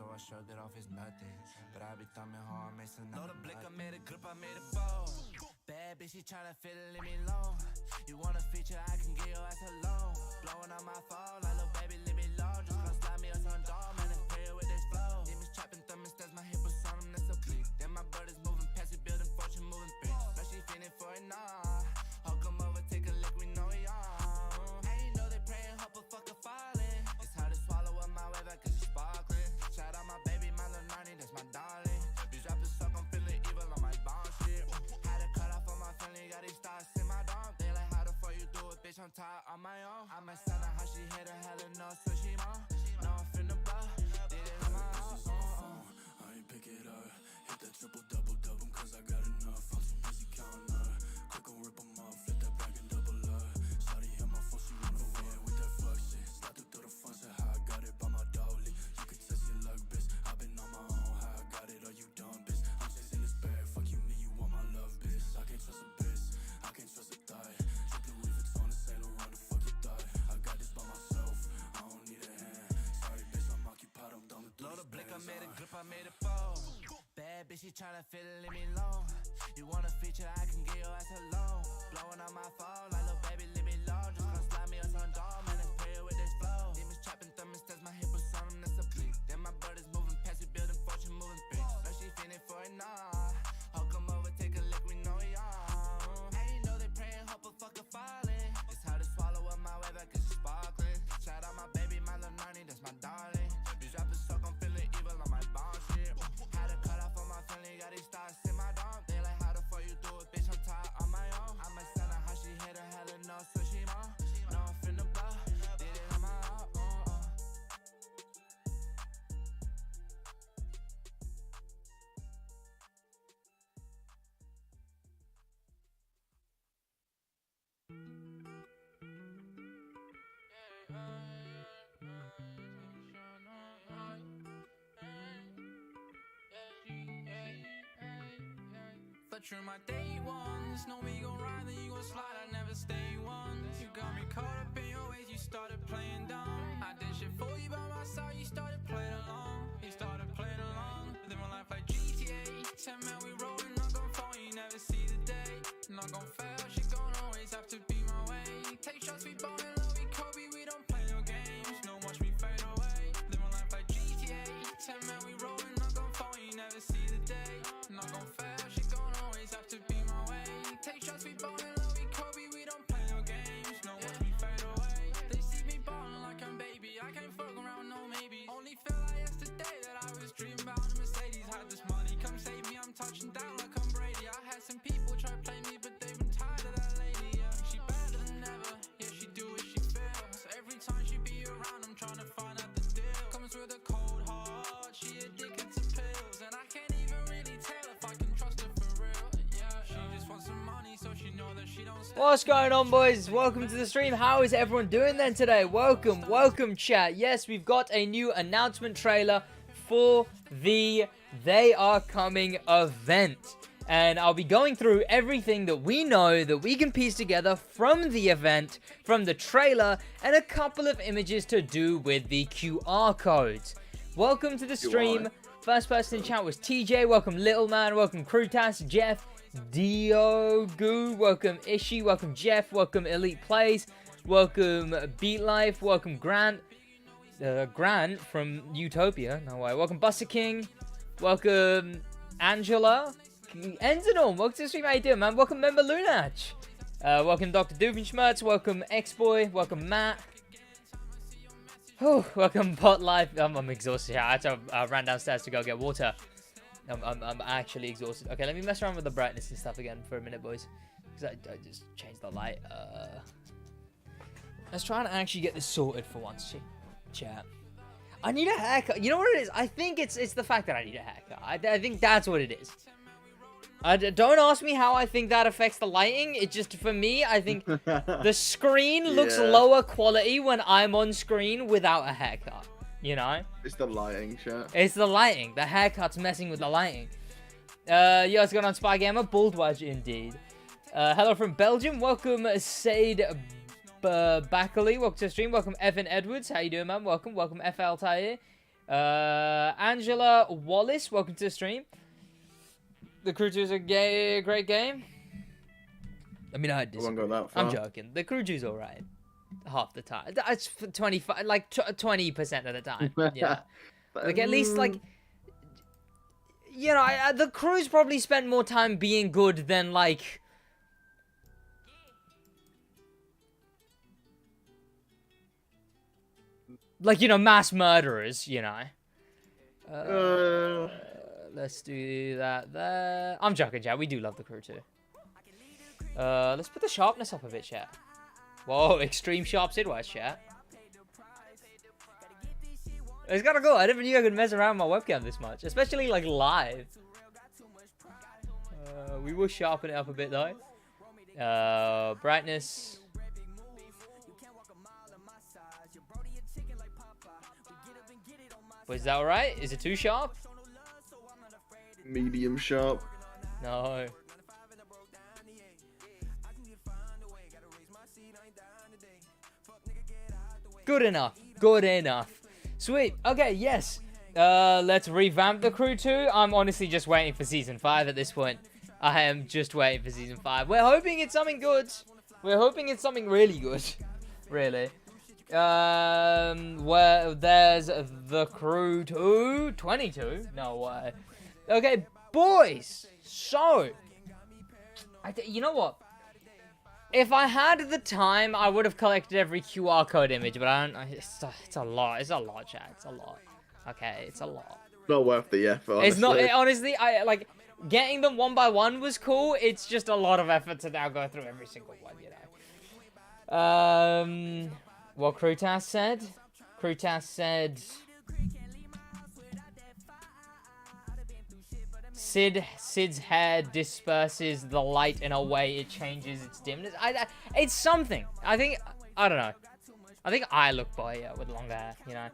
so I shrugged it off as nothing. But I be thumbing hard, missing out. Know the blick, I made a grip, I made it fold. Bad bitch, she tryna fit it, leave me alone. You want a feature, I can get your ass alone. Blowing on my phone, like little baby, leave me alone. Just gonna slide me a sun dome, man, it's pale with this flow. Demons trapping thermostats, my hip was on them, that's a bleak. Then my brothers moving past it, building fortune, moving bricks. But she feeling for it, nah. I'll come over, take a lick, we know we on. And you know they praying, hope a fucker falling. It's hard to swallow up my way back, cause she sparkling. Shout out my baby, my little Narnie, that's my darling. These rappers suck, I'm feeling evil on my bond shit. Had to cut off on my family, got these stars in my dome. They like, how the fuck you do it, bitch, I'm tired on my own. I might sound like how she hit her, hella no, so she won't. No, I'm finna blow, did it on my own. I ain't pick it up, hit that triple double double, cause I got enough. I'm too busy counting up, quick gon' rip them off, flip that back and double up. Shawty hit my phone, she wanna win with that fuck shit. Slide through the front, said how I got it by my dolly. You can test your luck, bitch, I've been on my own, how I got it, are you dumb, bitch? I'm chasing this bag, fuck you, me, you want my love, bitch. I can't trust a bitch, I can't trust a thigh. Drip the Louis Vuitton and Saint Laurent, the fuck you thought? I got this by myself, I don't need a hand. Sorry, bitch, I'm occupied, I'm done with Load a blick, I made a grip, I made it fold. Bad bitch, she tryna fit it, leave me alone. You want a feature, I can get your ass alone. Blowing on my phone, like little baby, leave me alone. Just gonna slide me a sun dome, man, it's pale with this flow. Demons trapping thermostats, my hip was on them, that's a bleak. Then my brothers moving past it, building fortune, moving bricks. But she feeling for it, nah. I'll come over, take a lick, we know we on. And you know they praying, hope a fucker falling. It's hard to swallow up my way back, cause she sparkling. Shout out my baby, my little Narnie, that's my darling. These rappers suck, I'm feeling evil on my bond shit. Had to cut off on my family, got these stars in my dome. They like, how the fuck you do it, bitch, I'm tired on my own. I might sound like how she hit her, hella no, so she won't. No, I'm finna blow, did it on my own. Through my day ones, know we gon' ride, then you gon' slide, I never stay once. You got me caught up in your ways, you started playing dumb. I did shit for you by my side, you started playing along. You started playing along, living life like GTA. 10 man, we rollin', not gon' fall, you never see the day. Not gon' fail, shit gon' always have to be my way. Take shots, we ballin', love, we Kobe, we don't play no games. No, watch me fade away, living life like GTA. 10 man, we rollin', not gon' fall, you never see the day. Not gon' fail, shit gon' always have to be my way. Take shots, we ballin', love, we Kobe, we don't play no games. No, watch me fade away. They see me ballin' like I'm baby, I can't fuck around, no maybe. Only felt like yesterday that I was dreaming about a Mercedes. Had this money, come save me, I'm touching down like I'm Brady. I had some people try to play me, but they've been tired of that lady, yeah. She better than ever, yeah, she do what she feels. So every time she be around, I'm trying to find out the deal. Comes with a cold heart, she addicted to pills. And I can't even really tell if I can trust her for real, yeah. She just wants some money, so she know that she don't stay. What's going on, boys? Welcome to the stream. How is everyone doing then today? Welcome chat. Yes, we've got a new announcement trailer for the They Are Coming event. And I'll be going through everything that we know that we can piece together from the event, from the trailer, and a couple of images to do with the QR codes. Welcome to the stream. First person in chat was TJ. Welcome Little Man. Welcome Krutas, Jeff, Diogu. Welcome Ishi. Welcome Jeff. Welcome Elite Plays. Welcome Beat Life. Welcome Grant. Grant from Utopia. No way. Welcome Buster King. Welcome Angela. Enzanorm. Welcome to the stream. How you doing, man? Welcome Member Lunach. Welcome Dr. Doofenschmerz. Welcome X-Boy. Welcome Matt. Welcome Pot Life. I'm exhausted. I ran downstairs to go get water. I'm actually exhausted. Okay, let me mess around with the brightness and stuff again for a minute, boys. Because I just changed the light. Let's try and actually get this sorted for once. Chat. I need a haircut. You know what it is? I think it's the fact that I need a haircut. I think that's what it is. Don't ask me how I think that affects the lighting. It just, for me, I think the screen looks lower quality when I'm on screen without a haircut. You know? It's the lighting, chat. It's the lighting. The haircut's messing with the lighting. Yo, what's going on, Spy Gamer? SidWaj, indeed. Hello from Belgium. Welcome, Said Bakali. Welcome to the stream. Welcome, Evan Edwards. How you doing, man? Welcome. Welcome, FL Tahir. Angela Wallace, welcome to the stream. The Crew 2 is a great game. I mean, I disagree. I won't go that far. I'm joking. The Crew 2 is alright. Half the time. It's 25, like 20% of the time. Yeah. Like, at least, like... You know, the Crew's probably spent more time being good than, like... Like, you know, mass murderers, you know. Let's do that there. I'm joking, chat. We do love the Crew too. Let's put the sharpness up a bit, chat. Whoa, extreme sharp SidWaj, chat. It's kind of cool. I never knew I could mess around with my webcam this much, especially like live. We will sharpen it up a bit though. Brightness. Was that alright? Is it too sharp? Medium sharp. No. Good enough. Good enough. Sweet. Okay, yes. Let's revamp the Crew 2. I'm honestly just waiting for Season 5 at this point. I am just waiting for Season 5. We're hoping it's something good. We're hoping it's something really good. Really. Where there's the Crew 2. 22? No way. Okay, boys. So, you know what? If I had the time, I would have collected every QR code image, but I don't. It's a lot. It's a lot, chat. It's a lot. Okay, it's a lot. Not worth the effort. Honestly. It's not. Honestly, I like getting them one by one was cool. It's just a lot of effort to now go through every single one, you know. What Krutas said? Krutas said... Sid's hair disperses the light in a way it changes its dimness. It's something. I don't know. I think I look better with longer hair, you know.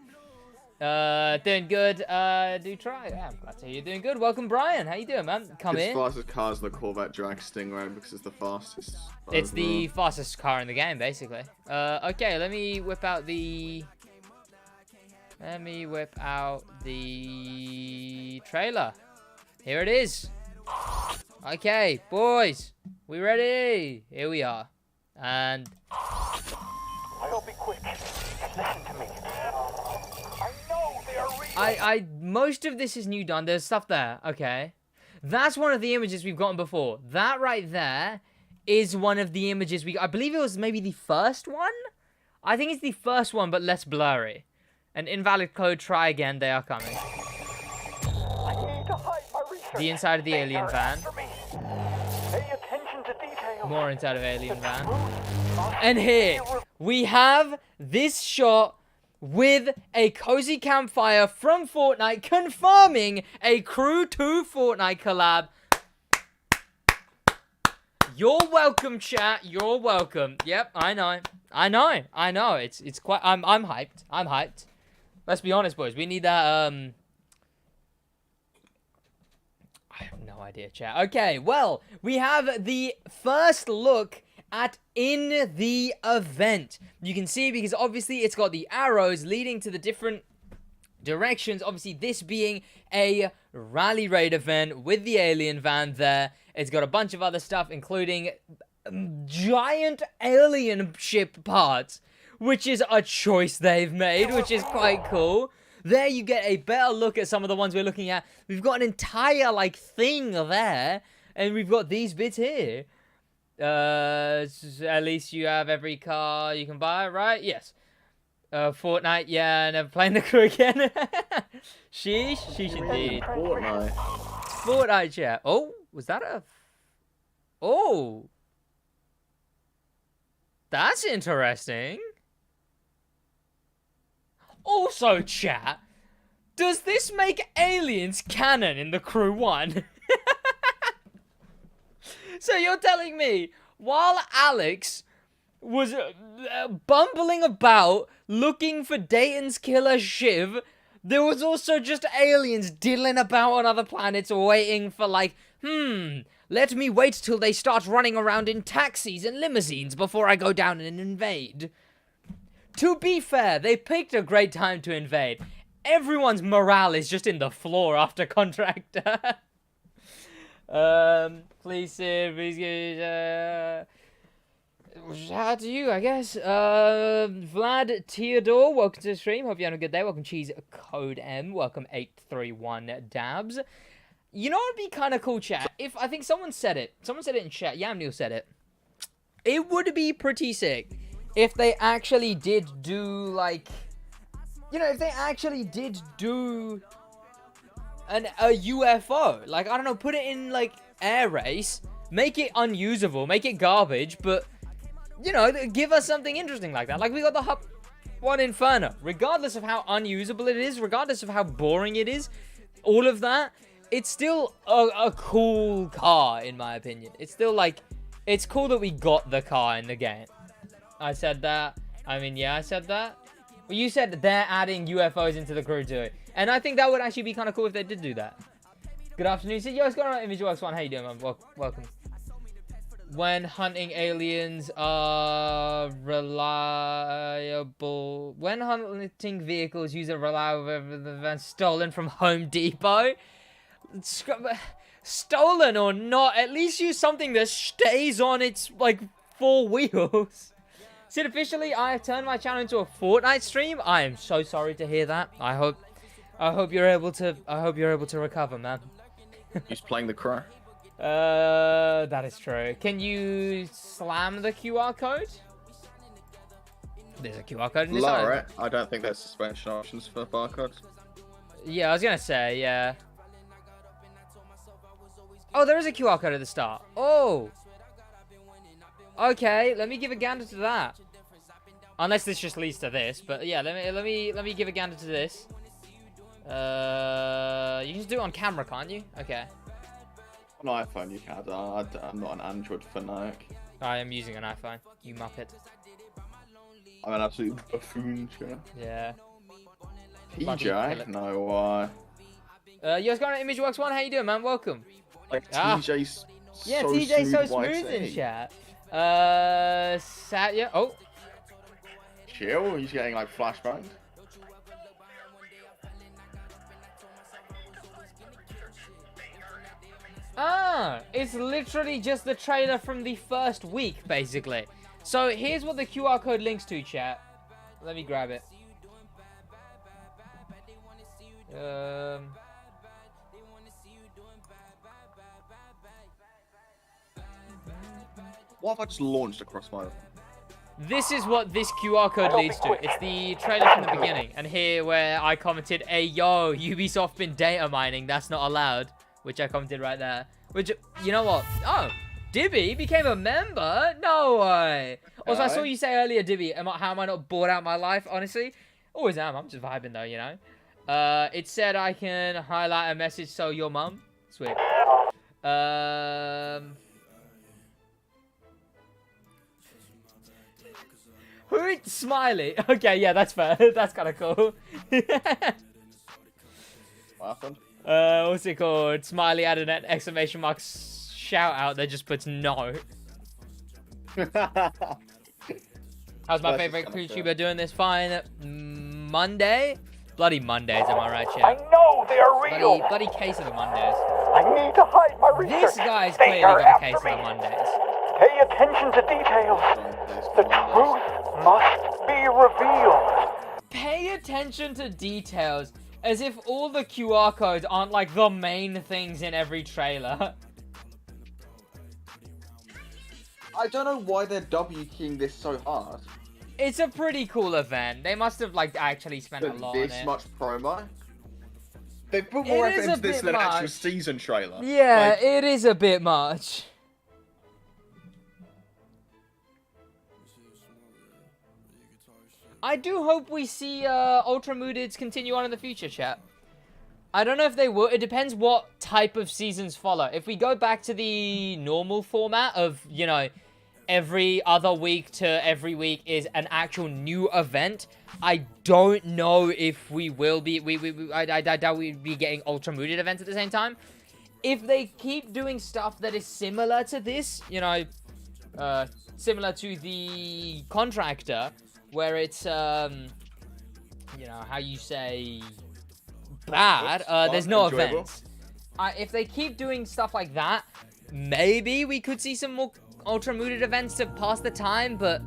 Doing good. Do try. Yeah, I'm glad to hear you're doing good. Welcome, Brian. How you doing, man? Come in. It's fastest car is the Corvette Drag Stingray because it's the fastest. It's the fastest car in the game, basically. Okay, let me whip out the trailer. Here it is. Okay, boys, we ready? Here we are. And I'll be quick. Listen to me. I know they are real. most of this is new done. There's stuff there. Okay. That's one of the images we've gotten before. That right there is one of the images I believe it was maybe the first one? I think it's the first one, but less blurry. An invalid code, try again. They are coming. I need to hide my research. The inside of the alien van. Pay attention to detail. More inside of alien van. And here, we have this shot with a cozy campfire from Fortnite confirming a Crew 2 Fortnite collab. You're welcome, chat. You're welcome. Yep, I know. It's quite... I'm hyped. Let's be honest, boys. We need that, I have no idea, chat. Okay, well, we have the first look at In the Event. You can see because obviously it's got the arrows leading to the different directions. Obviously, this being a rally raid event with the alien van there. It's got a bunch of other stuff, including giant alien ship parts, which is a choice they've made, which is quite cool. There you get a better look at some of the ones we're looking at. We've got an entire, like, thing there, and we've got these bits here. At least you have every car you can buy, right? Yes. Fortnite, yeah, never playing the Crew again. Sheesh indeed. Fortnite, chat. Oh, was that a... Oh. That's interesting. Also, chat, does this make aliens canon in the Crew 1? So you're telling me, while Alex was bumbling about looking for Dayton's killer Shiv, there was also just aliens diddling about on other planets waiting for, like, let me wait till they start running around in taxis and limousines before I go down and invade. To be fair, they picked a great time to invade. everyone's morale is just in the floor after contractor. Please, Sid, please give shout out to you, I guess. Vlad Theodore, welcome to the stream. Hope you're having a good day. Welcome, Cheese Code M. Welcome, 831 Dabs. You know what would be kind of cool, chat? If I think someone said it in chat. Yamneil said it. It would be pretty sick if they actually did do, like, you know, if they actually did do a UFO. Like, I don't know, put it in, like, air race, make it unusable, make it garbage, but, you know, give us something interesting like that. Like, we got the Hub 1 Inferno. Regardless of how unusable it is, regardless of how boring it is, all of that, it's still a cool car, in my opinion. It's still, like, it's cool that we got the car in the game. I said that. I mean, yeah, I said that. Well, you said that they're adding UFOs into the crew too. And I think that would actually be kind of cool if they did do that. Good afternoon. Yo, what's going on, ImageWorks1? How you doing, man? Welcome. When hunting aliens are reliable... When hunting vehicles use a reliable van stolen from Home Depot... Stolen or not, at least use something that stays on its, like, 4 wheels. Sid, officially, I have turned my channel into a Fortnite stream. I am so sorry to hear that. I hope you're able to recover, man. He's playing the crow. That is true. Can you slam the QR code? There's a QR code in this Lower it. I don't think there's suspension options for barcodes. Yeah, I was gonna say, yeah. Oh, there is a QR code at the start. Oh. Okay, let me give a gander to that. Unless this just leads to this, but yeah, let me give a gander to this. You can just do it on camera, can't you? Okay. On iPhone you can. I'm not an Android fanatic. I am using an iPhone. You muppet. I'm an absolute buffoon. Yeah. PJ? No, why? Yo, what's going on, ImageWorks1? How you doing, man? Welcome. Like, TJ's yeah, so TJ's so smooth smooth in YT. chat. Yeah. Oh. Chill, he's getting like flashbanged. Ah, it's literally just the trailer from the first week, basically. So here's what the QR code links to, chat. Let me grab it. What if I just launched across my... This is what this QR code leads to. It's the trailer from the beginning. And here where I commented, hey, yo, Ubisoft been data mining. That's not allowed. Which I commented right there. Which, you know what? Oh, Dibby became a member? No way. Also, I saw you say earlier, Dibby, how am I not bored out my life, honestly? Always am. I'm just vibing, though, you know? It said I can highlight a message, so your mum. Sweet. Who? Smiley. Okay, yeah, that's fair. That's kind of cool. What happened? What's it called? Smiley added an exclamation mark shout out that just puts no. How's my favorite YouTuber doing this fine? Monday? Bloody Mondays, am I right, chat? I know they are real. Bloody case of the Mondays. I need to hide my research. This guy's They clearly are got a case after of the me. Mondays. Pay attention to details. The truth must be revealed. Pay attention to details, as if all the QR codes aren't like the main things in every trailer. I don't know why they're W-keying this so hard. It's a pretty cool event. They must have like actually spent a lot on it. This much promo? They've put more effort into this than an actual season trailer. Yeah, like, it is a bit much. I do hope we see Ultra Moodeds continue on in the future, chat. I don't know if they will. It depends what type of seasons follow. If we go back to the normal format of, you know, every other week to every week is an actual new event, I don't know if we will be... I doubt we'd be getting Ultra Mooded events at the same time. If they keep doing stuff that is similar to this, you know, similar to the Contractor, where it's, you know, how you say, bad. There's no enjoyable. events. If they keep doing stuff like that, maybe we could see some more ultra mooted events to pass the time. But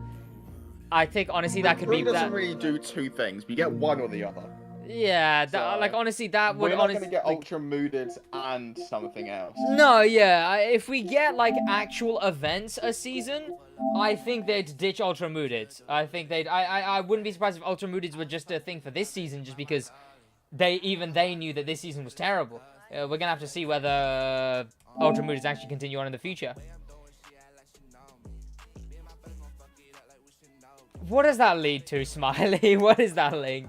I think honestly that could be doesn't that. really do two things. We get one or the other. Yeah, like honestly, that would We're not honestly gonna get ultra mooded and something else. No, yeah. If we get like actual events a season, I think they'd ditch ultra mooted. I think they'd. I wouldn't be surprised if ultra mooted were just a thing for this season, just because they knew that this season was terrible. We're gonna have to see whether ultra mooted actually continue on in the future. What does that lead to, Smiley? What is that link?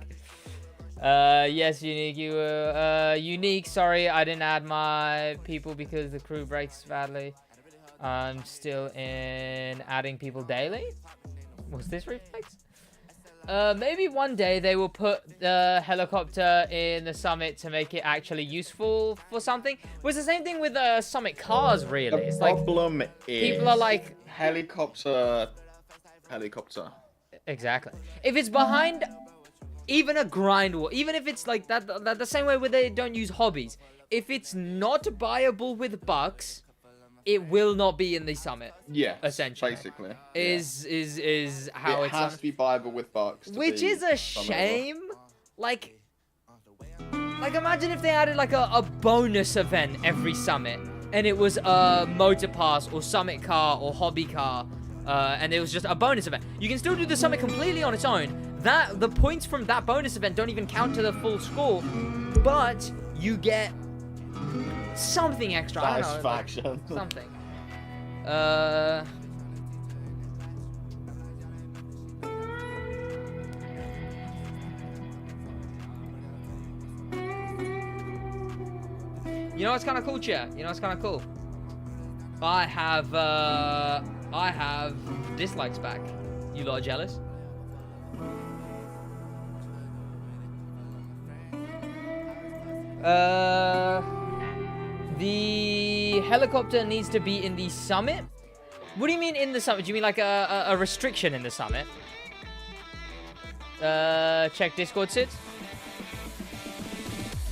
Yes, Unique, Unique, sorry, I didn't add my people because the crew breaks badly. I'm still in adding people daily. Was this reflex? Maybe one day they will put the helicopter in the summit to make it actually useful for something. It was the same thing with summit cars, really. The problem is people are like helicopter. Exactly. If it's behind even a grind wall, even if it's like that, the same way where they don't use hobbies. If it's not buyable with bucks, it will not be in the summit. Yeah, essentially. Basically, is how it has to be buyable with bucks. Which is a shame. Like imagine if they added like a bonus event every summit, and it was a motor pass or summit car or hobby car. And it was just a bonus event. You can still do the summit completely on its own. The points from that bonus event don't even count to the full score, but you get something extra. Satisfaction. I don't know, something. You know what's kind of cool, chat? You know what's kind of cool? I have dislikes back. You lot are jealous? The helicopter needs to be in the summit? What do you mean in the summit? Do you mean like a restriction in the summit? Check Discord, Sid.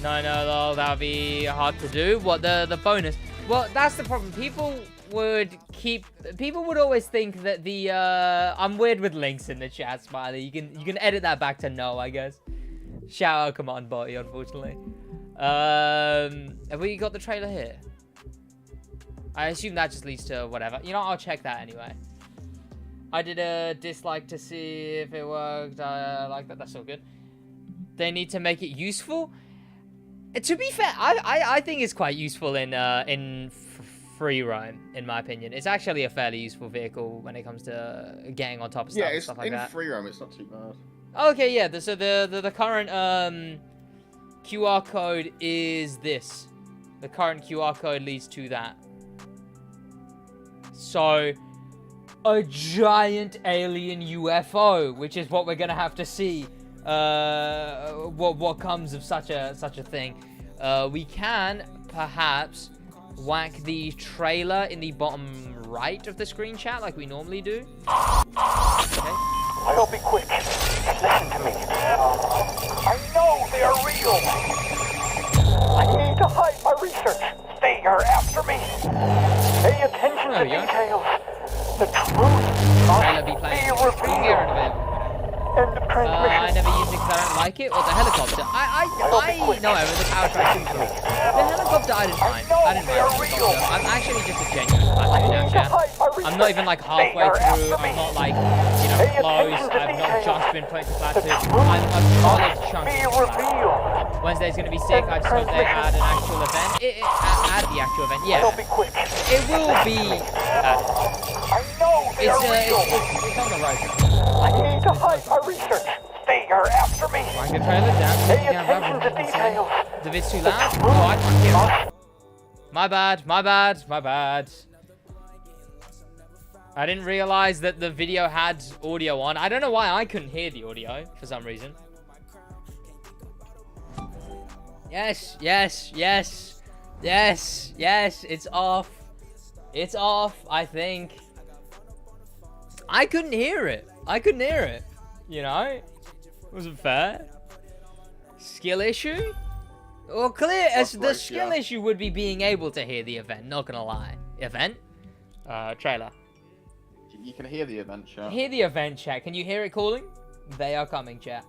No, lol, that would be hard to do. What, the bonus? Well, that's the problem. People would always think that the I'm weird with links in the chat, Smiley. You can edit that back to no, I guess. Shout out Command Body, unfortunately. Have we got the trailer here? I assume that just leads to whatever. You know, I'll check that anyway. I did a dislike to see if it worked. I like that. That's all good. They need to make it useful. To be fair, I think it's quite useful in free roam, in my opinion. It's actually a fairly useful vehicle when it comes to getting on top of stuff and stuff like that. Yeah, in free roam, it's not too bad. Okay, yeah. So the current QR code is this. The current QR code leads to that. So, a giant alien UFO, which is what we're gonna have to see. What comes of such a thing? We can perhaps whack the trailer in the bottom right of the screen, chat, like we normally do. Okay. I'll be quick. Listen to me. I know they are real. I need to hide my research. They are after me. Pay attention to details. The truth must be revealed. End of transmission. I never used it because I don't like it, or the helicopter. I know it was a power track. The helicopter I didn't mind. I didn't mind the helicopter. I'm actually just a genuine fan now, chat. I'm not even like halfway through. I'm not like, you know, close. I've not just been playing to class 2. I'm a solid chunk of class. Wednesday's gonna be sick. I just hope they add an actual event. Add the actual event, yeah. It will be added. It's on the road. I need to hide my research. They are after me. Wank the trailer down. Pay attention to details. The vid's too loud? Oh, I can't hear it. My bad. I didn't realize that the video had audio on. I don't know why I couldn't hear the audio for some reason. Yes. It's off. It's off, I think. I couldn't hear it. You know? It wasn't fair. Skill issue? Well, clear as the Right, skill yeah. issue would be being able to hear the event. Not gonna lie. Event? Trailer. You can hear the event, chat. Hear the event, chat. Can you hear it calling? They are coming, chat.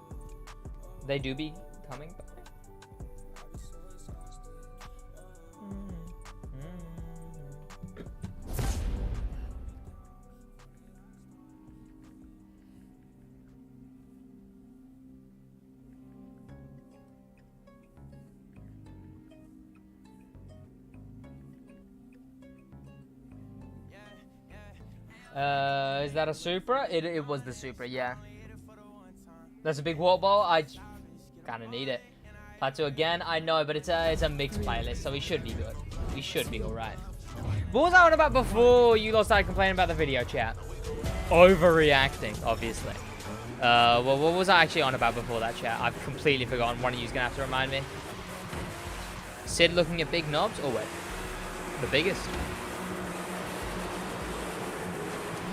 They do be coming. Is that a Supra? It was the Supra, yeah. That's a big water ball. I kind of need it. Plateau again, I know, but it's a mixed playlist, so we should be good. We should be alright. What was I on about before you lot started complaining about the video, chat? Overreacting, obviously. Well, what was I actually on about before that, chat? I've completely forgotten. One of you's gonna have to remind me. Sid looking at big knobs? Oh, wait. The biggest.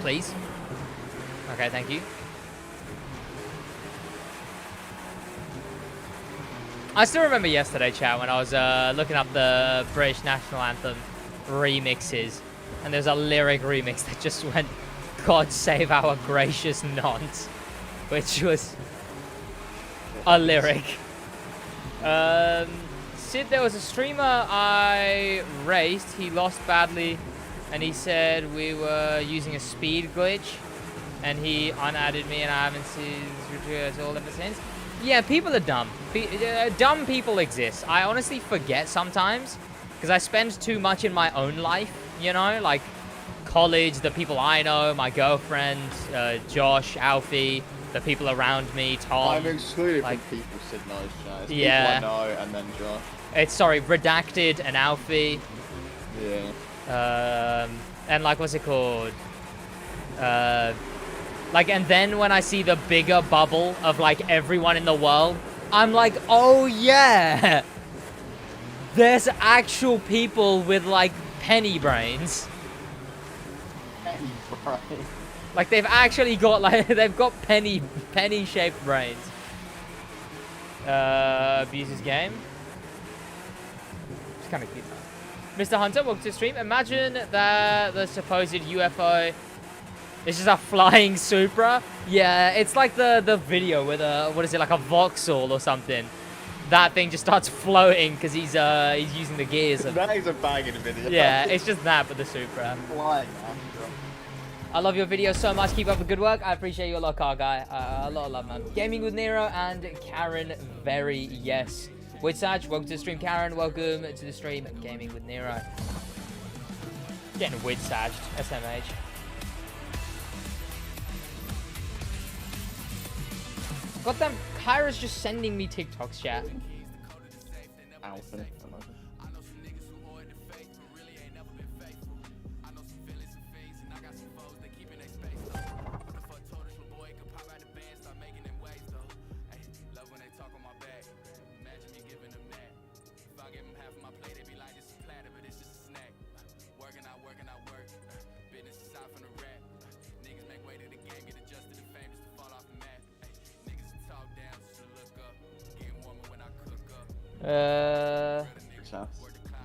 Please. Okay, thank you. I still remember yesterday, chat, when I was looking up the British National Anthem remixes, and there's a lyric remix that just went, "God save our gracious nonce," which was a lyric. Sid, there was a streamer I raced. He lost badly, and he said we were using a speed glitch, and he unadded me, and I haven't seen it all ever since. Yeah, people are dumb. Dumb people exist. I honestly forget sometimes, because I spend too much in my own life, you know, like college, the people I know, my girlfriend, Josh, Alfie, the people around me, Tom. I'm excluded like, from people Sid knows, chat. It's yeah. people I know, and then Josh. It's, sorry, Redacted and Alfie. Yeah. And like, what's it called? Like, and then when I see the bigger bubble of like everyone in the world, I'm like, oh yeah, there's actual people with like penny brains. Penny brain. Like they've actually got like they've got penny shaped brains. Abuses game. It's kind of cute though. Mr. Hunter, welcome to the stream. Imagine that the supposed UFO is just a flying Supra. Yeah, it's like the video with a, what is it, like a Vauxhall or something. That thing just starts floating because he's using the gears. That is a banging video. Yeah, it's just that, but the Supra. Flying. I love your videos so much. Keep up the good work. I appreciate you a lot, car guy. A lot of love, man. Gaming with Nero and Karen, very yes. Widsage, welcome to the stream. Karen, welcome to the stream. Gaming with Nero. Getting Widsaged, SMH. Goddamn, Kyra's just sending me TikToks, chat. Alpha.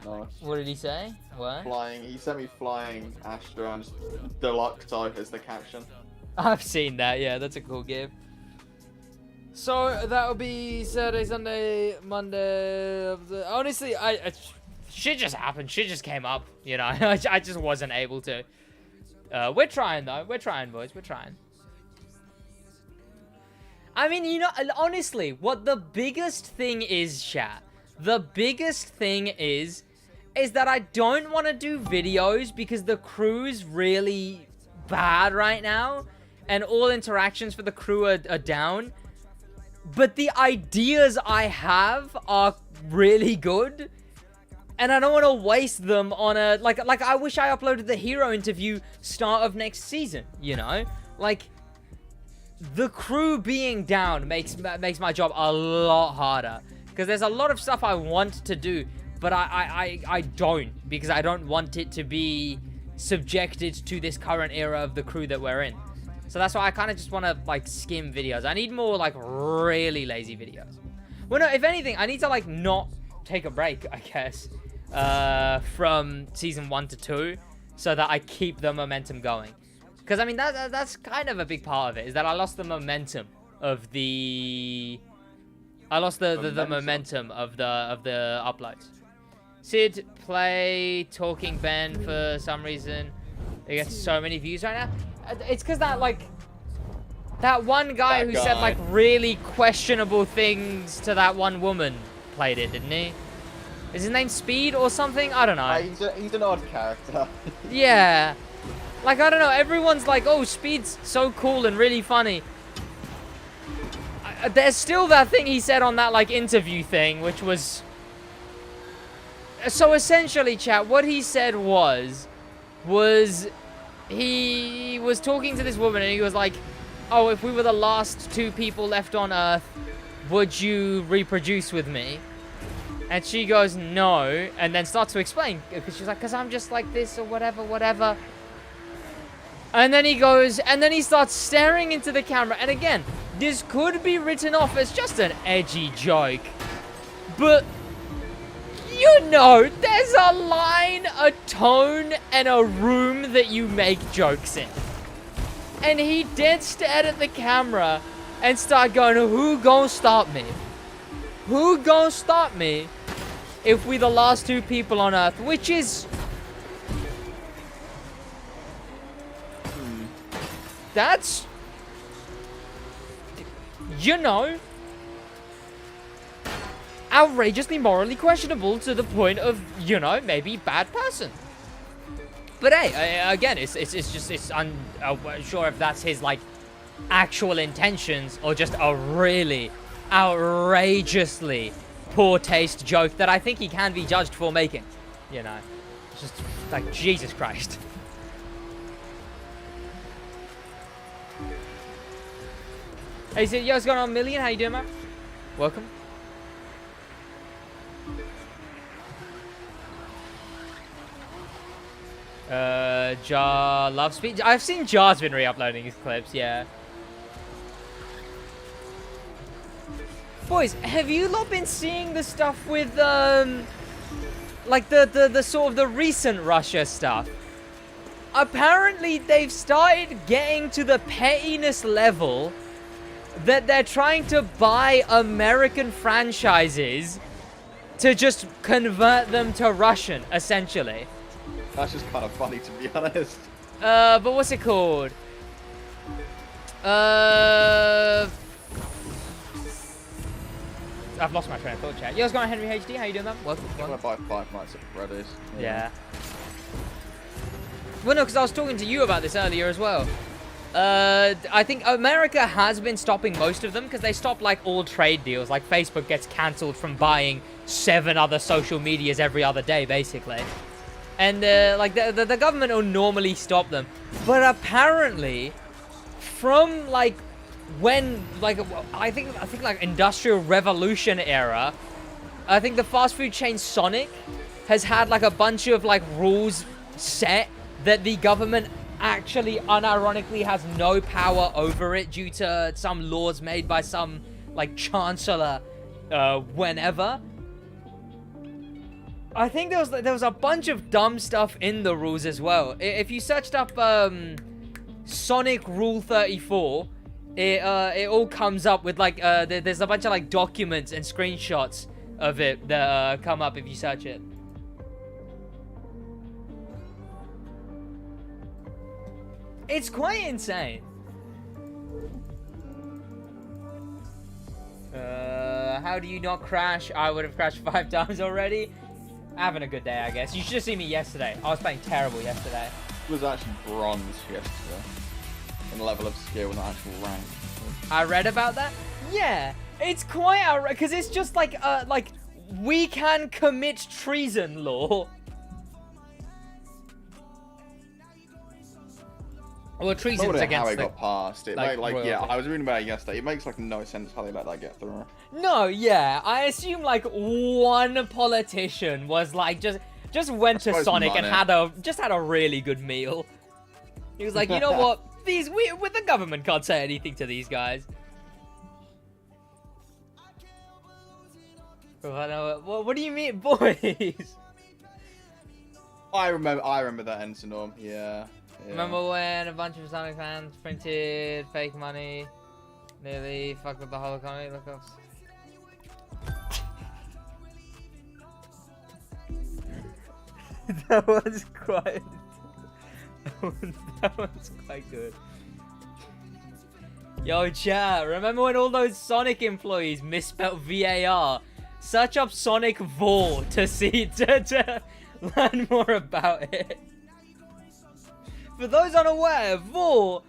Nice. What did he say? What? Flying. He sent me flying Astrons deluxe type as the caption. I've seen that. Yeah, that's a cool game. So that'll be Saturday, Sunday, Monday. Honestly, shit just happened. Shit just came up. You know, I just wasn't able to. We're trying though. We're trying, boys. We're trying. I mean, you know, honestly, what the biggest thing is, chat. The biggest thing is that I don't want to do videos because the crew's really bad right now, and all interactions for the crew are down. But the ideas I have are really good, and I don't want to waste them on a like I wish I uploaded the hero interview start of next season, you know? Like, the crew being down makes my job a lot harder, because there's a lot of stuff I want to do, but I don't, because I don't want it to be subjected to this current era of the crew that we're in. So that's why I kind of just want to like skim videos. I need more like really lazy videos. Well, no, if anything, I need to like not take a break, I guess, from season 1 to 2, so that I keep the momentum going. Because I mean that's kind of a big part of it, is that I lost the momentum of the momentum of the uploads. Sid, play Talking Ben for some reason. It gets so many views right now. It's because that one guy who said like really questionable things to that one woman played it, didn't he? Is his name Speed or something? I don't know. He's an odd character. Yeah. Like, I don't know. Everyone's like, oh, Speed's so cool and really funny. There's still that thing he said on that, like, interview thing, which was... So, essentially, chat, what he said was he was talking to this woman, and he was like, oh, if we were the last 2 people left on Earth, would you reproduce with me? And she goes, no, and then starts to explain, because she's like, because I'm just like this, or whatever. And then he goes, and then he starts staring into the camera, and again, this could be written off as just an edgy joke, but, you know, there's a line, a tone, and a room that you make jokes in. And he dead stared at the camera and started going, who gon' stop me? Who gon' stop me if we the last 2 people on Earth? Which is... That's... You know... outrageously morally questionable to the point of, you know, maybe bad person. But hey, again, it's unsure if that's his, like, actual intentions or just a really outrageously poor taste joke that I think he can be judged for making. You know, it's just like, Jesus Christ. Hey, so, yo, what's going on, Million? How you doing, man? Welcome. Jar loves speed. I've seen Jar's been re-uploading his clips, yeah. Boys, have you lot been seeing the stuff with, like the sort of the recent Russia stuff? Apparently, they've started getting to the pettiness level that they're trying to buy American franchises to just convert them to Russian, essentially. That's just kind of funny, to be honest. But what's it called? I've lost my train of thought, chat. Yo, what's going on, Henry HD? How you doing, man? Welcome. I'm gonna buy 5 nights of Redis. Yeah. Well, no, because I was talking to you about this earlier as well. I think America has been stopping most of them because they stop, like, all trade deals. Like, Facebook gets cancelled from buying 7 other social medias every other day, basically. And, like, the government will normally stop them. But apparently, from, like, when, like, I think, like, Industrial Revolution era, I think the fast food chain Sonic has had, like, a bunch of, like, rules set that the government actually, unironically, has no power over it due to some laws made by some, like, chancellor, whenever. I think there was a bunch of dumb stuff in the rules as well. If you searched up Sonic Rule 34, it all comes up with, like, there's a bunch of, like, documents and screenshots of it that come up if you search it. It's quite insane. How do you not crash? I would have crashed 5 times already. Having a good day, I guess. You should have seen me yesterday. I was playing terrible yesterday. It was actually bronze yesterday. In level of skill and actual rank. I read about that. Yeah, it's quite outrageous because it's just like we can commit treason law. Well, treason's against how it got passed. It like, made, like, yeah, I was reading about it yesterday. It makes, like, no sense how they let that get through. No, yeah, I assume, like, one politician was like just went to Sonic and had a really good meal. He was like, you know what? The government can't say anything to these guys. What do you mean, boys? I remember that Ensinorm. Yeah. Remember when a bunch of Sonic fans printed fake money, nearly fucked up the whole economy? Look up. That was quite. That was quite good. Yo, chat, remember when all those Sonic employees misspelled VAR? Search up Sonic Vor to learn more about it. For those unaware, Vor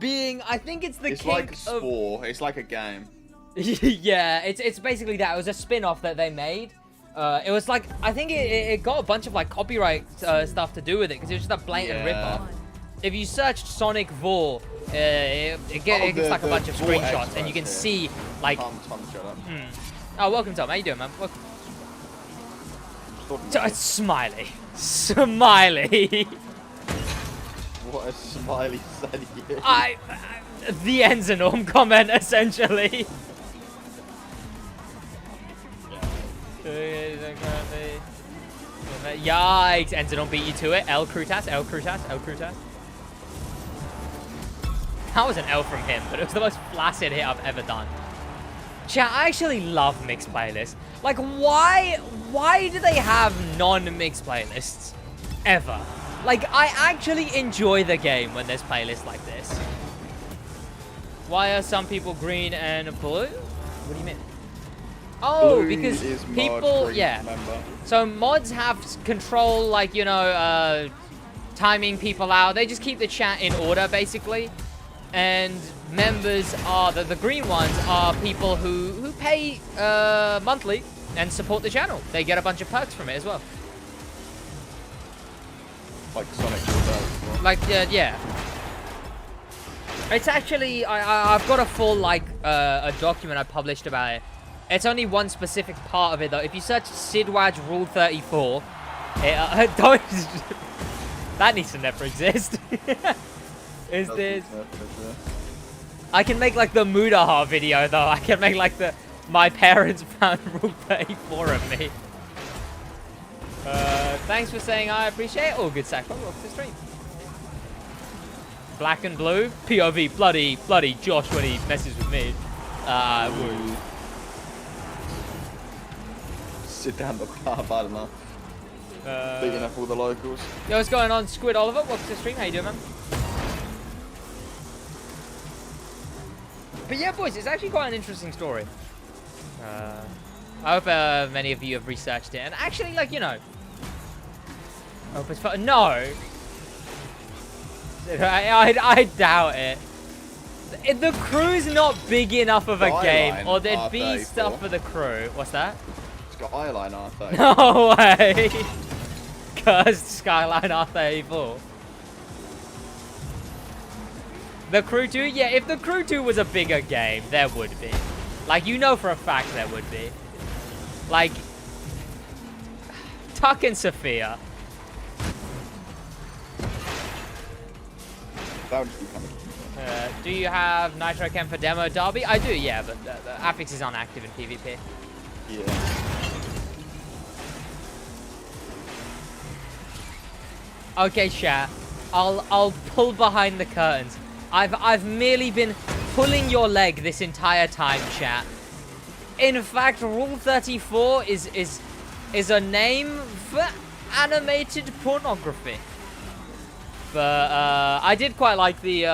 being, I think it's the king like Spore. It's like a game. Yeah, it's basically that. It was a spin-off that they made. It was like, I think it got a bunch of like copyright stuff to do with it, because it was just a blatant rip-off. If you searched Sonic Vor, it gets like a bunch of screenshots, and you can see like. Tom, shut up. Oh, welcome, Tom. How you doing, man? Welcome. Smiley. What a smiley said you. The Ensinorm comment, essentially. Yikes, Ensinorm beat you to it. El Crutas. That was an L from him, but it was the most flaccid hit I've ever done. Chat, I actually love mixed playlists. Like, why do they have non-mixed playlists? Ever. Like, I actually enjoy the game when there's playlists like this. Why are some people green and blue? What do you mean? Oh, Blue because is people, mod, yeah. remember. So mods have control, like, you know, timing people out. They just keep the chat in order, basically. And members are, the green ones are people who pay monthly and support the channel. They get a bunch of perks from it as well. Like Sonic does. Like, yeah. It's actually, I've got a full, like, a document I published about it. It's only one specific part of it, though. If you search SidWaj Rule 34, don't... that needs to never exist. Is this... I can make, like, the Mudaha video, though. I can make, like, my parents found Rule 34 of me. Thanks for saying I appreciate it. Oh, good sack. Welcome to the stream. Black and blue. POV. Bloody Josh when he messes with me. Woo. Sit down the pub, I don't know. Big enough for all the locals. Yo, what's going on, Squid Oliver? Welcome to the stream. How you doing, man? But yeah, boys, it's actually quite an interesting story. I hope many of you have researched it. And actually, like, you know... I hope it's fun. No! I doubt it. The crew's not big enough of a game, or there'd be stuff for the crew. What's that? It's got eyeline R34. No way! Cursed Skyline R34. The Crew 2? Yeah, if the Crew 2 was a bigger game, there would be. Like, you know for a fact there would be. Like, Tuck and Sophia. That would just be kind of... Do you have Nitro Chem for Demo Derby? I do, yeah, but the Affix is inactive in PvP. Yeah. Okay, chat. I'll pull behind the curtains. I've merely been pulling your leg this entire time, chat. In fact, Rule 34 is a name for animated pornography. But I did quite like it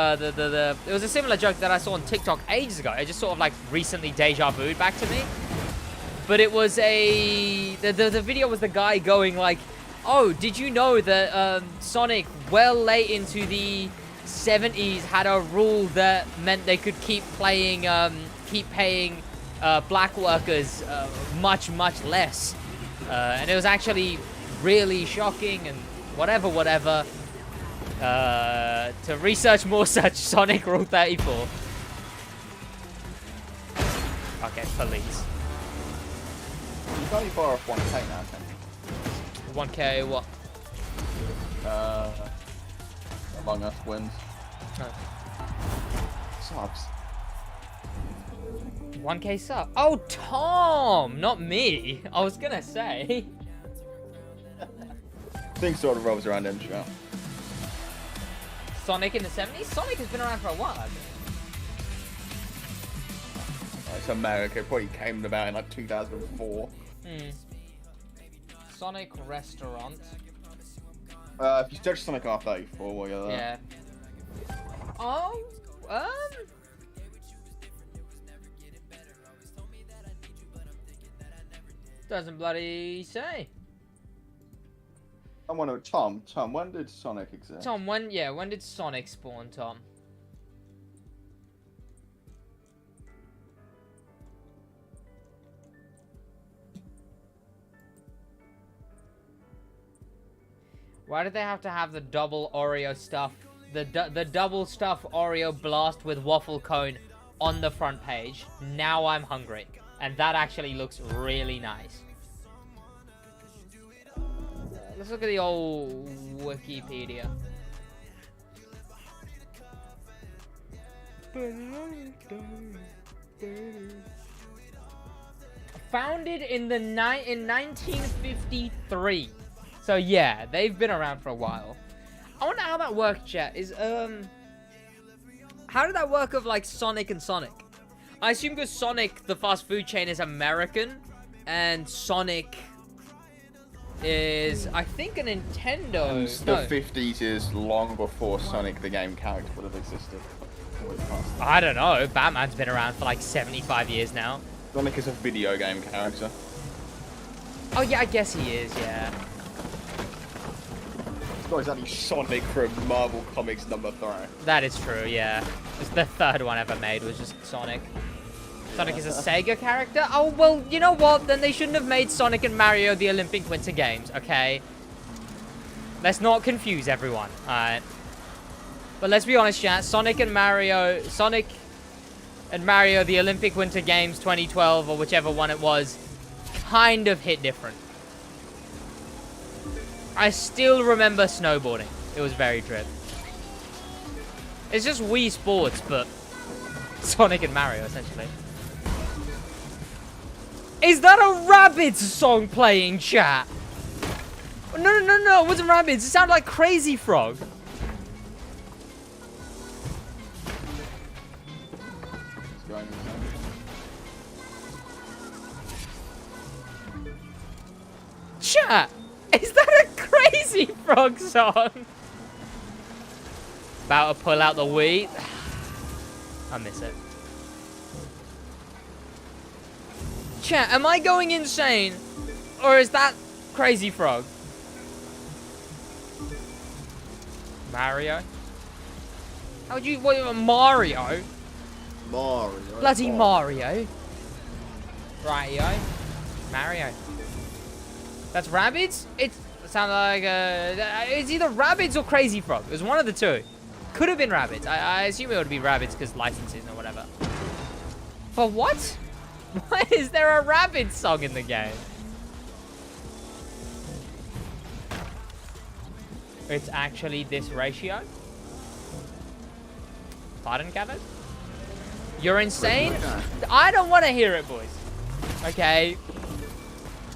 was a similar joke that I saw on TikTok ages ago. It just sort of like recently deja vu'd back to me. But it was the video was the guy going like, oh, did you know that Sonic well late into the 70s had a rule that meant they could keep paying black workers much less, and it was actually really shocking and whatever to research more such Sonic Rule 34. Okay, police. You can't be far off 1k now, can you? 1k what? Among Us wins. Oh. Subs. 1K sub. Oh, Tom, not me. I was gonna say. Things sort of revolves around him, sure. Sonic in the 70s? Sonic has been around for a while, I think. It's America. It probably came about in like 2004. Sonic Restaurant. If you search Sonic R34 while you're Yeah. there. Oh, doesn't bloody say. I want to Tom, when did Sonic exist? Tom, when did Sonic spawn, Tom? Why did they have to have the double Oreo stuff, the double stuff Oreo blast with waffle cone on the front page? Now I'm hungry, and that actually looks really nice. Let's look at the old Wikipedia. Founded in 1953. So yeah, they've been around for a while. I wonder how that worked, chat. How did that work of like Sonic and Sonic? I assume because Sonic, the fast food chain, is American, and Sonic is, I think, a Nintendo. And the 50s is long before Sonic the game character would have existed. I don't know. Batman's been around for like 75 years now. Sonic is a video game character. Oh yeah, I guess he is. Yeah. It's not exactly Sonic from Marvel Comics #3. That is true. Yeah. Just the third one ever made was just Sonic. Sonic is a Sega character? Oh, well, you know what? Then they shouldn't have made Sonic and Mario the Olympic Winter Games, okay? Let's not confuse everyone, alright? But let's be honest, chat. Sonic and Mario the Olympic Winter Games 2012, or whichever one it was, kind of hit different. I still remember snowboarding. It was very trip. It's just Wii Sports, but Sonic and Mario, essentially. Is that a Rabbids song playing, chat? No, it wasn't Rabbids. It sounded like Crazy Frog. Chat, is that a Crazy Frog song? About to pull out the Wii. I miss it. Chat, am I going insane? Or is that Crazy Frog? Mario? How would you... What, Mario? Mario. Bloody Mario. Rightio. Mario. That's Rabbids? It sounds like it's either Rabbids or Crazy Frog. It was one of the two. Could have been Rabbids. I assume it would be Rabbids because licensing or whatever. For what? Why is there a Rabbids song in the game? It's actually this ratio? Pardon, Gavin? You're insane? I don't want to hear it, boys. Okay.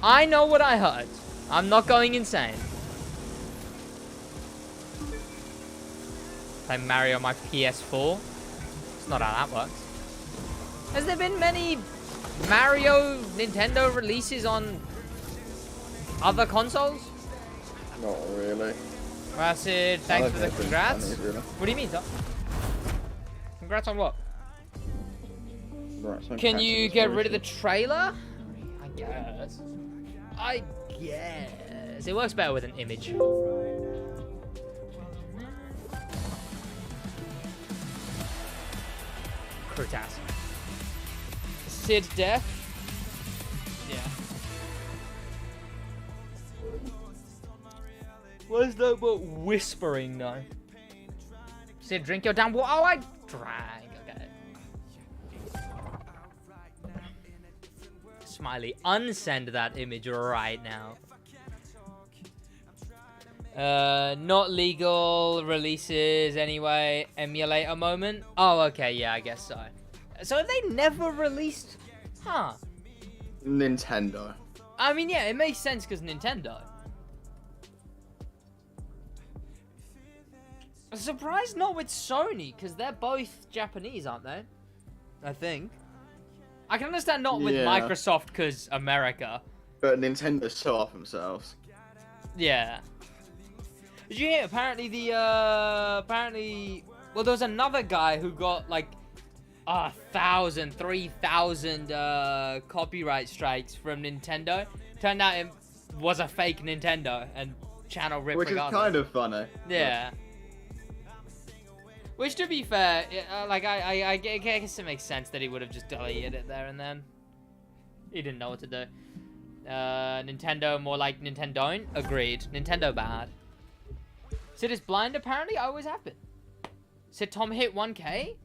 I know what I heard. I'm not going insane. Play Mario on my PS4. It's not how that works. Has there been many Mario Nintendo releases on other consoles? Not really. Well, Sid, thanks for the congrats. Funny, really. What do you mean, Tom? Congrats on what? Right, Can you get rid of the trailer? I guess. I guess. It works better with an image. Crutas. Sid death? Yeah. Where's the whispering now? Sid, drink your damn water. Oh, I drank. Okay. Smiley, unsend that image right now. Not legal releases anyway. Emulator moment. Oh, okay. Yeah, I guess so. So they never released... Huh. Nintendo. I mean, yeah, it makes sense because Nintendo. I'm surprised not with Sony, because they're both Japanese, aren't they? I think. I can understand not with Microsoft, because America. But Nintendo show off themselves. Yeah. Did you hear, apparently well, there was another guy who got, like, 1,000, 3,000 copyright strikes from Nintendo. Turned out it was a fake Nintendo and channel ripped. Which regardless. is kind of funny. Yeah. Which, to be fair, like I guess it makes sense that he would have just deleted it there and then. He didn't know what to do. Nintendo more like Nintendo. Agreed. Nintendo bad. Sid is blind apparently. I always have been. Sid Tom hit 1K.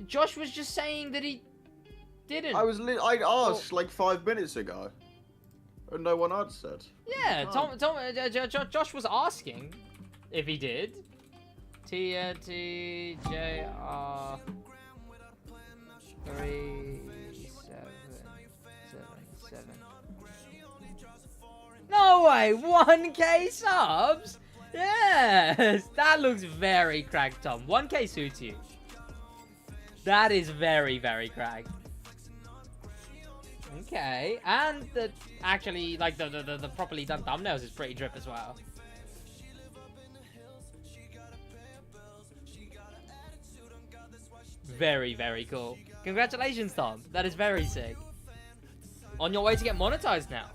Josh was just saying that he didn't. I asked like 5 minutes ago, and no one answered. Yeah, Josh was asking if he did. TNTJR 3777. No way, 1K subs. Yes, that looks very cracked, Tom. 1K suits you. That is very, very cracked. Okay, and the actually like the properly done thumbnails is pretty drip as well. Very, very cool. Congratulations, Tom. That is very sick. On your way to get monetized now.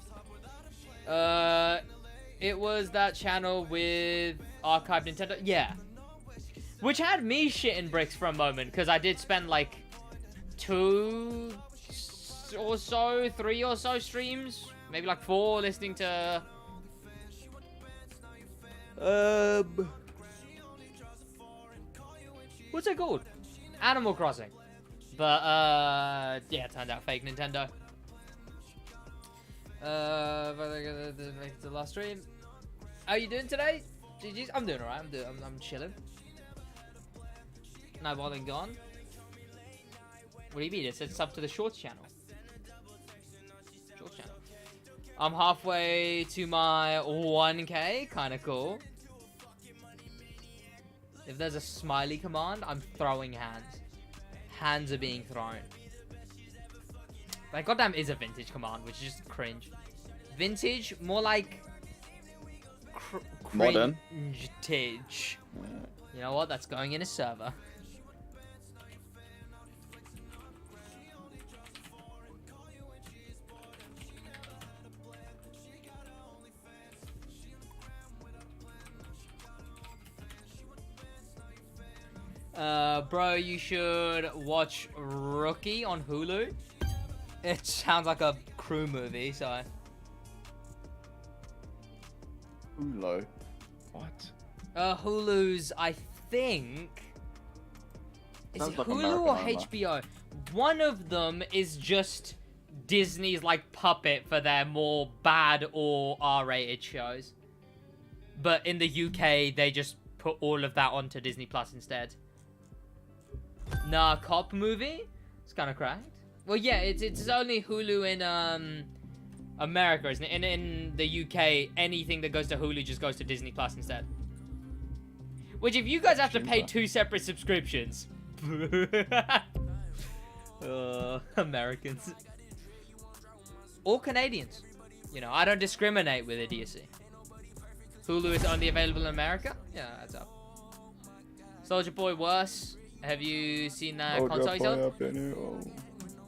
It was that channel with archived Nintendo. Yeah. Which had me shitting bricks for a moment, because I did spend like 2 or so, 3 or so streams, maybe like 4 listening to... What's it called? Animal Crossing. But, yeah, it turned out fake Nintendo. The last stream. How you doing today? GG's? I'm doing alright. I'm chilling. No bothering gone. What do you mean? It said sub to the Shorts channel. Shorts channel. I'm halfway to my 1K. Kind of cool. If there's a smiley command, I'm throwing hands. Hands are being thrown. Like, goddamn is a vintage command, which is just cringe. Vintage, more like... Modern. Vintage. You know what? That's going in a server. Bro, you should watch Rookie on Hulu. It sounds like a crew movie, so... Hulu? What? Hulu's, I think... Is it Sounds like Hulu American or humor. HBO? One of them is just Disney's, like, puppet for their more bad or R-rated shows. But in the UK, they just put all of that onto Disney Plus instead. Nah, cop movie? It's kind of cracked. Well, yeah, it's only Hulu in America, isn't it? In the UK, anything that goes to Hulu just goes to Disney Plus instead. Which, if you guys have to pay 2 separate subscriptions... Americans. Or Canadians. You know, I don't discriminate with idiocy. Hulu is only available in America? Yeah, that's up. Soldier Boy worse. Have you seen that console he's on?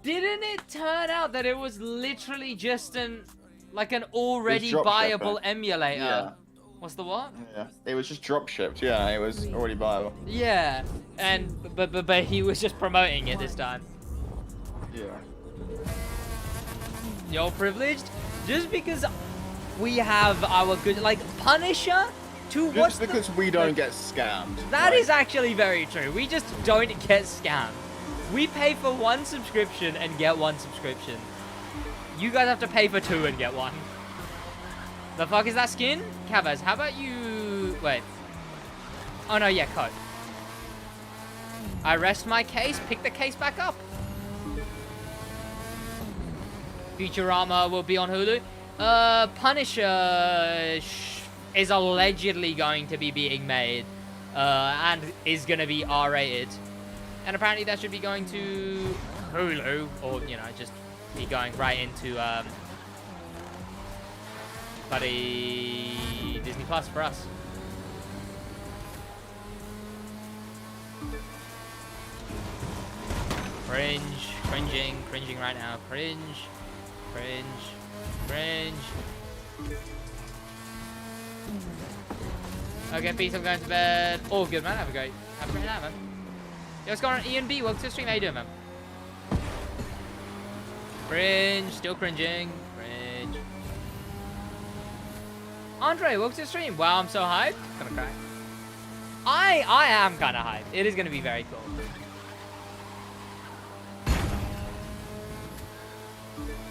Didn't it turn out that it was literally just an already buyable emulator? Yeah. What's the what? Yeah, it was just drop shipped. Yeah, it was already buyable. Yeah, and but he was just promoting it this time. Yeah. You're privileged just because we have our good Punisher. Just because we don't get scammed. That is actually very true. We just don't get scammed. We pay for 1 subscription and get 1 subscription. You guys have to pay for 2 and get 1. The fuck is that skin? Cavaz, how about you... Wait. Oh no, yeah, code. I rest my case, pick the case back up. Futurama will be on Hulu. Punisher is allegedly going to be being made, and is going to be R-rated. And apparently that should be going to Hulu, or, you know, just be going right into, bloody Disney Plus for us. Cringing right now. Cringe. Okay, peace, I'm going to bed. All good, man. Have a great night, man. Yo, what's going on? Ian B, welcome to the stream. How you doing, man? Cringe, still cringing. Cringe. Andre, welcome to the stream. Wow, I'm so hyped. Gonna cry. I am kind of hyped. It is gonna be very cool.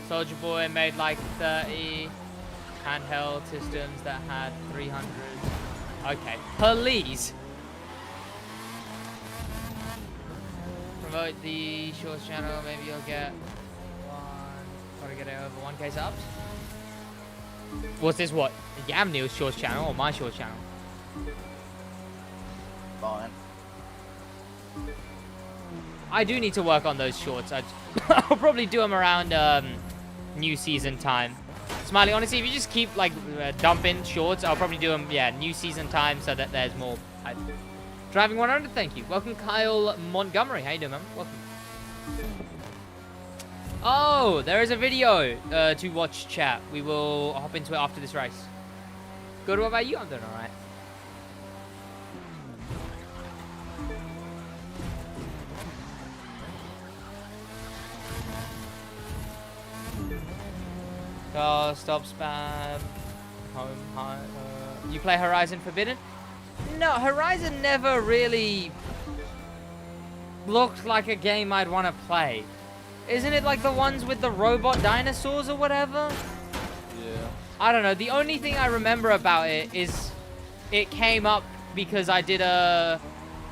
Soldier Boy made like 30 handheld systems that had 300. Okay, please. Promote the Shorts channel, maybe you'll get one. Gotta get it over 1K subs. What's this? What? Yamneel's Shorts channel or my Shorts channel? Fine. I do need to work on those shorts. I'll probably do them around new season time. Smiley, honestly, if you just keep like dumping shorts, I'll probably do them, yeah, new season time so that there's more. Driving 100, thank you. Welcome, Kyle Montgomery. How you doing, man? Welcome. Oh, there is a video to watch, chat. We will hop into it after this race. Good, what about you? I'm doing alright. Oh, stop spam. You play Horizon Forbidden? No, Horizon never really looked like a game I'd want to play. Isn't it like the ones with the robot dinosaurs or whatever? Yeah. I don't know. The only thing I remember about it is it came up because I did a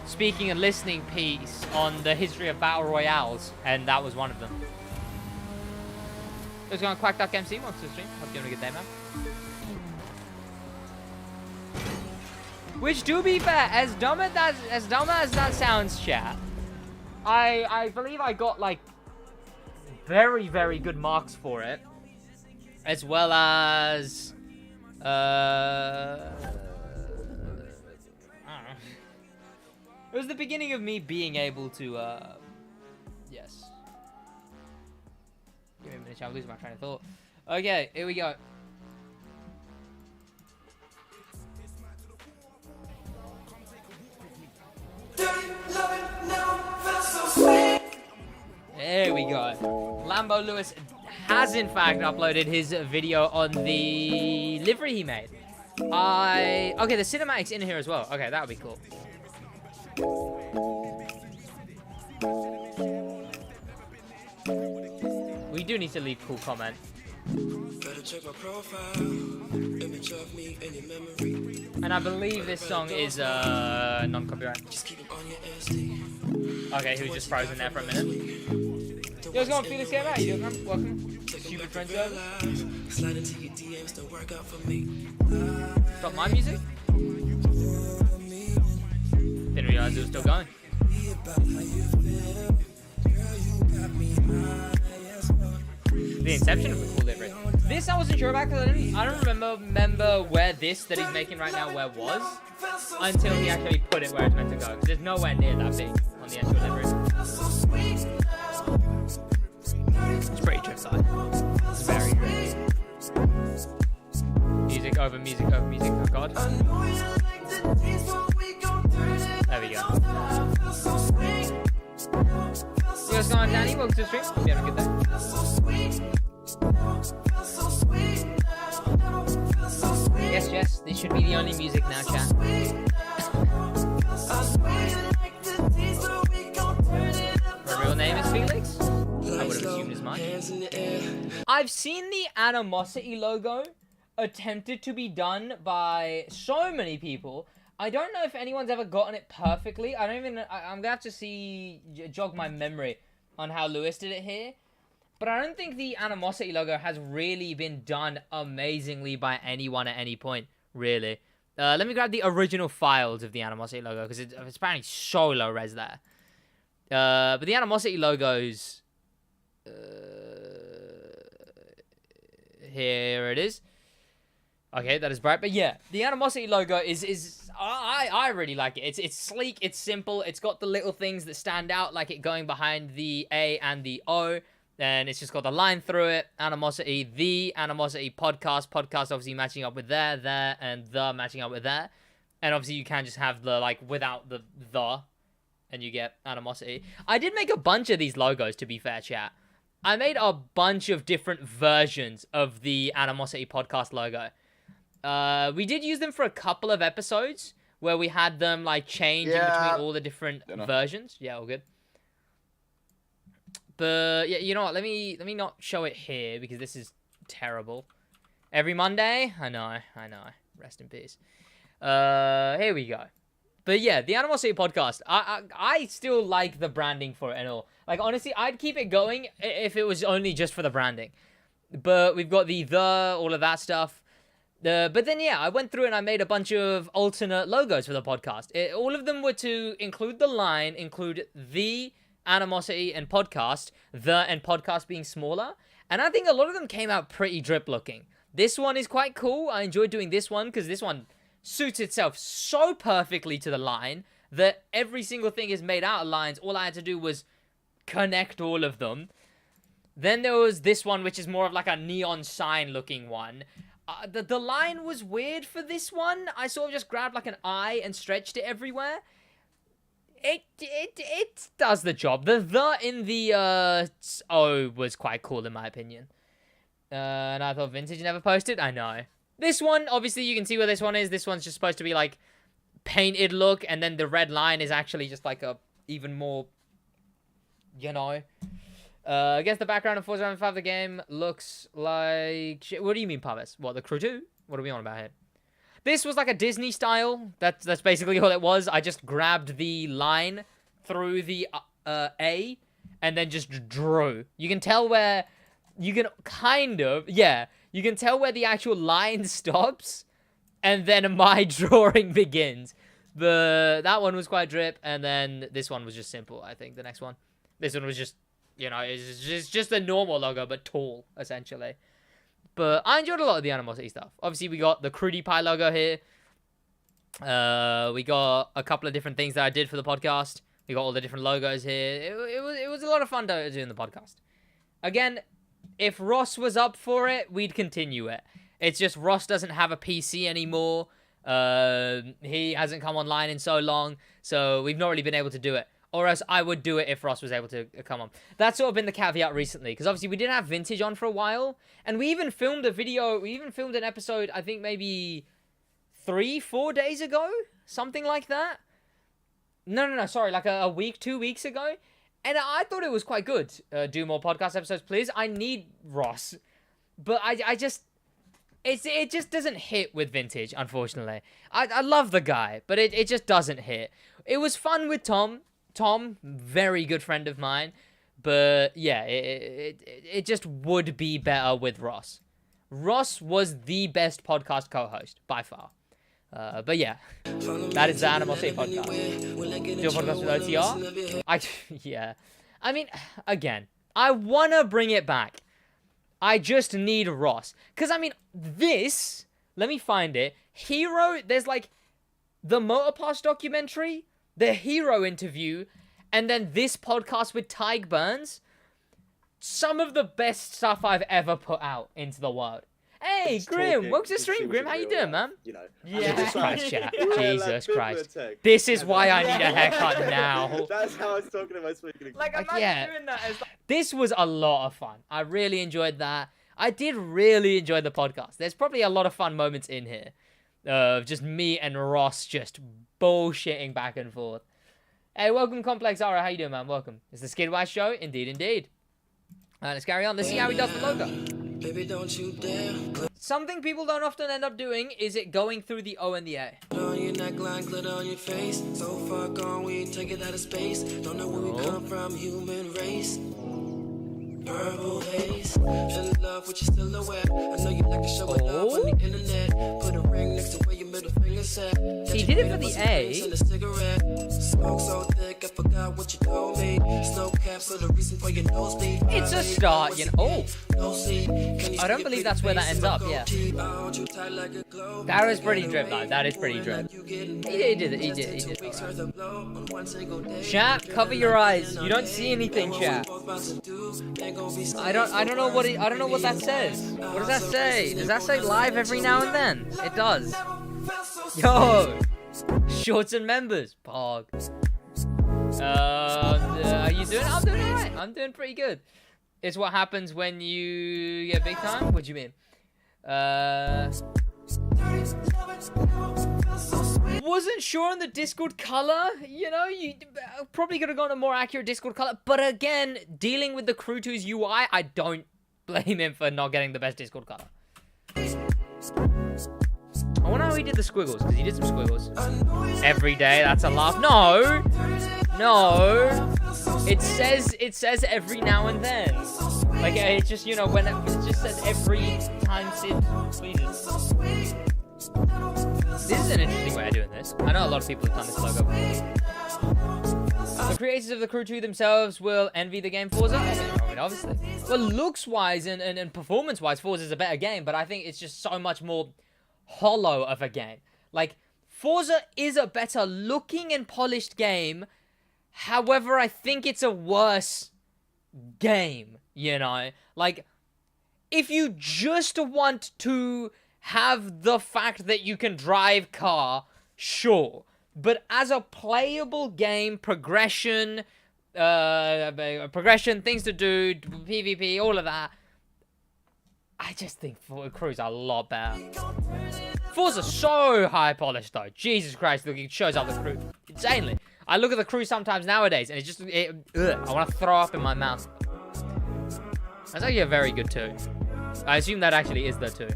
speaking and listening piece on the history of Battle Royales, and that was one of them. What's going on, Quack Duck MC? Welcome to the stream. Hope you're having a good day, man. Which, to be fair, as dumb as that sounds, chat, I believe I got like very, very good marks for it, as well as I don't know. It was the beginning of me being able to yes. Give me a minute, I'm losing my train of thought. Okay, here we go. There we go. Lambo Lewis has in fact uploaded his video on the livery he made. Okay, the cinematics in here as well. Okay, that would be cool. We do need to leave cool comment. And I believe this song is non-copyright. Okay, he was just frozen there for a minute. Yo, what's going on, Felix Gamer? How you doing, man? Welcome. Stupid friends over. Stop my music? Didn't realize it was still going. The inception of the cool livery. This I wasn't sure about because I don't remember where this that he's making right now where was until he actually put it where it's meant to go. Because there's nowhere near that big on the actual livery. It's pretty trick side. It's very great. Music over music over music. Oh god. There we go. What's going on, Danny? Welcome to the stream. Hope you have a good day. Yes, this should be the only music now, chat. Her real name is Felix? I would have assumed as much. I've seen the Animosity logo attempted to be done by so many people. I don't know if anyone's ever gotten it perfectly. I'm gonna have to jog my memory on how Lewis did it here. But I don't think the Animosity logo has really been done amazingly by anyone at any point, really. Let me grab the original files of the Animosity logo, because it's apparently so low res there. But the Animosity logos... here it is. Okay, that is bright. But yeah, the Animosity logo is I really like it. It's sleek, it's simple, it's got the little things that stand out, like it going behind the A and the O. And it's just got the line through it. Animosity, the Animosity Podcast. Podcast obviously matching up with there, and the matching up with there. And obviously you can just have the, like, without the, and you get Animosity. I did make a bunch of these logos, to be fair, chat. I made a bunch of different versions of the Animosity Podcast logo. We did use them for a couple of episodes, where we had them, like, change in between all the different versions. Yeah, all good. But yeah, you know what? Let me not show it here because this is terrible. Every Monday, I know. Rest in peace. Here we go. But yeah, the Animosity Podcast. I still like the branding for it and all. Like honestly, I'd keep it going if it was only just for the branding. But we've got all of that stuff. But then yeah, I went through and I made a bunch of alternate logos for the podcast. All of them were to include the line, include the Animosity and podcast, and podcast being smaller, and I think a lot of them came out pretty drip looking. This one is quite cool. I enjoyed doing this one because this one suits itself so perfectly to the line that every single thing is made out of lines. All I had to do was connect all of them. Then there was this one, which is more of like a neon sign looking one. The line was weird for this one. I sort of just grabbed like an eye and stretched it everywhere. It does the job. The in the O was quite cool in my opinion. And I thought Vintage never posted. I know. This one, obviously you can see where this one is. This one's just supposed to be like painted look, and then the red line is actually just like a even more, you know. I guess the background of Forza 5 the game looks like shit. What do you mean, Pavis? What, the Crew 2? What are we on about here? This was like a Disney style. That's basically all it was. I just grabbed the line through the A and then just drew. You can tell where... You can kind of... Yeah. You can tell where the actual line stops and then my drawing begins. That one was quite drip, and then this one was just simple, I think, the next one. This one was just, you know, it's just a normal logo, but tall, essentially. But I enjoyed a lot of the Animosity stuff. Obviously, we got the Crudy Pie logo here. We got a couple of different things that I did for the podcast. We got all the different logos here. It was a lot of fun doing the podcast. Again, if Ross was up for it, we'd continue it. It's just Ross doesn't have a PC anymore. He hasn't come online in so long, so we've not really been able to do it. Or else I would do it if Ross was able to come on. That's sort of been the caveat recently, because obviously we did have Vintage on for a while, and we even filmed a video, we even filmed an episode, I think maybe 3-4 days ago? Something like that? No, sorry, like a week, 2 weeks ago? And I thought it was quite good. Do more podcast episodes, please. I need Ross. But I just... It just doesn't hit with Vintage, unfortunately. I love the guy, but it just doesn't hit. It was fun with Tom. Tom, very good friend of mine. But yeah, it just would be better with Ross. Ross was the best podcast co-host, by far. But yeah, that is the Animosity Podcast. Do a podcast with OTR? Yeah. I mean, again, I want to bring it back. I just need Ross. Because, I mean, this... Let me find it. Hero... There's, like, the Motorpass documentary, the Hero interview, and then this podcast with Tyke Burns. Some of the best stuff I've ever put out into the world. Hey, Grim! Welcome to the stream, Grim. How you doing, man? You know, Jesus Christ, chat. Jesus Christ. This is why I need a haircut now. That's how I was talking about speaking. Like, imagine doing that as... This was a lot of fun. I really enjoyed that. I did really enjoy the podcast. There's probably a lot of fun moments in here. Just me and Ross just bullshitting back and forth. Hey, welcome, Complex Ara. How you doing, man? Welcome. It's the SidWaj show. Indeed, indeed. Let's carry on. Let's see how he does the logo. Baby, don't you dare. Something people don't often end up doing is it going through the O and the A. On your neckline, glitter on your face. So far gone, we take it out of space. Don't know where we come from, human race. Purple haze. Fell in love with your silhouette. I know you like to show it off on the internet. Put a ring next to where your middle finger set. He did it for the A. And a cigarette. Smoke so thick, I forgot what you told me. Snow caps for the reason for your nosebleed. It's a start, you know. Oh, No sleep. I don't believe that's where that ends up. Yeah, that was pretty drip though. That is pretty drip. He did it. He did. Right. Chat, cover your eyes. You don't see anything, chat. I don't know what that says. What does that say? Does that say live every now and then? It does. Yo, shorts and members, pog. Are you doing? I'm doing alright. I'm doing pretty good. It's what happens when you get big time. What do you mean? Wasn't sure on the Discord color. You know, you probably could have gone a more accurate Discord color. But again, dealing with the Crew 2's UI, I don't blame him for not getting the best Discord color. I wonder how he did the squiggles, because he did some squiggles. Every day, that's a laugh. No! It says every now and then. Like, it's just, you know, when it just says every time Sid pleases. This is an interesting way of doing this. I know a lot of people have done this logo before. The creators of the Crew 2 themselves will envy the game Forza. I mean, obviously. Well, looks-wise and performance-wise, Forza's a better game, but I think it's just so much more hollow of a game. Like, Forza is a better looking and polished game. However, I think it's a worse game, you know? Like, if you just want to have the fact that you can drive car, sure. But as a playable game, progression, things to do, PvP, all of that, I just think Crew's a lot better. Forza's so high polished though. Jesus Christ, look, it shows up the Crew insanely. I look at the Crew sometimes nowadays, and it's just, I want to throw up in my mouth. That's actually a very good 2. I assume that actually is the 2.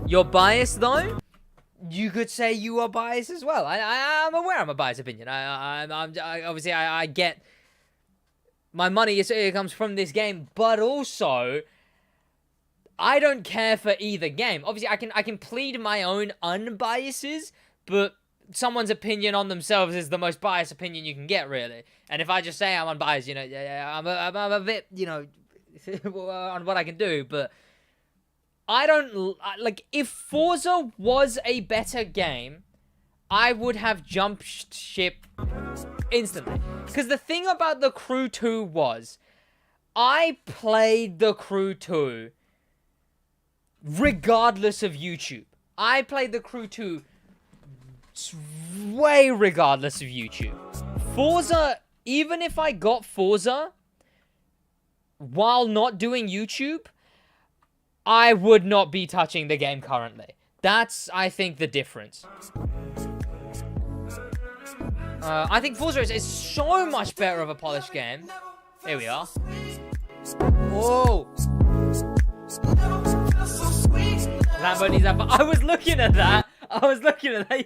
You're biased though? You could say you are biased as well. I'm aware I'm a biased opinion. Obviously I get my money it comes from this game, but also I don't care for either game. Obviously I can plead my own unbiases, but someone's opinion on themselves is the most biased opinion you can get, really. And if I just say I'm unbiased, you know, I'm a bit, you know, on what I can do, but I don't, like, if Forza was a better game, I would have jumped ship instantly. Because the thing about the Crew 2 was, I played the Crew 2 regardless of YouTube. I played the Crew 2 way regardless of YouTube. Forza, even if I got Forza while not doing YouTube, I would not be touching the game currently. That's, I think, the difference. I think Forza is so much better of a polished game. Here we are. Whoa. Lamborghini's up. I was looking at that.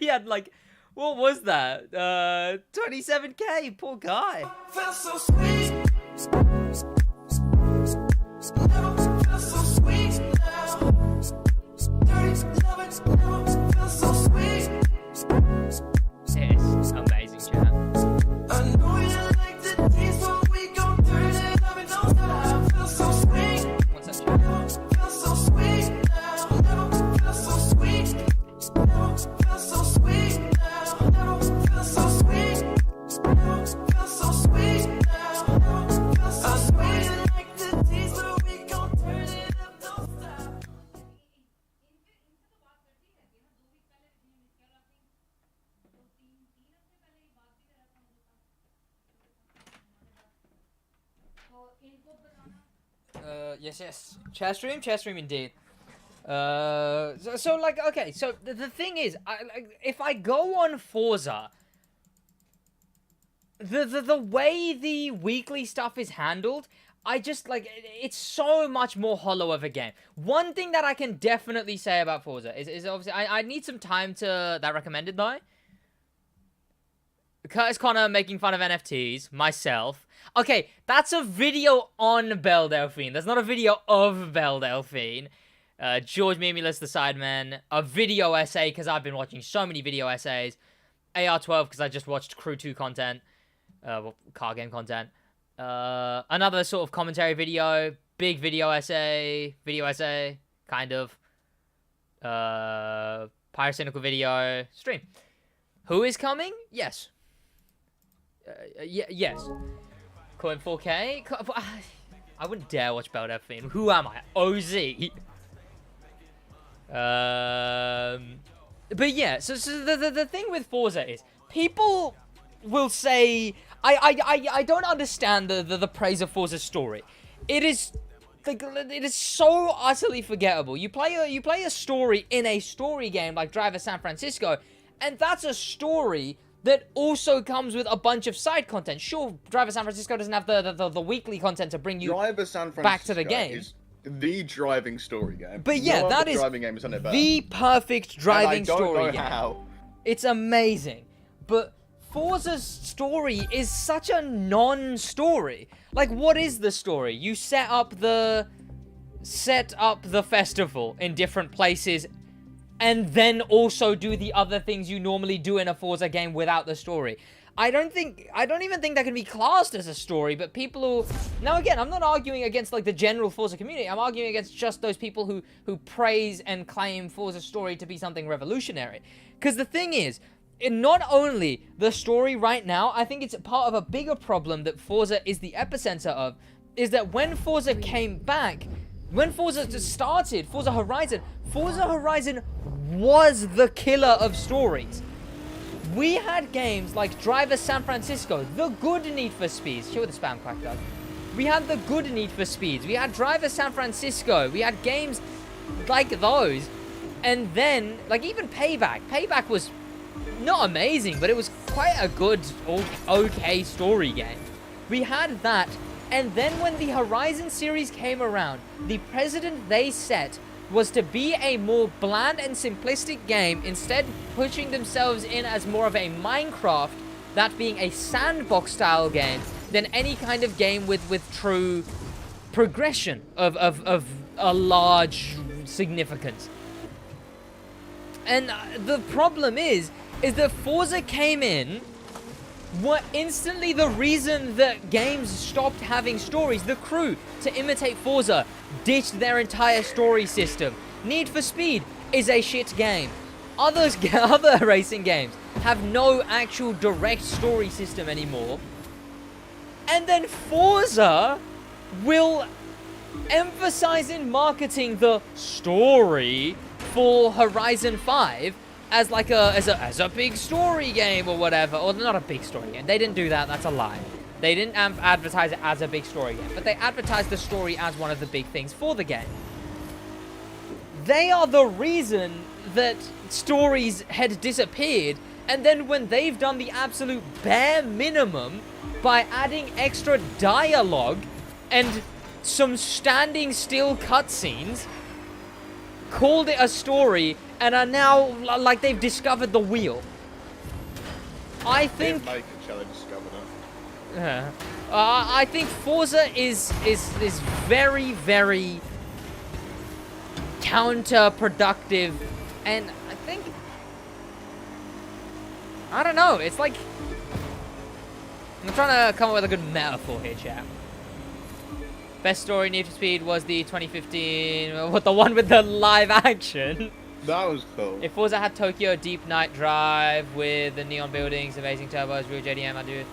He had like, what was that? 27K. Poor guy. Felt so sweet. It's amazing, chat. I know you like the taste, but we gon' turn it up and don't stop. Feel so sweet. What's that, chat? Feel so sweet now. Feel so sweet. Feel so sweet now. Feel so sweet. Feel so sweet now. I know you like the taste, but we gon' turn it up, don't stop. Yes. Chat stream indeed. So like, okay, so the thing is, if I go on Forza, the way the weekly stuff is handled, I just, like, it's so much more hollow of a game. One thing that I can definitely say about Forza is obviously, I need some time to, that recommended though. Curtis Connor making fun of NFTs, myself. Okay, that's a video on Belle Delphine. That's not a video of Belle Delphine. George Mimulus, the Sideman. A video essay, because I've been watching so many video essays. AR12, because I just watched Crew 2 content. Well, car game content. Another sort of commentary video. Big video essay, kind of. Pyrocynical video, stream. Who is coming? Yes. Yes. Caught in 4K? I wouldn't dare watch Belle Delphine. Who am I? OZ. But yeah, so the thing with Forza is, people will say, I don't understand the praise of Forza's story. It is so utterly forgettable. You play a story in a story game like Driver San Francisco, and that's a story that also comes with a bunch of side content. Sure, Driver San Francisco doesn't have the weekly content to bring you back to the game. Is the driving story game. But yeah, that is driving game is the perfect driving story game. How. It's amazing. But Forza's story is such a non-story. Like, what is the story? You set up the festival in different places, and then also do the other things you normally do in a Forza game without the story. I don't even think that can be classed as a story, but people who... Now again, I'm not arguing against, like, the general Forza community. I'm arguing against just those people who praise and claim Forza's story to be something revolutionary. Because the thing is, not only the story right now, I think it's part of a bigger problem that Forza is the epicenter of, is that when Forza came back, when Forza just started, Forza Horizon was the killer of stories. We had games like Driver San Francisco, the good Need for Speeds. Show the spam crack up. We had the good Need for Speeds. We had Driver San Francisco. We had games like those. And then, like, even Payback. Payback was not amazing, but it was quite a good, okay story game. We had that. And then when the Horizon series came around, the precedent they set was to be a more bland and simplistic game, instead pushing themselves in as more of a Minecraft, that being a sandbox style game, than any kind of game with true progression of a large significance. And the problem is that Forza came in, were instantly the reason that games stopped having stories. The Crew, to imitate Forza, ditched their entire story system. Need for Speed is a shit game. Other racing games have no actual direct story system anymore. And then Forza will emphasize in marketing the story for Horizon 5 as like as a big story game or whatever. Or not a big story game. They didn't do that. That's a lie. They didn't advertise it as a big story game, but they advertised the story as one of the big things for the game. They are the reason that stories had disappeared, and then when they've done the absolute bare minimum by adding extra dialogue and some standing still cutscenes, called it a story, and are now like they've discovered the wheel. I think... I think Forza is very, very counterproductive, and I think, I don't know, it's like, I'm trying to come up with a good metaphor here, chat. Best story Need for Speed was the 2015, the one with the live action. That was cool. If Forza had Tokyo Deep Night Drive with the neon buildings, amazing turbos, real JDM, I do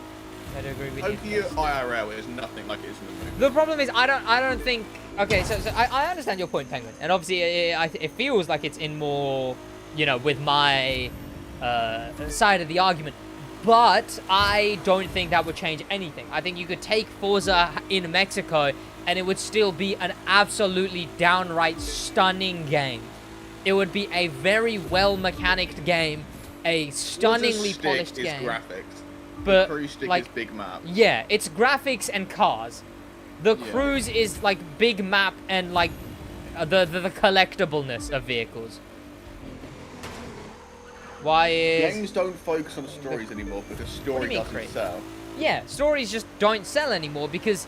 agree with you. Tokyo IRL is nothing like it is in the movie. The problem is, I don't think... Okay, so I understand your point, Penguin. And obviously, it feels like it's in more, you know, with my side of the argument. But I don't think that would change anything. I think you could take Forza in Mexico, and it would still be an absolutely downright stunning game. It would be a very well-mechanicked game, a stunningly polished game. Graphics. But the Crew stick like, is big map. Yeah, it's graphics and cars. The cruise is like big map and like the collectibleness of vehicles. Why is... Games don't focus on stories anymore because story doesn't sell. Yeah, stories just don't sell anymore because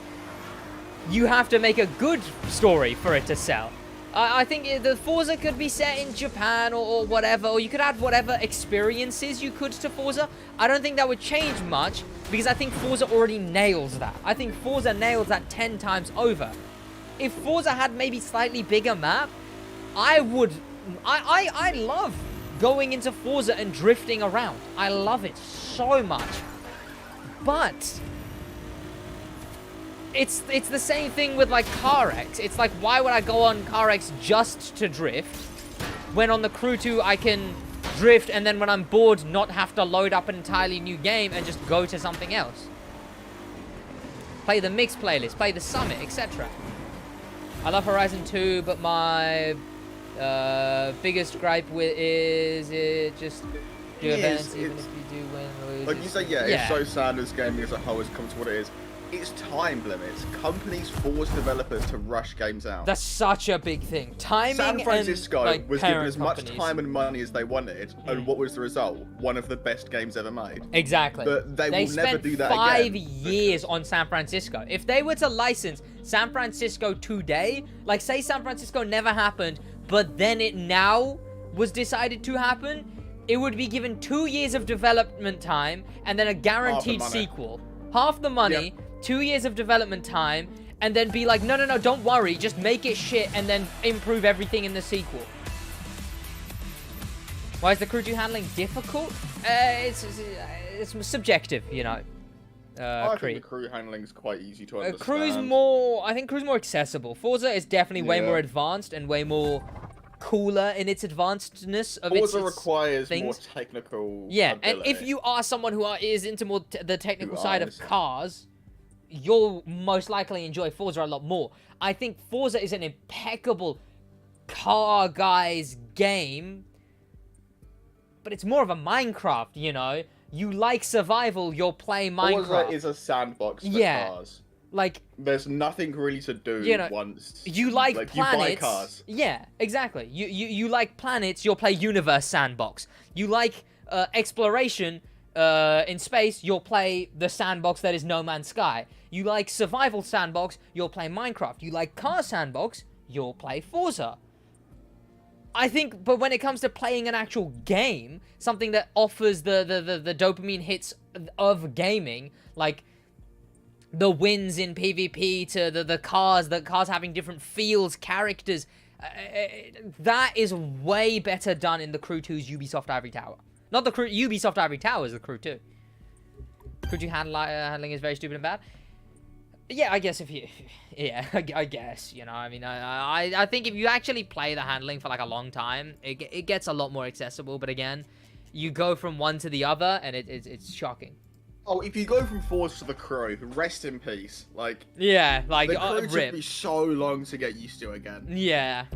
you have to make a good story for it to sell. I think the Forza could be set in Japan or whatever, or you could add whatever experiences you could to Forza. I don't think that would change much because I think Forza already nails that. I think Forza nails that 10 times over. If Forza had maybe slightly bigger map, I love going into Forza and drifting around. I love it so much. But it's the same thing with like CarX. It's like, why would I go on CarX just to drift when on the Crew 2 I can drift and then when I'm bored not have to load up an entirely new game and just go to something else? Play the mix playlist, play the summit, etc. I love Horizon 2, but my biggest gripe with is it just do events even if you do win or lose. Like you say, it's so sad as gaming as a whole has come to what it is. It's time limits. Companies force developers to rush games out. That's such a big thing. Timing. San Francisco and, like, was given as much companies. time and money as they wanted, and what was the result? One of the best games ever made. Exactly. But they will never do that again. They spent 5 years on San Francisco. If they were to license San Francisco today, like say San Francisco never happened, but then it now was decided to happen, it would be given 2 years of development time and then a guaranteed sequel. Half the money. Yep. 2 years of development time, and then be like, no, don't worry, just make it shit, and then improve everything in the sequel. Why is the Crew 2 handling difficult? It's subjective, you know. I think the crew handling is quite easy to understand. I think Crew's more accessible. Forza is definitely way more advanced and way more cooler in its advancedness of Forza its requires things. more technical Yeah, ability. and if you are someone who is into more the technical side of cars, you'll most likely enjoy Forza a lot more. I think Forza is an impeccable car guys game, but it's more of a Minecraft, you know? You like survival, you'll play Minecraft. Forza is a sandbox for cars. Like, there's nothing really to do once. You like planets. You buy cars. Yeah, exactly. You like planets, you'll play Universe Sandbox. You like exploration in space, you'll play the sandbox that is No Man's Sky. You like survival sandbox, you'll play Minecraft. You like car sandbox, you'll play Forza. I think, but when it comes to playing an actual game, something that offers the dopamine hits of gaming, like the wins in PvP to the cars having different feels, characters, that is way better done in the Crew 2's Ubisoft Ivory Tower. Not the Crew, Ubisoft Ivory Tower is the Crew 2. Crew 2 handling is very stupid and bad. Yeah, I guess I guess, you know, I mean, I think if you actually play the handling for like a long time, it gets a lot more accessible, but again, you go from one to the other, and it's shocking. Oh, if you go from Forza to the Crew, rest in peace. Like, yeah, like, the Crew took me so long to get used to again. Yeah.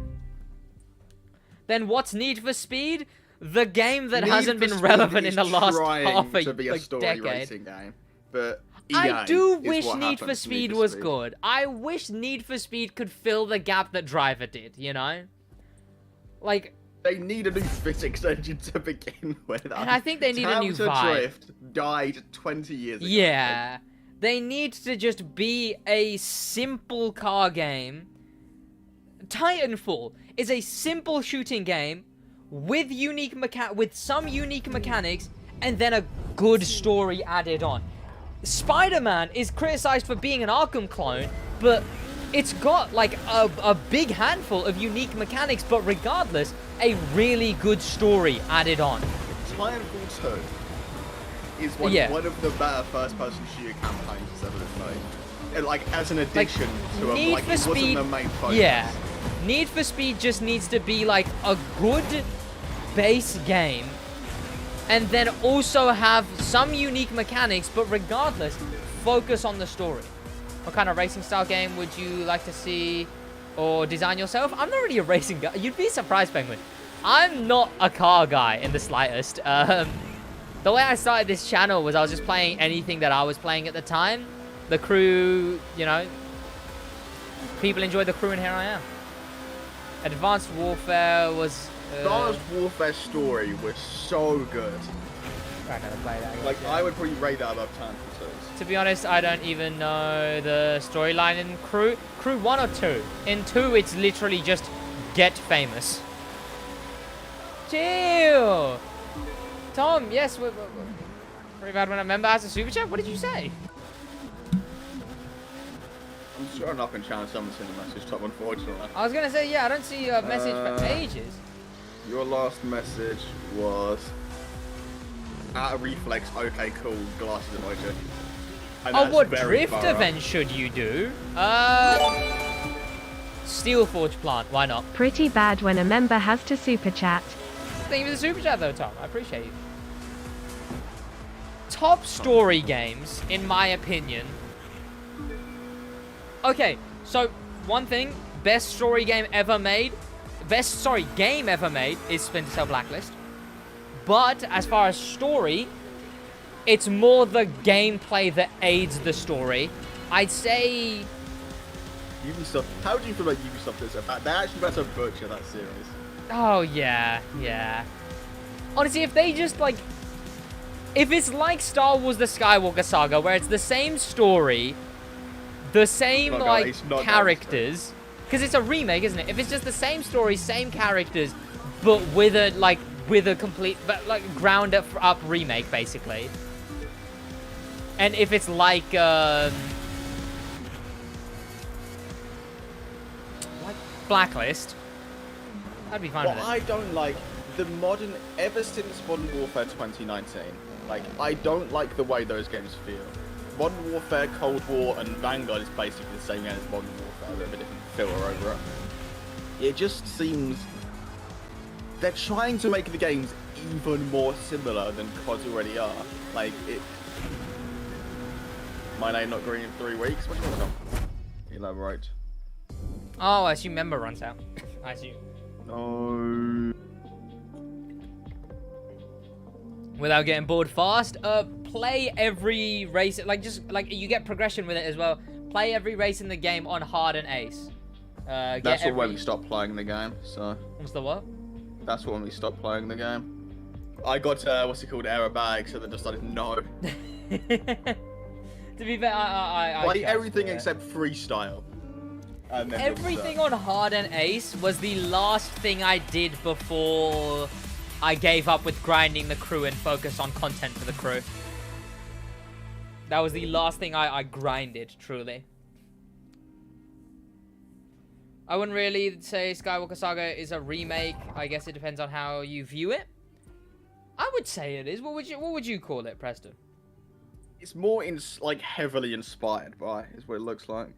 Then what's Need for Speed? The game that hasn't been relevant in the last half a to be a story decade. racing game, but EA I do wish what Need for Speed was good. I wish Need for Speed could fill the gap that Driver did, you know? Like, they need a new physics engine to begin with. And I think they need a new vibe. Time to Drift died 20 years ago. Yeah. They need to just be a simple car game. Titanfall is a simple shooting game with some unique mechanics and then a good story added on. Spider-Man is criticized for being an Arkham clone, but it's got like a big handful of unique mechanics, but regardless, a really good story added on. Titanfall 2 is one of the better first-person shooter campaigns that's ever been made. And, like, as an addition to it, like, it wasn't the main focus. Yeah. Need for Speed just needs to be like a good base game, and then also have some unique mechanics, but regardless, focus on the story. What kind of racing style game would you like to see or design yourself? I'm not really a racing guy. You'd be surprised, Penguin. I'm not a car guy in the slightest. The way I started this channel was I was just playing anything that I was playing at the time. The Crew, you know, people enjoyed the crew, and here I am. Advanced Warfare was... Advanced Warfare story was so good. I never played that. Like, I would probably rate that above Titanfall 2. To be honest, I don't even know the storyline in Crew. Crew 1 or 2? In 2, it's literally just get famous. Chill! Tom, yes, very bad when a member has a super chat. What did you say? I'm sure I'm not going to challenge someone to send a message, Tom, unfortunately. I was going to say, yeah, I don't see a message for ages. Your last message was... At a reflex, okay, cool, glasses emoji. And Oh, what very drift thorough. event should you do? Steel Forge plant, why not? Pretty bad when a member has to super chat. Thank you for the super chat though, Tom. I appreciate you. Top story games, in my opinion. Okay, so one thing, best story game ever made, game ever made is Splinter Cell Blacklist. But as far as story, it's more the gameplay that aids the story. I'd say... Ubisoft, how do you feel like Ubisoft is about? They actually better butcher that series. Oh, yeah. Honestly, if they just, like... If it's like Star Wars The Skywalker Saga, where it's the same story, the same, characters... Because it's a remake, isn't it? If it's just the same story, same characters, but with a complete, ground up remake, basically. And if it's like Blacklist, I'd be fine with it. I don't like the modern, ever since Modern Warfare 2019, like, I don't like the way those games feel. Modern Warfare, Cold War, and Vanguard is basically the same game as Modern Warfare, with a different filler over it. It just seems... They're trying to make the games even more similar than CODs already are. Like, it... My name not green in 3 weeks? What do you want to know? Elaborate. Oh, I assume member runs out. I assume. No. Without getting bored fast, play every race, you get progression with it as well. Play every race in the game on hard and ace. That's when we stopped playing the game, so... What's the what? That's when we stopped playing the game. I got, error bag, so they decided no. To be fair, I play everything except freestyle. And then everything on hard and ace was the last thing I did before I gave up with grinding the crew and focused on content for the crew. That was the last thing I grinded, truly. I wouldn't really say Skywalker Saga is a remake. I guess it depends on how you view it. I would say it is. What would you call it, Preston? It's more heavily inspired by, is what it looks like.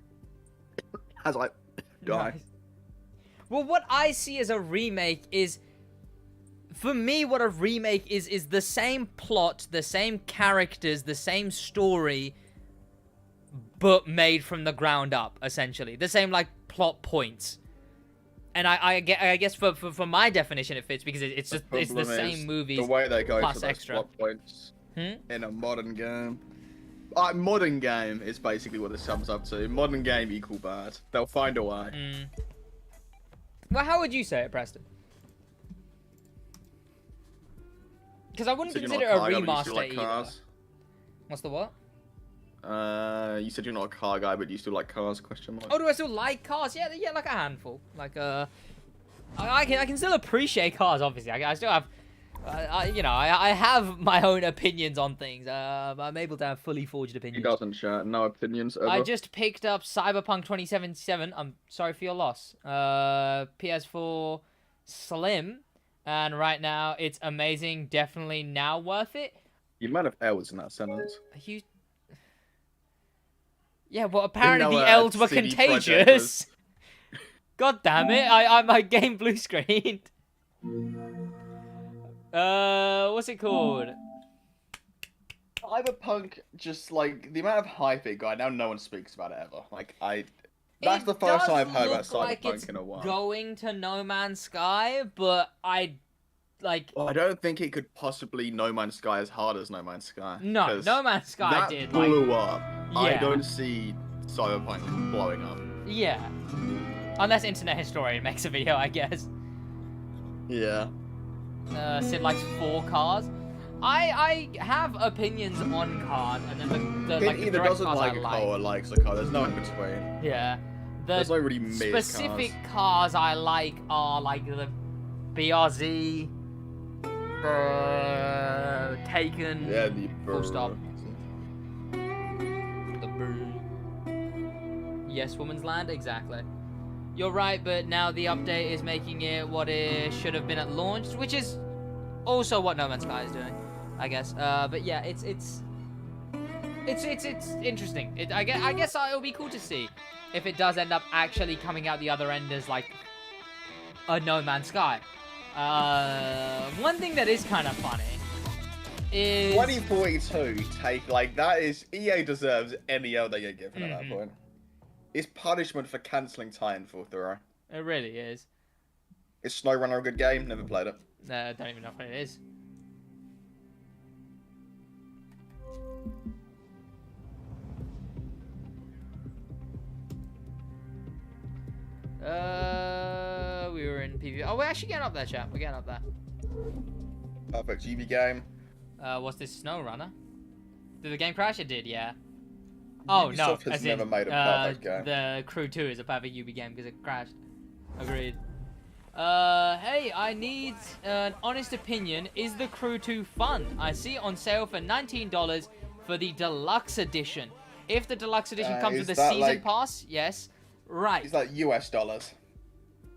As I die. Nice. Well, what I see as a remake is, for me, what a remake is the same plot, the same characters, the same story, but made from the ground up, essentially. The same, plot points. And I guess for my definition it fits, because it's the same movies. The way they go plus to those extra plot points in a modern game. Modern game is basically what this sums up to. Modern game equal bad. They'll find a way. Well, how would you say it, Preston? Because I wouldn't consider it a remaster either. What's the what? You said you're not a car guy, but you still like cars? Question mark. Oh, do I still like cars? Yeah, like a handful. I can still appreciate cars. Obviously, I still have. I have my own opinions on things. I'm able to have fully forged opinions. He doesn't share. No opinions ever. I just picked up Cyberpunk 2077. I'm sorry for your loss. PS4 Slim, and right now it's amazing. Definitely now worth it. You might have L's in that sentence. You. Yeah, well, apparently the L's were contagious. God damn it! My game blue screened. What's it called? Cyberpunk, just the amount of hype it got, now no one speaks about it ever. That's the first time I've heard about Cyberpunk in a while. Going to No Man's Sky, but I don't think it could possibly No Man's Sky as hard as No Man's Sky. No, No Man's Sky that did. blew up. Yeah. I don't see Cyberpunk blowing up. Yeah. Unless Internet Historian makes a video, I guess. Yeah. SidWaj's 4 cars. I have opinions on cars, and then the It like the either direct doesn't cars like I a like. car or likes a car. There's no in between. Yeah. There's no really mid specific cars I like are like the BRZ, the Taken. Yeah, the Full stop. The Brr. Yes, Woman's Land, exactly. You're right, but now the update is making it what it should have been at launch, which is also what No Man's Sky is doing, I guess. But yeah, it's interesting. I guess it'll be cool to see if it does end up actually coming out the other end as like a No Man's Sky. One thing that is kind of funny is 2042 take like that is EA deserves any L they get given at that point. It's punishment for cancelling Titanfall 3. It really is. Is SnowRunner a good game? Never played it. I don't even know what it is. We were in PvP. Oh, we're actually getting up there, chat. We're getting up there. Perfect GB game. What's this, SnowRunner? Did the game crash? It did, yeah. Oh, no. Ubisoft has as never in, made a perfect game. The Crew 2 is a perfect UB game because it crashed. Agreed. Hey, I need an honest opinion. Is the Crew 2 fun? I see it on sale for $19 for the Deluxe Edition. If the Deluxe Edition comes with a Season Pass, yes. Right. It's like US dollars.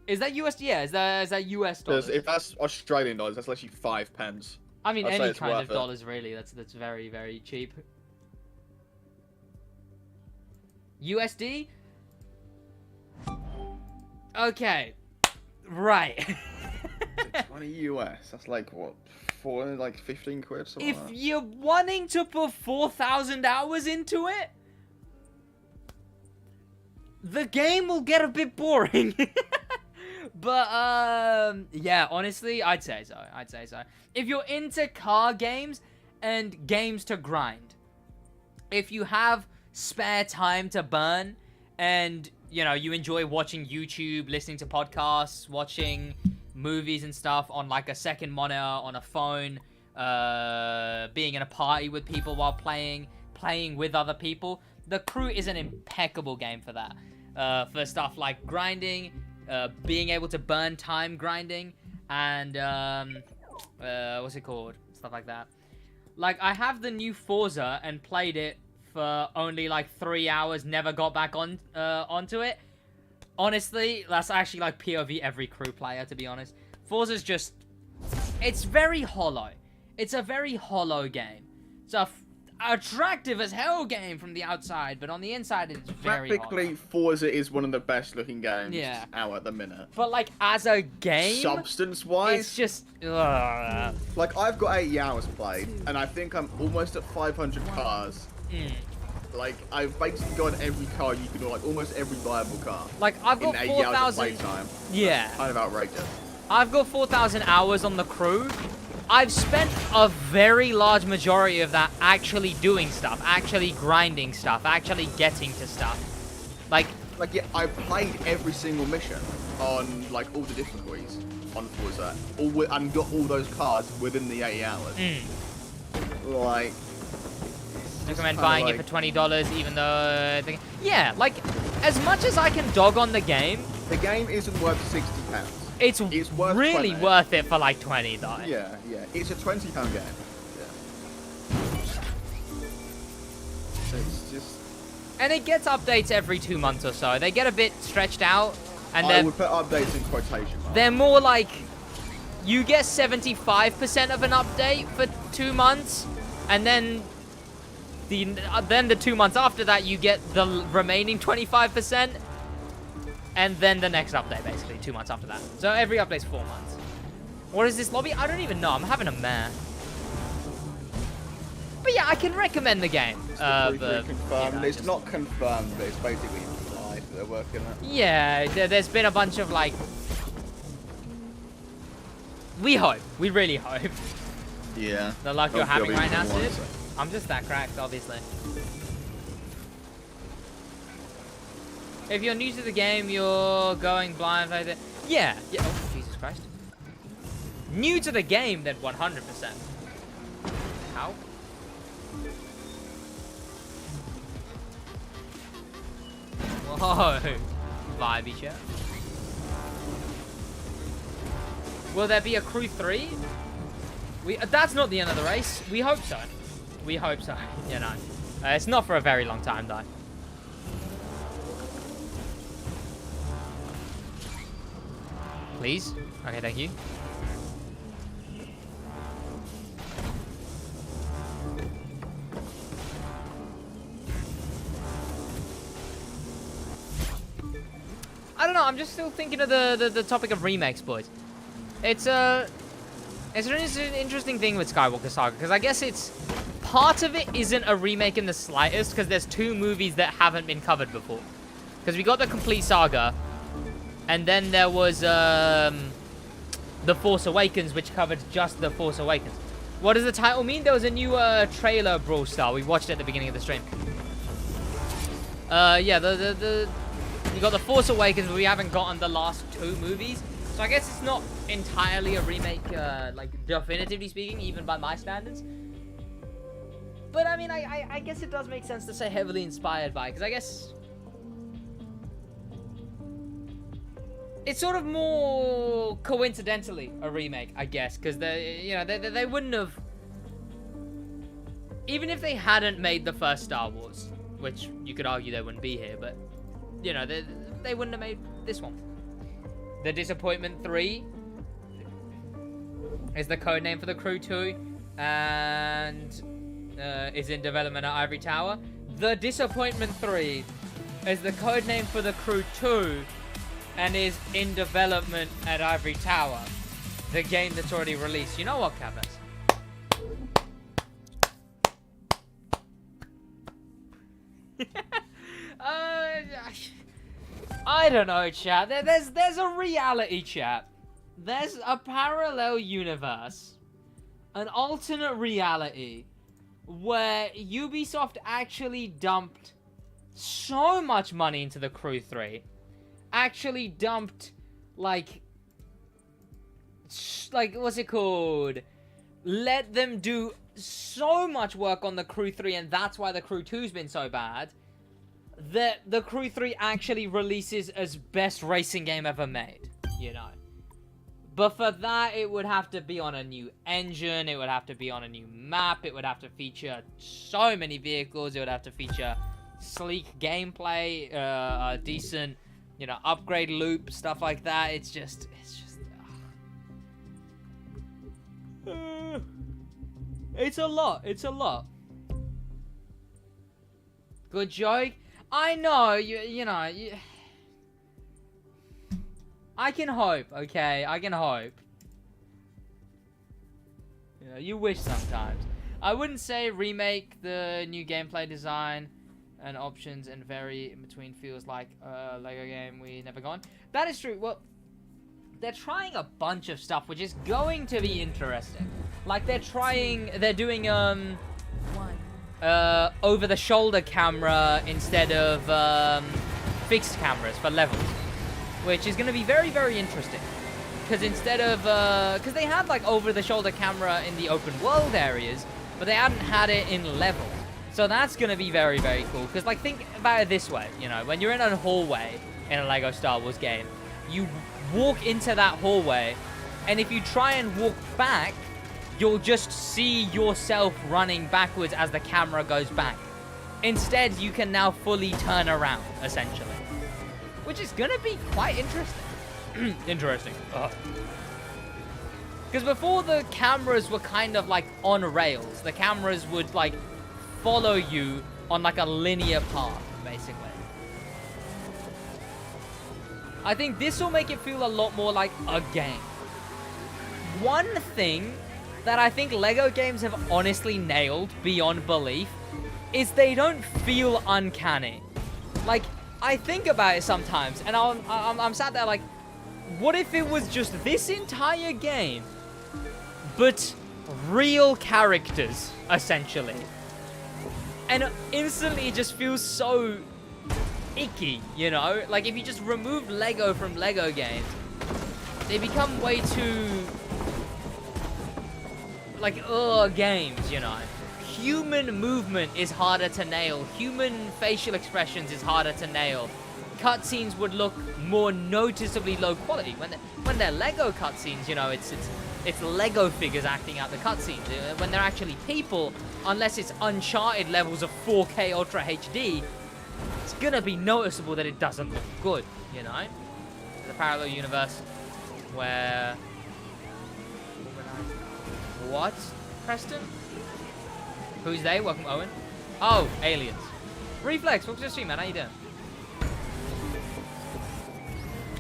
Is that US? Yeah, is that US dollars? If that's Australian dollars, that's literally 5 pence. I mean, I'd say any it's kind worth of it. dollars, really. That's very, very cheap. USD? Okay. Right. 20 US. That's like what? 15 quid. Something If like that. you're wanting to put 4,000 hours into it, the game will get a bit boring. But yeah, honestly, I'd say so. If you're into car games and games to grind, if you have spare time to burn and you know you enjoy watching YouTube, listening to podcasts, watching movies and stuff on like a second monitor on a phone, being in a party with people while playing with other people, the Crew is an impeccable game for that. For stuff like grinding, being able to burn time grinding, and what's it called? Stuff like that. Like, I have the new Forza and played it for only like 3 hours, never got back onto it. Honestly, that's actually like POV every Crew player, to be honest. Forza's just, it's very hollow. It's a very hollow game. It's a attractive as hell game from the outside, but on the inside it's very Practically, hollow. Forza is one of the best looking games Yeah. out at the minute. But like as a game, Substance-wise, it's just ugh. like I've got 80 hours played, and I think I'm almost at 500 cars. Like I've basically got every car you can, like almost every viable car. Like I've got in 80 hours of 4,000. playtime. Yeah. That's kind of outrageous. I've got 4,000 hours on the Crew. I've spent a very large majority of that actually doing stuff, actually grinding stuff, actually getting to stuff. Like yeah, I played every single mission on like all the difficulties on Forza, and got all those cars within the 80 hours. Like, recommend kinda buying like- it for $20, even though yeah, like as much as I can dog on the game, the game isn't worth £60. it's worth really 20. worth it for like 20 though. Yeah, it's a £20 game. Yeah. It's just. And it gets updates every 2 months or so. They get a bit stretched out, and I would put updates in quotation marks. they're more like you get 75% of an update for 2 months, and then the 2 months after that you get the remaining 25%, and then the next update basically 2 months after that. So every update's 4 months. What is this lobby? I don't even know. I'm having a mare. But yeah, I can recommend the game. Confirmed. It's not confirmed, but it's basically implied that they're working on it. Yeah, there's been a bunch of like. We hope. We really hope. Yeah. The luck you're having right now, Sid. Sid. I'm just that cracked, obviously. If you're new to the game, you're going blind like that. Yeah. Oh, Jesus Christ. New to the game, then 100%. How? Whoa. Vibey chat. Will there be a crew 3? That's not the end of the race. We hope so. We hope so. You know. It's not for a very long time, though. Please? Okay, thank you. I don't know, I'm just still thinking of the topic of remakes, boys. It's an interesting thing with Skywalker Saga, because I guess it's... Part of it isn't a remake in the slightest, because there's 2 movies that haven't been covered before. Because we got the complete saga, and then there was The Force Awakens, which covered just The Force Awakens. What does the title mean? There was a new trailer, Brawl Star. We watched it at the beginning of the stream. Yeah, we got The Force Awakens, but we haven't gotten the last 2 movies. So I guess it's not entirely a remake, like, definitively speaking, even by my standards. But, I mean, I guess it does make sense to say heavily inspired by, because I guess... It's sort of more coincidentally a remake, I guess, because they wouldn't have... Even if they hadn't made the first Star Wars, which you could argue they wouldn't be here, but... You know, they wouldn't have made this one. The Disappointment 3 is the codename for the Crew 2, and is in development at Ivory Tower. The Disappointment 3 is the codename for the Crew 2, and is in development at Ivory Tower. The game that's already released. You know what, Cavas? I don't know, chat. There's a reality, chat. There's a parallel universe, an alternate reality, where Ubisoft actually dumped so much money into the Crew 3. Actually dumped, like, what's it called? Let them do so much work on the Crew 3, and that's why the Crew 2's been so bad, that the Crew 3 actually releases as best racing game ever made, you know. But for that, it would have to be on a new engine, it would have to be on a new map, it would have to feature so many vehicles, it would have to feature sleek gameplay, a decent, you know, upgrade loop, stuff like that. It's just... It's a lot. Good joke. I know, you know, I can hope, okay? I can hope. You know, you wish sometimes. I wouldn't say remake the new gameplay design and options and vary in between feels like a Lego game we never gone. That is true. Well, they're trying a bunch of stuff, which is going to be interesting. Like, they're doing, over-the-shoulder camera instead of fixed cameras for levels, which is going to be very, very interesting. Because instead of, because they had like over-the-shoulder camera in the open world areas, but they hadn't had it in level. So that's going to be very, very cool. Because, like, think about it this way, you know, when you're in a hallway in a Lego Star Wars game, you walk into that hallway, and if you try and walk back, you'll just see yourself running backwards as the camera goes back. Instead, you can now fully turn around, essentially. Which is gonna be quite interesting. Interesting. Because before, the cameras were kind of like on rails. The cameras would like follow you on like a linear path, basically. I think this will make it feel a lot more like a game. One thing that I think Lego games have honestly nailed beyond belief is they don't feel uncanny. Like, I think about it sometimes, and I'm sat there like, what if it was just this entire game, but real characters, essentially? And instantly it just feels so icky, you know? Like, if you just remove Lego from Lego games, they become way too, like, games, you know? Human movement is harder to nail. Human facial expressions is harder to nail. Cutscenes would look more noticeably low quality. When they're Lego cutscenes, you know, it's Lego figures acting out the cutscenes. When they're actually people, unless it's Uncharted levels of 4K Ultra HD, it's gonna be noticeable that it doesn't look good, you know? The parallel universe where... What? Preston? Who's they? Welcome, Owen. Oh, aliens. Reflex, welcome to the stream, man. How you doing?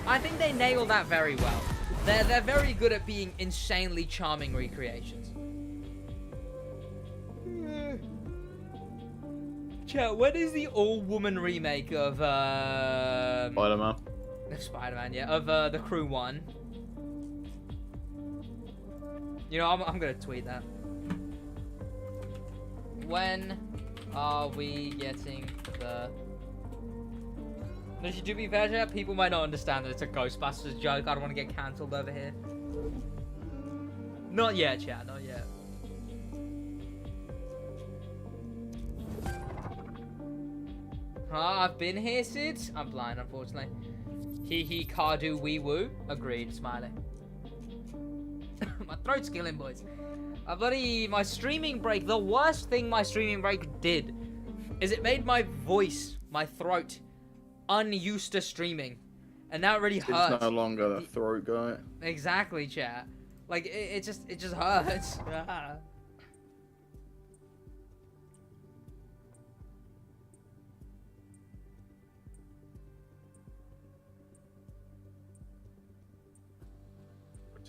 I think they nail that very well. They're very good at being insanely charming recreations. Chat, when is the all-woman remake of Spider-Man. Spider-Man, yeah, of the Crew 1? You know, I'm gonna tweet that. When are we getting the... No, to be fair, chat, people might not understand that it's a Ghostbusters joke. I don't want to get cancelled over here. Not yet, chat, not yet. I've been here, Sid. I'm blind, unfortunately. Hee Cardo wee woo. Agreed, smiley. My throat's killing, boys. My streaming break, the worst thing my streaming break did is it made my voice, my throat, unused to streaming. And now it really hurts. It's no longer the throat guy. Exactly, chat. Like, it just hurts.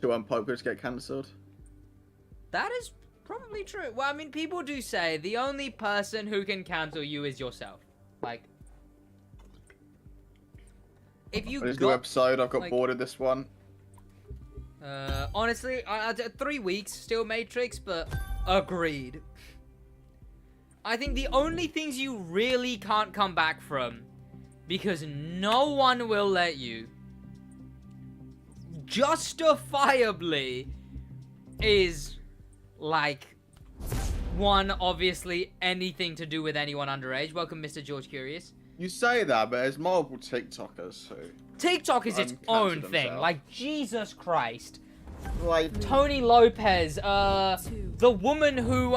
To unpopular get cancelled. That is probably true. Well, I mean, people do say the only person who can cancel you is yourself. Like, if you This new episode, I've got like, bored of this one. Honestly, I did 3 weeks, still Matrix, but agreed. I think the only things you really can't come back from, because no one will let you, justifiably, is, like, one, obviously, anything to do with anyone underage. Welcome, Mr. George Curious. You say that, but there's multiple TikTokers who... TikTok is its own thing. Like, Jesus Christ. Like... Tony Lopez, the woman who,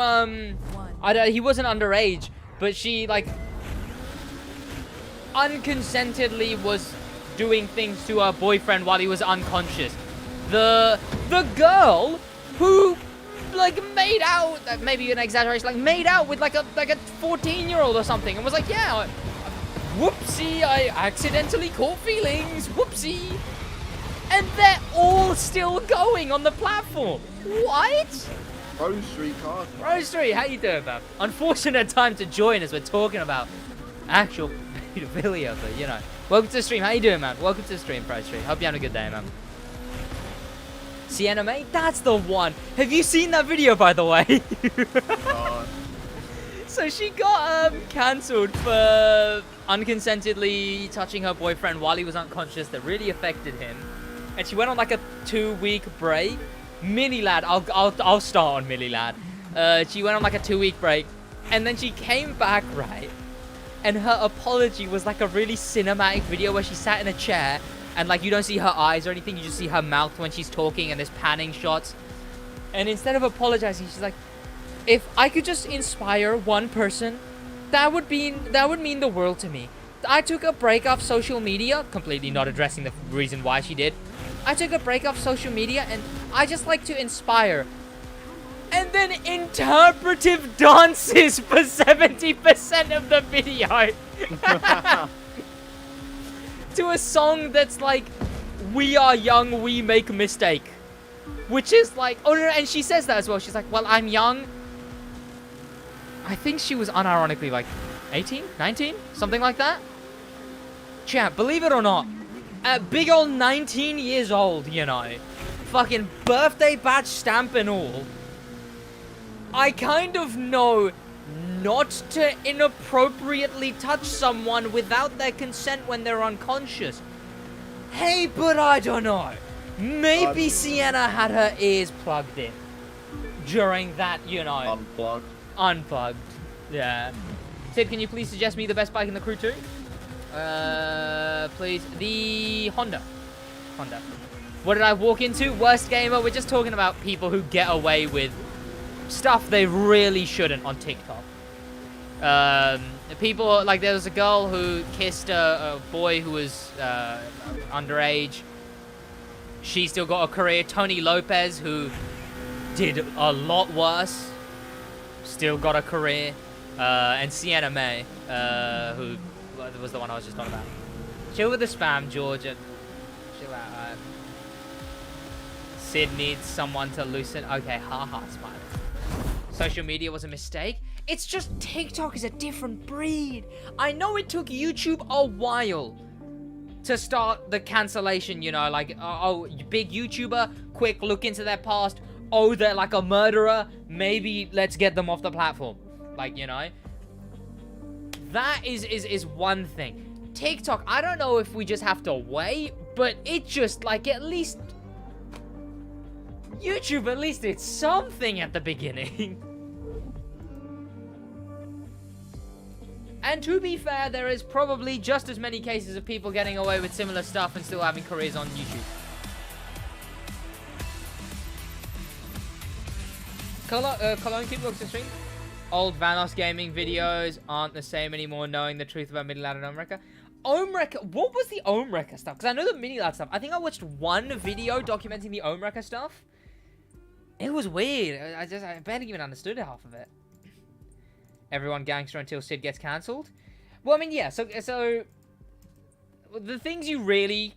he wasn't underage, but she, like, unconsentedly was doing things to her boyfriend while he was unconscious. The girl who, like, made out, maybe an exaggeration, like, made out with, like a 14-year-old or something, and was like, yeah, whoopsie, I accidentally caught feelings, whoopsie. And they're all still going on the platform. What? Rose Street card. Rose Street, how you doing, man? Unfortunate time to join as we're talking about actual pedophilia, but, you know. Welcome to the stream, how you doing, man? Welcome to the stream, Rose Street. Hope you're having a good day, man. Sienna May? That's the one. Have you seen that video, by the way? So she got cancelled for unconsentedly touching her boyfriend while he was unconscious. That really affected him, and she went on like a 2-week break. Millie Lad, I'll start on Millie Lad. She went on like a 2-week break, and then she came back, right? And her apology was like a really cinematic video where she sat in a chair and like you don't see her eyes or anything, you just see her mouth when she's talking and there's panning shots. And instead of apologizing, she's like, if I could just inspire one person, that would mean the world to me. I took a break off social media, completely not addressing the reason why she did. I took a break off social media and I just like to inspire. And then interpretive dances for 70% of the video. To a song that's like, we are young, we make mistake. Which is like, oh no, and she says that as well. She's like, well, I'm young. I think she was unironically like 18, 19, something like that. Chat, believe it or not, at big old 19 years old, you know, fucking birthday badge stamp and all, I kind of know not to inappropriately touch someone without their consent when they're unconscious. Hey, but I don't know. Maybe Sienna had her ears plugged in during that, you know. Unplugged. Yeah. Sid, can you please suggest me the best bike in the crew too? Please. The Honda. What did I walk into? Worst gamer? We're just talking about people who get away with stuff they really shouldn't on TikTok. People, like, there was a girl who kissed a boy who was underage. She still got a career. Tony Lopez, who did a lot worse, still got a career. And Sienna May, who was the one I was just talking about. Chill with the spam, Georgia. Chill out. Sid needs someone to loosen. Okay, haha, smile. Social media was a mistake. It's just TikTok is a different breed. I know it took YouTube a while to start the cancellation, you know, like, oh, big YouTuber, quick look into their past. Oh, they're like a murderer. Maybe let's get them off the platform. Like, you know, that is one thing. TikTok, I don't know if we just have to wait, but it just, like, at least YouTube, at least it's something at the beginning. And to be fair, there is probably just as many cases of people getting away with similar stuff and still having careers on YouTube. Cologne keep looks to stream. Old Vanos gaming videos aren't the same anymore, knowing the truth about Mini-Lad and Omreka. Omreka, what was the Omreka stuff? Because I know the Mini-Lad stuff. I think I watched one video documenting the Omreka stuff. It was weird. I barely even understood half of it. Everyone gangster until Sid gets cancelled. Well, I mean, yeah. So the things you really,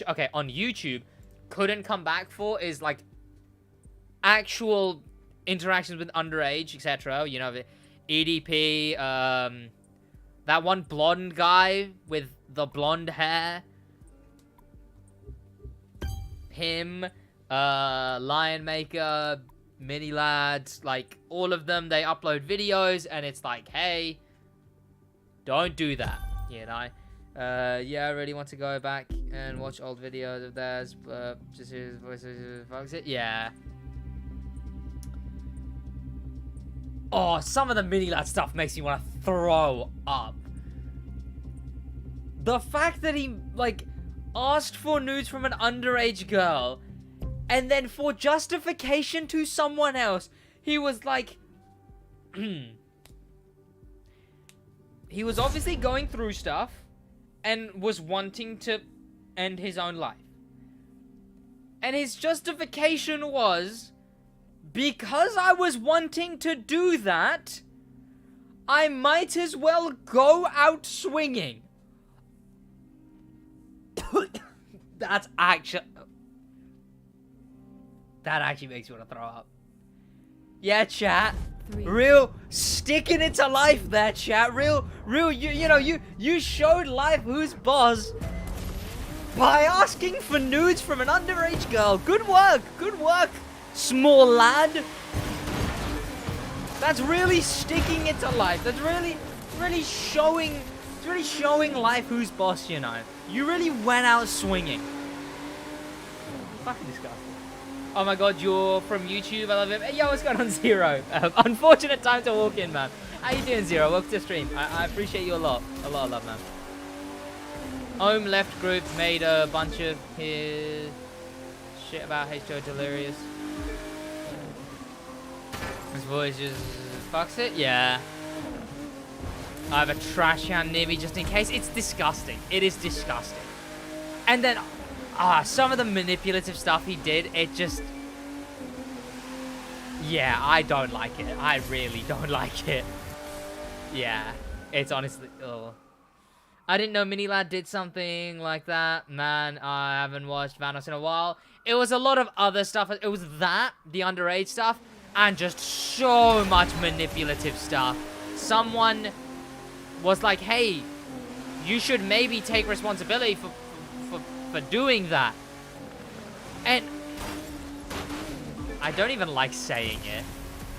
okay, on YouTube, couldn't come back for is like actual interactions with underage, etc. You know, the EDP, that one blonde guy with the blonde hair, him, Lion Maker, Mini Lads, like all of them, they upload videos and it's like, hey, don't do that, you know. Yeah, I really want to go back and watch old videos of theirs, just his voices, fucks it, yeah. Oh, some of the Mini Lad stuff makes me want to throw up. The fact that he, like, asked for nudes from an underage girl, and then for justification to someone else, he was like, he was obviously going through stuff and was wanting to end his own life. And his justification was, because I was wanting to do that, I might as well go out swinging. That actually makes me want to throw up. Yeah, chat. Real sticking it to life there, chat. Real, you know, you showed life who's boss by asking for nudes from an underage girl. Good work, small lad. That's really sticking it to life. That's really showing life who's boss, you know. You really went out swinging. Fucking disgusting. Oh my god, you're from YouTube. I love it. Hey, yo, what's going on, Zero? Unfortunate time to walk in, man. How you doing, Zero? Welcome to the stream. I appreciate you a lot. A lot of love, man. Ohm left group made a bunch of his shit about H2O Delirious. His voice just fucks it? Yeah. I have a trash can near me just in case. It's disgusting. It is disgusting. And then, some of the manipulative stuff he did, it just... Yeah, I don't like it. I really don't like it. Yeah, it's honestly... Ugh. I didn't know Mini-Lad did something like that. Man, I haven't watched Vanos in a while. It was a lot of other stuff. It was that, the underage stuff, and just so much manipulative stuff. Someone was like, hey, you should maybe take responsibility for doing that. And I don't even like saying it,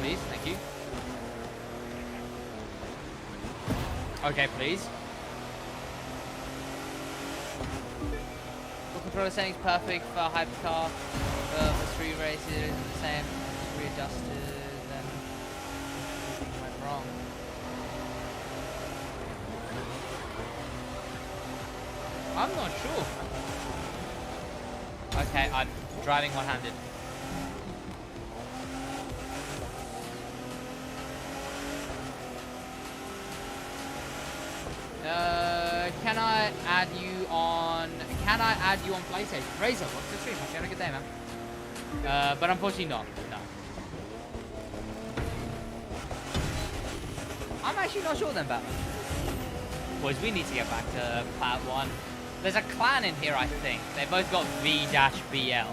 please. Thank you. Okay, please. Full controller settings perfect for hypercar. For street races, it isn't the same. Readjusted, then everything went wrong. I'm not sure. Okay, I'm driving one-handed. Can I add you on? Can I add you on PlayStation? Razor, what's the stream? Hope you had a good day, man. But unfortunately not. No. I'm actually not sure then, Batman. Boys, we need to get back to part 1. There's a clan in here, I think. They both got V-BL.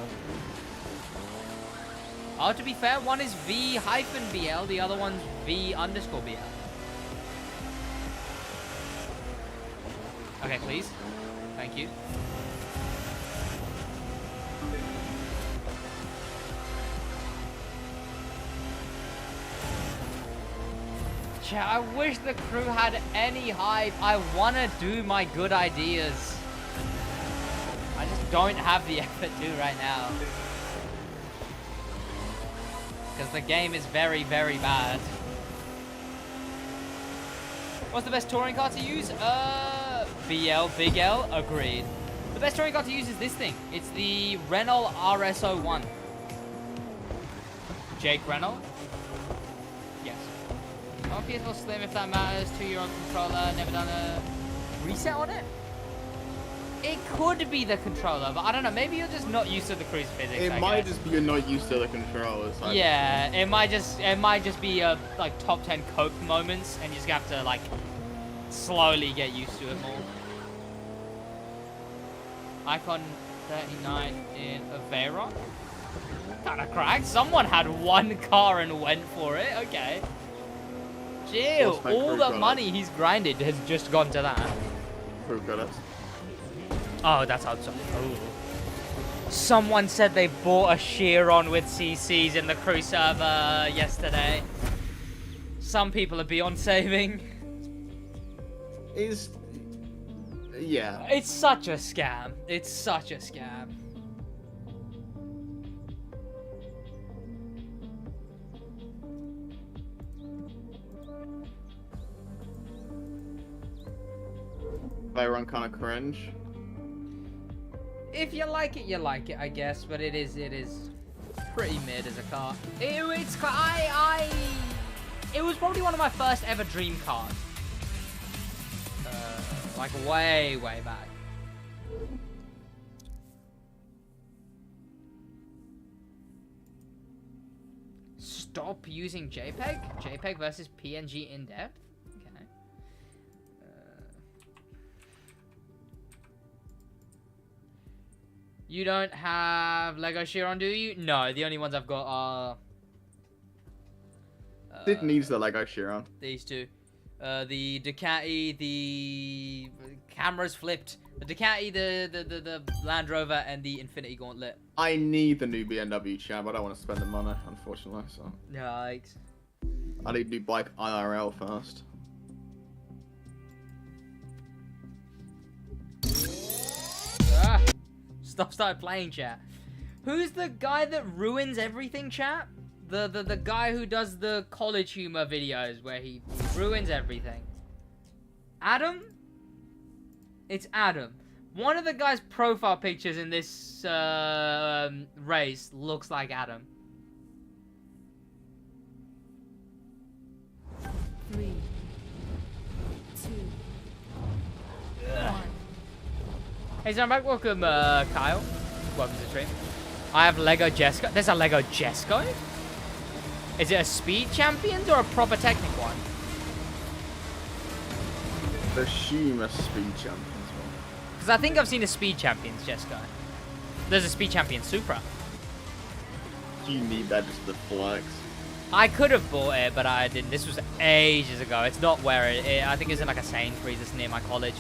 Oh, to be fair, one is V-BL, the other one's V_BL. Okay, please. Thank you. I wish the crew had any hype. I want to do my good ideas. I just don't have the effort to right now. Because the game is very, very bad. What's the best touring car to use? BL, Big L, agreed. The best touring car to use is this thing. It's the Renault RS01. Jake Renault? Yes. On PS4 Slim, if that matters, 2-year-old controller, never done a reset on it? It could be the controller, but I don't know. Maybe you're just not used to the cruise physics. It might just be you're not used to the controllers. Yeah, it might just be like top 10 cope moments, and you just have to like slowly get used to it more. Icon 39 in Aveyron. Kinda cracked. Someone had one car and went for it. Okay. Jill, all the money he's grinded has just gone to that. Who got it? Oh, that's outside. Oh. Someone said they bought a Chiron with CCs in the crew server yesterday. Some people are beyond saving. Yeah. It's such a scam. It's such a scam. They run kind of cringe. If you like it, you like it, I guess. But it is pretty mid as a car. It was probably one of my first ever dream cars. Like way back. Stop using JPEG? JPEG versus PNG in depth? Okay. You don't have Lego Chiron, do you? No, the only ones I've got are... Sid needs the Lego Chiron. These two. The Ducati, the cameras flipped. The Ducati, the Land Rover, and the Infinity Gauntlet. I need the new BMW champ. I don't want to spend the money, unfortunately. So. Yikes. I need a new bike IRL first. Ah, stop started playing, chat. Who's the guy that ruins everything, chat? The guy who does the college humor videos where he ruins everything. Adam? It's Adam. One of the guy's profile pictures in this race looks like Adam. 3, 2, 1. Hey, so I'm back. Welcome, Kyle. Welcome to the stream. I have Lego Jesco. There's a Lego Jesco? Is it a Speed Champions or a proper Technic one? Assume a Speed Champions one. Because I think I've seen a Speed Champions Jesco. There's a Speed Champion Supra. You need that just to flex. I could have bought it, but I didn't. This was ages ago. It's not where I think it's in like a Sainsbury's that's near my college.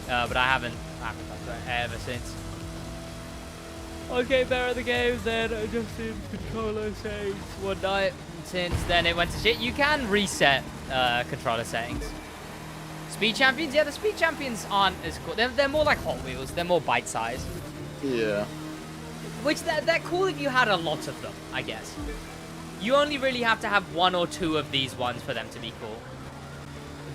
But I haven't touched it ever since. Okay, better the game, then adjusted controller settings one night. Since then it went to shit. You can reset controller settings. Speed champions? Yeah, the speed champions aren't as cool. They're more like Hot Wheels. They're more bite-sized. Yeah. Which, they're cool if you had a lot of them, I guess. You only really have to have 1 or 2 of these ones for them to be cool.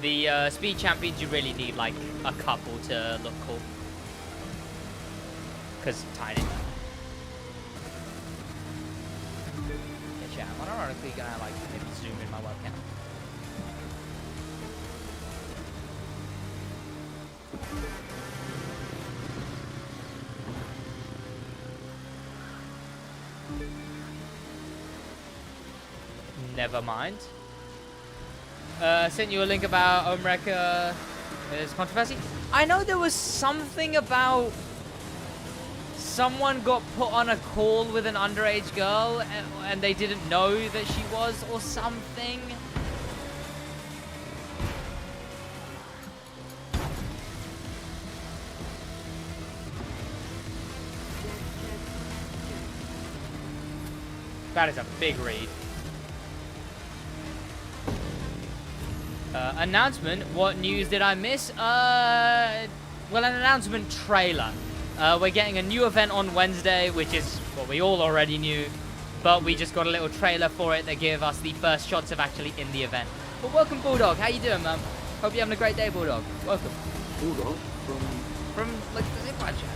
The speed champions, you really need, like, a couple to look cool. Because tiny. Yeah, I'm ironically gonna, like, maybe zoom in my webcam. Never mind. Sent you a link about Omreka. There's controversy. I know there was something about someone got put on a call with an underage girl and they didn't know that she was, or something. That is a big read. Announcement. What news did I miss? Well, an announcement trailer. We're getting a new event on Wednesday, which is what we all already knew. But we just got a little trailer for it that gave us the first shots of actually in the event. But welcome, Bulldog. How you doing, man? Hope you're having a great day, Bulldog. Welcome. Bulldog? From like, the SidWaj chat.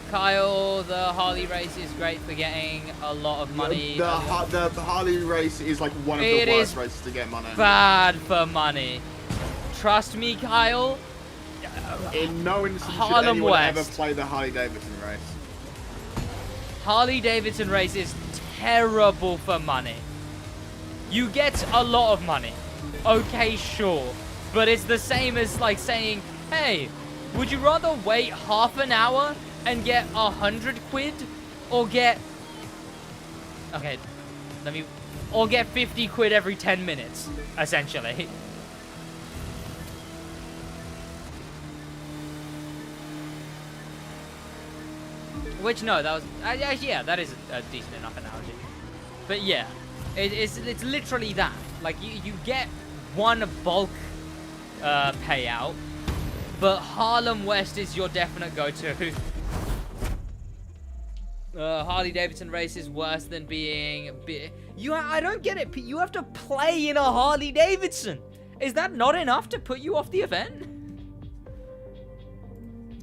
Kyle, the Harley race is great for getting a lot of money. The Harley race is like one of the worst races to get money. Bad for money. Trust me, Kyle. In no instance should anyone ever play the Harley Davidson race. Harley Davidson race is terrible for money. You get a lot of money. Okay, sure. But it's the same as like saying, hey, would you rather wait half an hour and get 100 quid, or get, okay, or get 50 quid every 10 minutes, essentially. Which, no, that was, yeah, that is a decent enough analogy. But yeah, it's literally that. Like, you get one bulk payout, but Harlem West is your definite go-to. Harley Davidson race is worse than being... I don't get it. You have to play in a Harley Davidson. Is that not enough to put you off the event?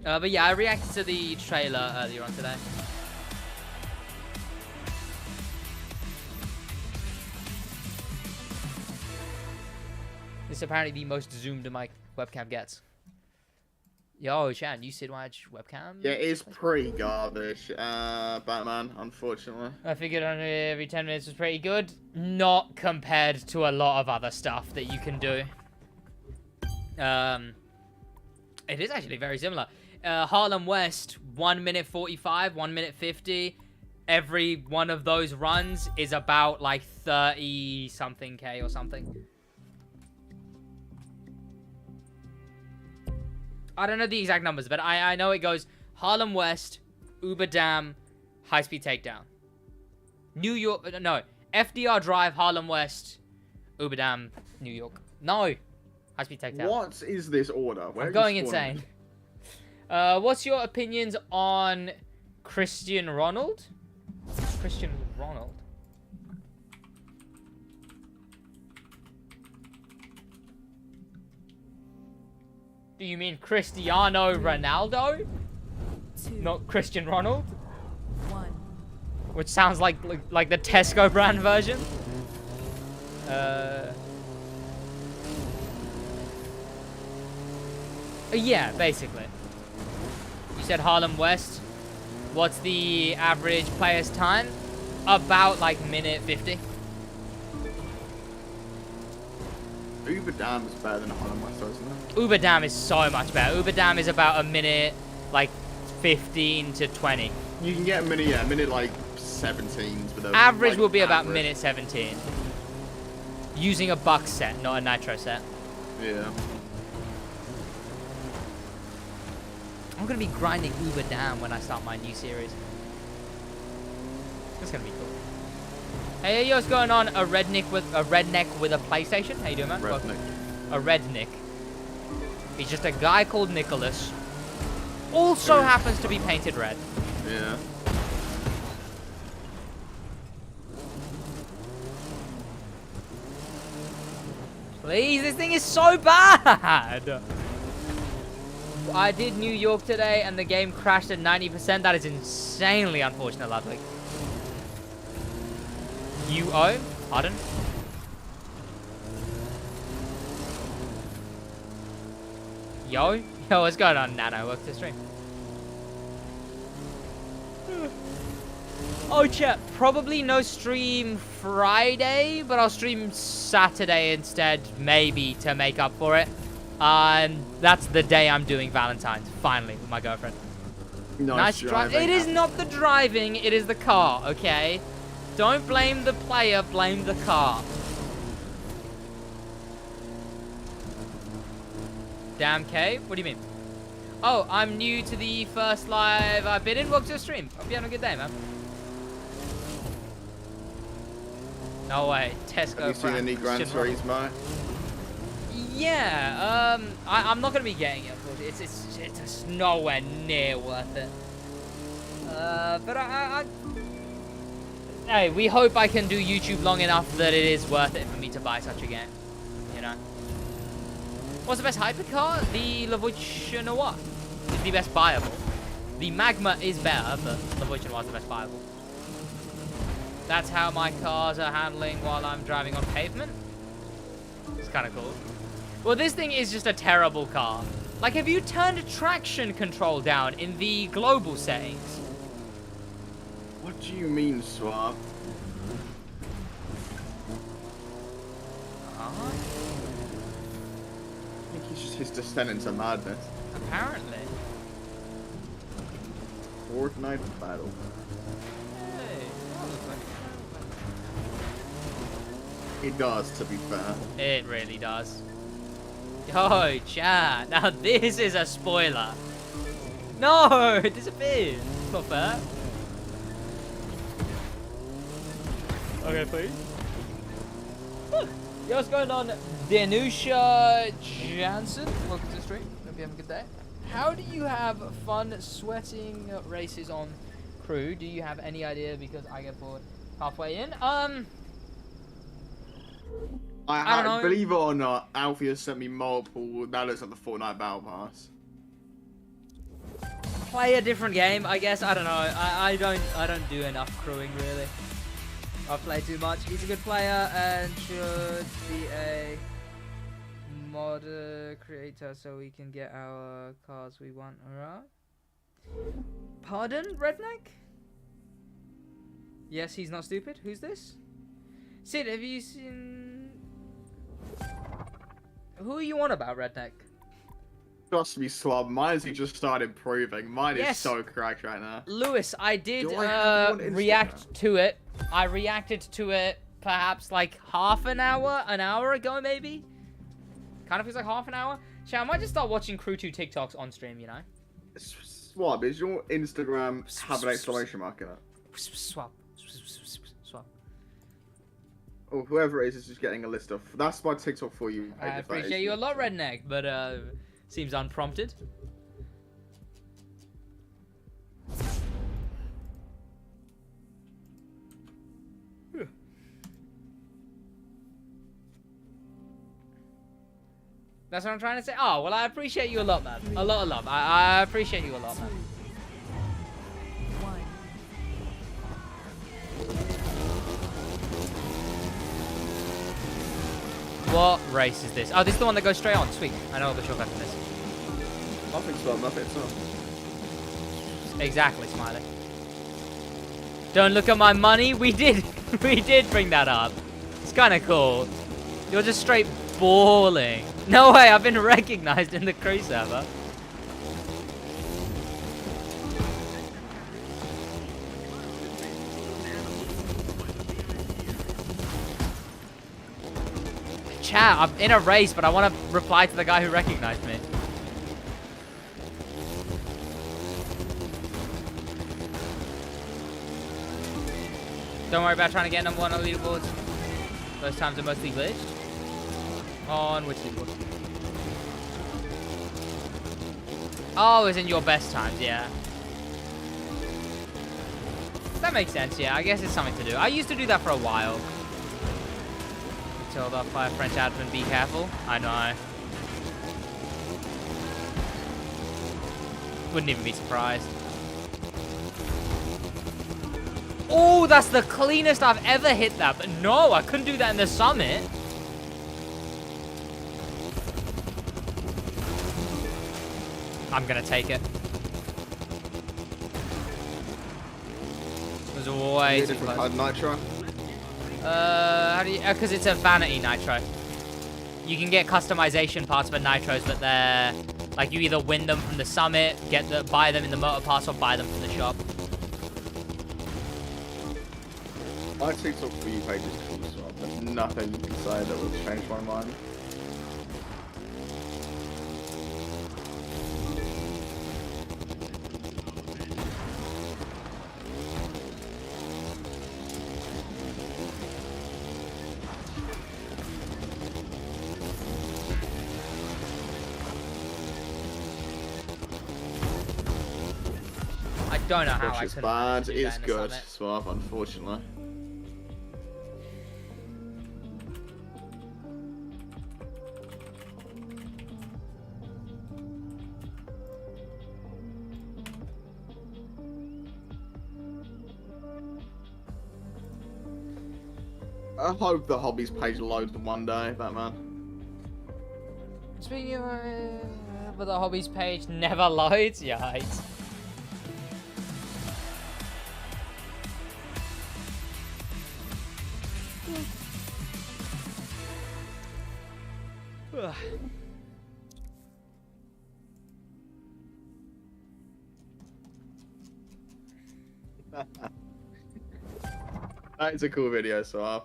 But yeah, I reacted to the trailer earlier on today. This is apparently the most zoomed my webcam gets. Yo, Chan, you SidWaj webcam? Yeah, it is pretty garbage, Batman, unfortunately. I figured every 10 minutes was pretty good. Not compared to a lot of other stuff that you can do. It is actually very similar. Harlem West, 1 minute 45, 1 minute 50. Every one of those runs is about like 30-something K or something. I don't know the exact numbers, but I know it goes Harlem West, Uber Dam, High Speed Takedown. New York, no, FDR Drive, Harlem West, Uber Dam, New York. No, High Speed Takedown. What is this order? I'm going insane. What's your opinions on Christian Ronald? Christian Ronald. Do you mean Cristiano Ronaldo? 2, Not Christian Ronald? 1. Which sounds like the Tesco brand version. Yeah, basically. You said Harlem West. What's the average player's time? About like minute 50. Uber Dam is better than Harlem West, isn't it? Uber Dam is so much better. Uber Dam is about a minute, like 15 to 20. You can get a minute like 17s. With Average like, will be about minute 17. Using a buck set, not a nitro set. Yeah. I'm gonna be grinding Uber Dam when I start my new series. It's gonna be cool. Hey, what's going on? A redneck with a PlayStation. How you doing, man? Redneck. A redneck. He's just a guy called Nicholas. Also happens to be painted red. Yeah. Please, this thing is so bad. I did New York today and the game crashed at 90%. That is insanely unfortunate, Ludwig. You owe? Pardon? Yo? Yo, what's going on, Nano? Welcome to the stream. Oh, chat. Probably no stream Friday, but I'll stream Saturday instead, maybe, to make up for it. That's the day I'm doing Valentine's, finally, with my girlfriend. Nice driving. It is not the driving, it is the car, okay? Don't blame the player, blame the car. Damn K? What do you mean? Oh, I'm new to the first live I've been in. Welcome to the stream. Hope you're having a good day, man. No way. Tesco. Have you seen any Gran Turismo? Yeah. I'm not gonna be getting it. Unfortunately. It's just nowhere near worth it. But hey, we hope I can do YouTube long enough that it is worth it for me to buy such a game. You know. What's the best hypercar? The SidWaj Noir is the best buyable. The Magma is better, but SidWaj Noir is the best buyable. That's how my cars are handling while I'm driving on pavement. It's kind of cool. Well, this thing is just a terrible car. Like, have you turned traction control down in the global settings? What do you mean, Swab? Huh? I think he's just his descent into madness. Apparently. Fortnite battle. Hey. It does, to be fair. It really does. Yo, chat. Now this is a spoiler. No, it disappeared. It's not fair. Okay, please. Yo, what's going on? Danusha Jansen. Welcome to the stream. Hope you have a good day. How do you have fun sweating races on crew? Do you have any idea? Because I get bored halfway in. I don't know. Believe it or not, Alfie has sent me multiple. That looks like the Fortnite Battle Pass. Play a different game, I guess. I don't know. I don't do enough crewing really. I play too much. He's a good player and should be a mod creator so we can get our cars we want. Alright. Pardon, Redneck? Yes, he's not stupid. Who's this? Sid, have you seen? Who are you on about, Redneck? Trust me, Swab. Mine's just started improving. Mine is so cracked right now. Lewis, I did react to it. I reacted to it perhaps like half an hour ago maybe. Kind of feels like half an hour. Shall I might just start watching Crew 2 TikToks on stream, you know? Swab, is your Instagram have an exclamation mark in it? Swap. Or whoever it is just getting a list of. That's my TikTok for you. I appreciate you a lot, Redneck, but seems unprompted. That's what I'm trying to say. Oh, well, I appreciate you a lot, man. A lot of love. I appreciate you a lot, man. What race is this? Oh, this is the one that goes straight on. Sweet. I know the shortcut to this. Nothing, Swab. Nothing, Swab. Exactly, Smiley. Don't look at my money. We did bring that up. It's kind of cool. You're just straight balling. No way, I've been recognized in the crew server. Chat, I'm in a race, but I want to reply to the guy who recognized me. Don't worry about trying to get number 1 on the leaderboards. Those times are mostly glitched. On which leaderboard? Oh, it's in your best times, yeah. That makes sense, yeah. I guess it's something to do. I used to do that for a while. Told off by a French admin, be careful. I know. Wouldn't even be surprised. Oh, that's the cleanest I've ever hit that. But no, I couldn't do that in the summit. I'm gonna take it. It was way too close. Nitro? How do you? Because it's a vanity nitro. You can get customization parts for nitros, but they're like you either win them from the summit, buy them in the motor pass, or buy them from the shop. My TikTok for you page is cool as well, but nothing you can say that will change my mind. I don't know how Which I is could. bad, it's good, Swab, unfortunately. I hope the hobbies page loads one day, Batman. Speaking of, but the hobbies page never loads. Yikes. That is a cool video, Swab.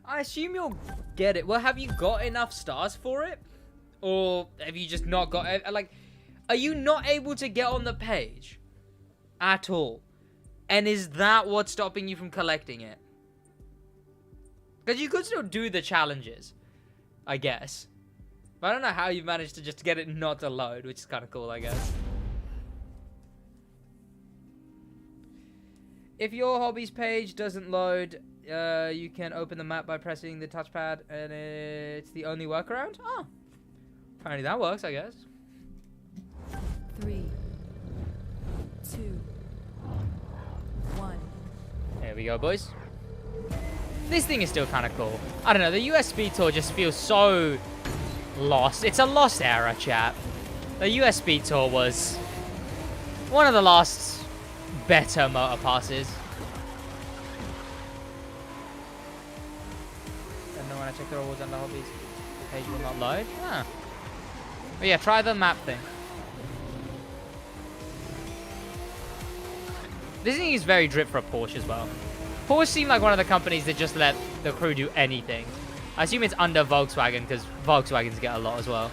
I assume you'll get it. Well, have you got enough stars for it? Or have you just not got it? Like, are you not able to get on the page at all? And is that what's stopping you from collecting it? Because you could still do the challenges, I guess. But I don't know how you managed to just get it not to load, which is kind of cool, I guess. If your hobbies page doesn't load, you can open the map by pressing the touchpad, and it's the only workaround? Oh. Apparently that works, I guess. 3, 2, 1. There we go, boys. This thing is still kind of cool. I don't know, the US Speed Tour just feels so lost. It's a lost era, chat. The US Speed Tour was one of the last better motor passes. And then when I check the rewards under hobbies, the page will not load. Huh. But yeah, try the map thing. This thing is very drip for a Porsche as well. Porsche seem like one of the companies that just let the crew do anything. I assume it's under Volkswagen because Volkswagens get a lot as well.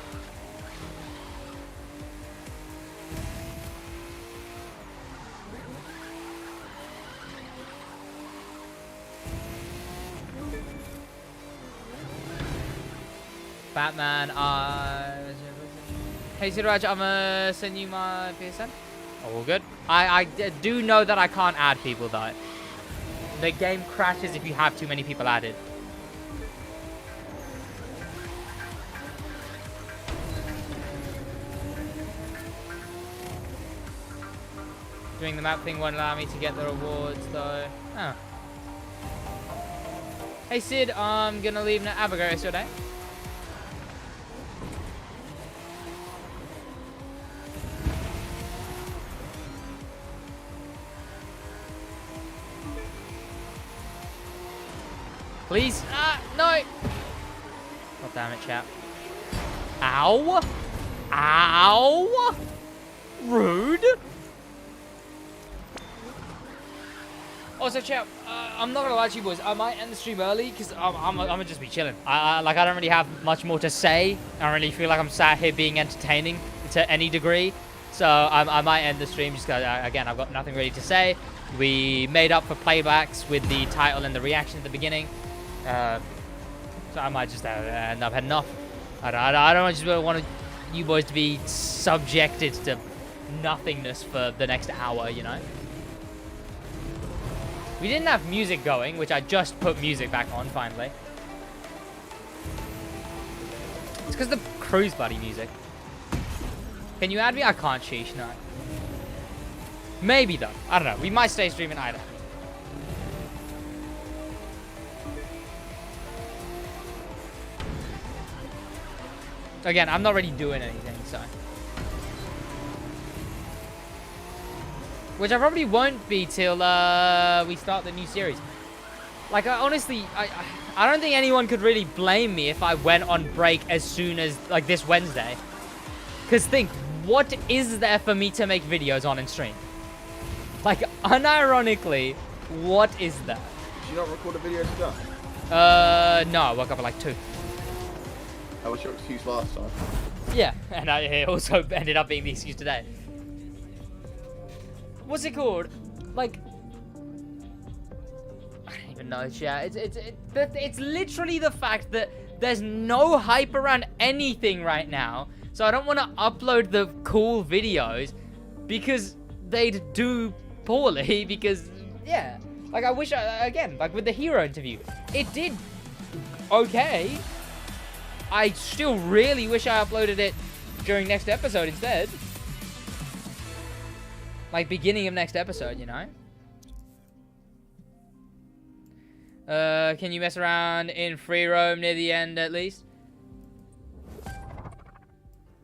Batman, hey SidWaj, I'm gonna send you my PSN. All good. I do know that I can't add people though. The game crashes if you have too many people added. Doing the map thing won't allow me to get the rewards though. Oh. Hey Sid, I'm gonna leave now. Have a great rest of your day. Please. No. God damn it, chat. Ow. Ow. Rude. Also, chat, I'm not gonna lie to you boys. I might end the stream early because I'm gonna just be chilling. I don't really have much more to say. I don't really feel like I'm sat here being entertaining to any degree. So I might end the stream just because, again, I've got nothing really to say. We made up for playbacks with the title and the reaction at the beginning. So I might just end up heading off. I don't just want you boys to be subjected to nothingness for the next hour, you know? We didn't have music going, which I just put music back on, finally. It's because the Cruise Buddy music. Can you add me? I can't, sheesh, no. Maybe, though. I don't know. We might stay streaming either. Again, I'm not really doing anything, so. Which I probably won't be till we start the new series. Like, honestly, I don't think anyone could really blame me if I went on break as soon as, like, this Wednesday. Because think, what is there for me to make videos on and stream? Like, unironically, what is there? Did you not record a video today? No, I woke up at like 2. That was your excuse last time. Yeah, and it also ended up being the excuse today. What's it called? Like, I don't even know, chat. It's literally the fact that there's no hype around anything right now. So I don't want to upload the cool videos because they'd do poorly because, yeah. Like, I wish, again, like with the hero interview, it did okay. I still really wish I uploaded it during next episode instead. Like, beginning of next episode, you know? Can you mess around in free roam near the end, at least?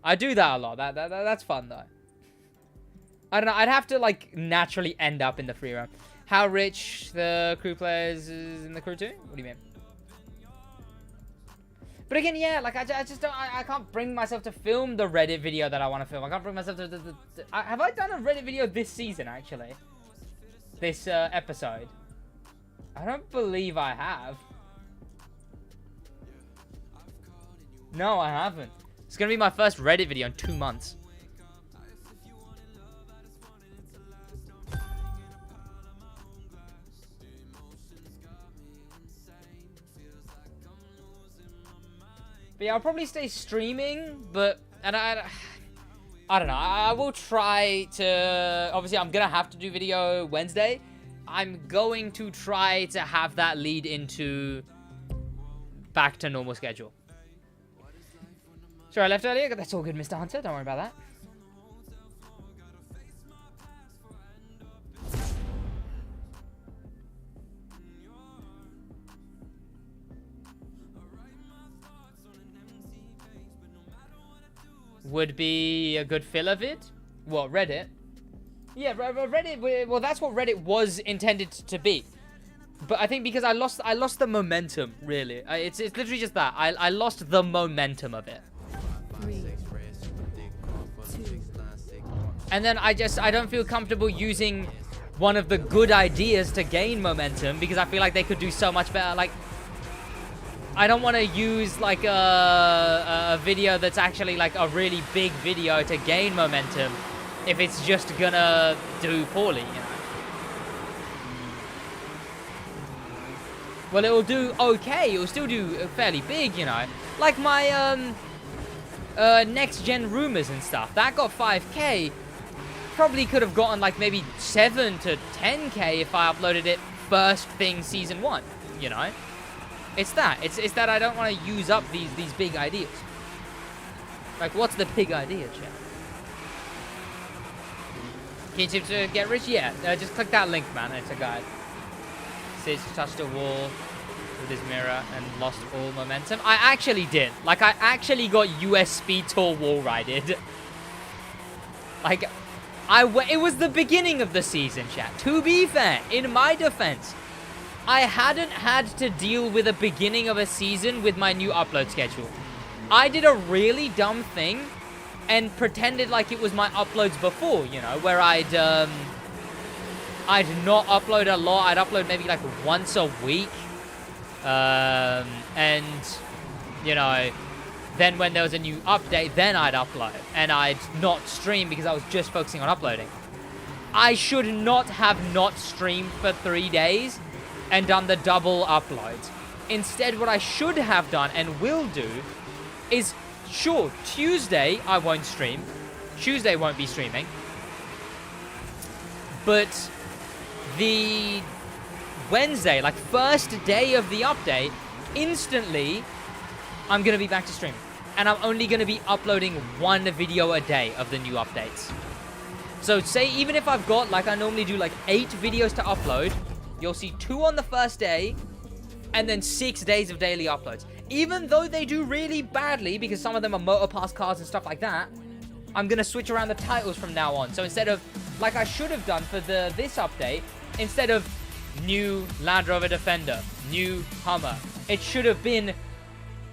I do that a lot. That's fun, though. I don't know. I'd have to, like, naturally end up in the free roam. How rich the crew players is in the crew, too? What do you mean? But again, yeah, like, I just don't, I can't bring myself to film the Reddit video that I want to film. I can't bring myself to, have I done a Reddit video this season, actually? This, episode? I don't believe I have. No, I haven't. It's gonna be my first Reddit video in 2 months. But yeah, I'll probably stay streaming, but, and I don't know, I will try to, obviously I'm gonna have to do video Wednesday. I'm going to try to have that lead into back to normal schedule. Sorry, I left earlier, that's all good, Mr. Hunter, don't worry about that. Would be a good filler vid? What, Reddit? Yeah, Reddit, well, that's what Reddit was intended to be. But I think because I lost the momentum, really. It's literally just that. I lost the momentum of it. 3, 2. And then I don't feel comfortable using one of the good ideas to gain momentum because I feel like they could do so much better. Like, I don't want to use like a video that's actually like a really big video to gain momentum if it's just gonna do poorly, you know. Well, it will do okay. It will still do fairly big, you know. Like my next gen rumors and stuff. That got 5K. Probably could have gotten like maybe 7 to 10K if I uploaded it first thing season 1, you know. It's that. It's that I don't want to use up these big ideas. Like, what's the big idea, chat? Key tip to get rich? Yeah, just click that link, man. It's a guide. Sid touched a wall with his mirror and lost all momentum. I actually did. Like, I actually got US Speed Tour wall rided. Like, it was the beginning of the season, chat. To be fair, in my defense, I hadn't had to deal with the beginning of a season with my new upload schedule. I did a really dumb thing and pretended like it was my uploads before, you know, where I'd not upload a lot. I'd upload maybe like once a week. And, you know, then when there was a new update, then I'd upload. And I'd not stream because I was just focusing on uploading. I should not have not streamed for 3 days and done the double uploads. Instead, what I should have done and will do is, sure, Tuesday I won't stream. Tuesday won't be streaming. But the Wednesday, like first day of the update, instantly I'm going to be back to streaming. And I'm only going to be uploading 1 video a day of the new updates. So say even if I've got, like I normally do, like 8 videos to upload, you'll see 2 on the first day, and then 6 days of daily uploads. Even though they do really badly, because some of them are motor pass cars and stuff like that, I'm going to switch around the titles from now on. So instead of, like I should have done for this update, instead of new Land Rover Defender, new Hummer, it should have been,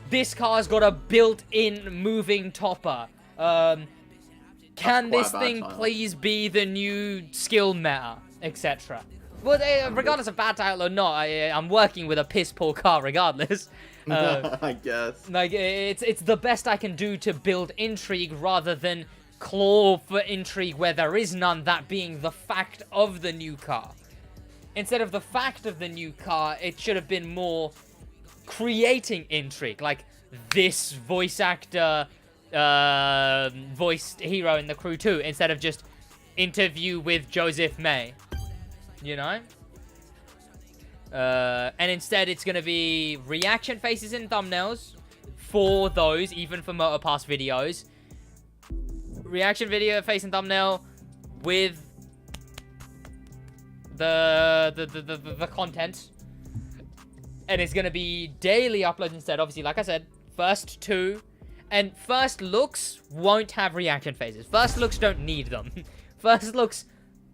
this car's got a built-in moving topper. Can this thing please be the new skill meta, etc. Well, regardless of bad title or not, I'm working with a piss-poor car regardless. I guess. Like, it's the best I can do to build intrigue rather than claw for intrigue where there is none, that being the fact of the new car. Instead of the fact of the new car, it should have been more creating intrigue. Like, this voice actor voiced hero in The Crew 2, instead of just interview with Joseph May. You know? And instead it's going to be reaction faces and thumbnails for those, even for Motorpass videos. Reaction video, face and thumbnail with the content. And it's going to be daily uploads instead. Obviously, like I said, first 2. And first looks won't have reaction phases. First looks don't need them. First looks,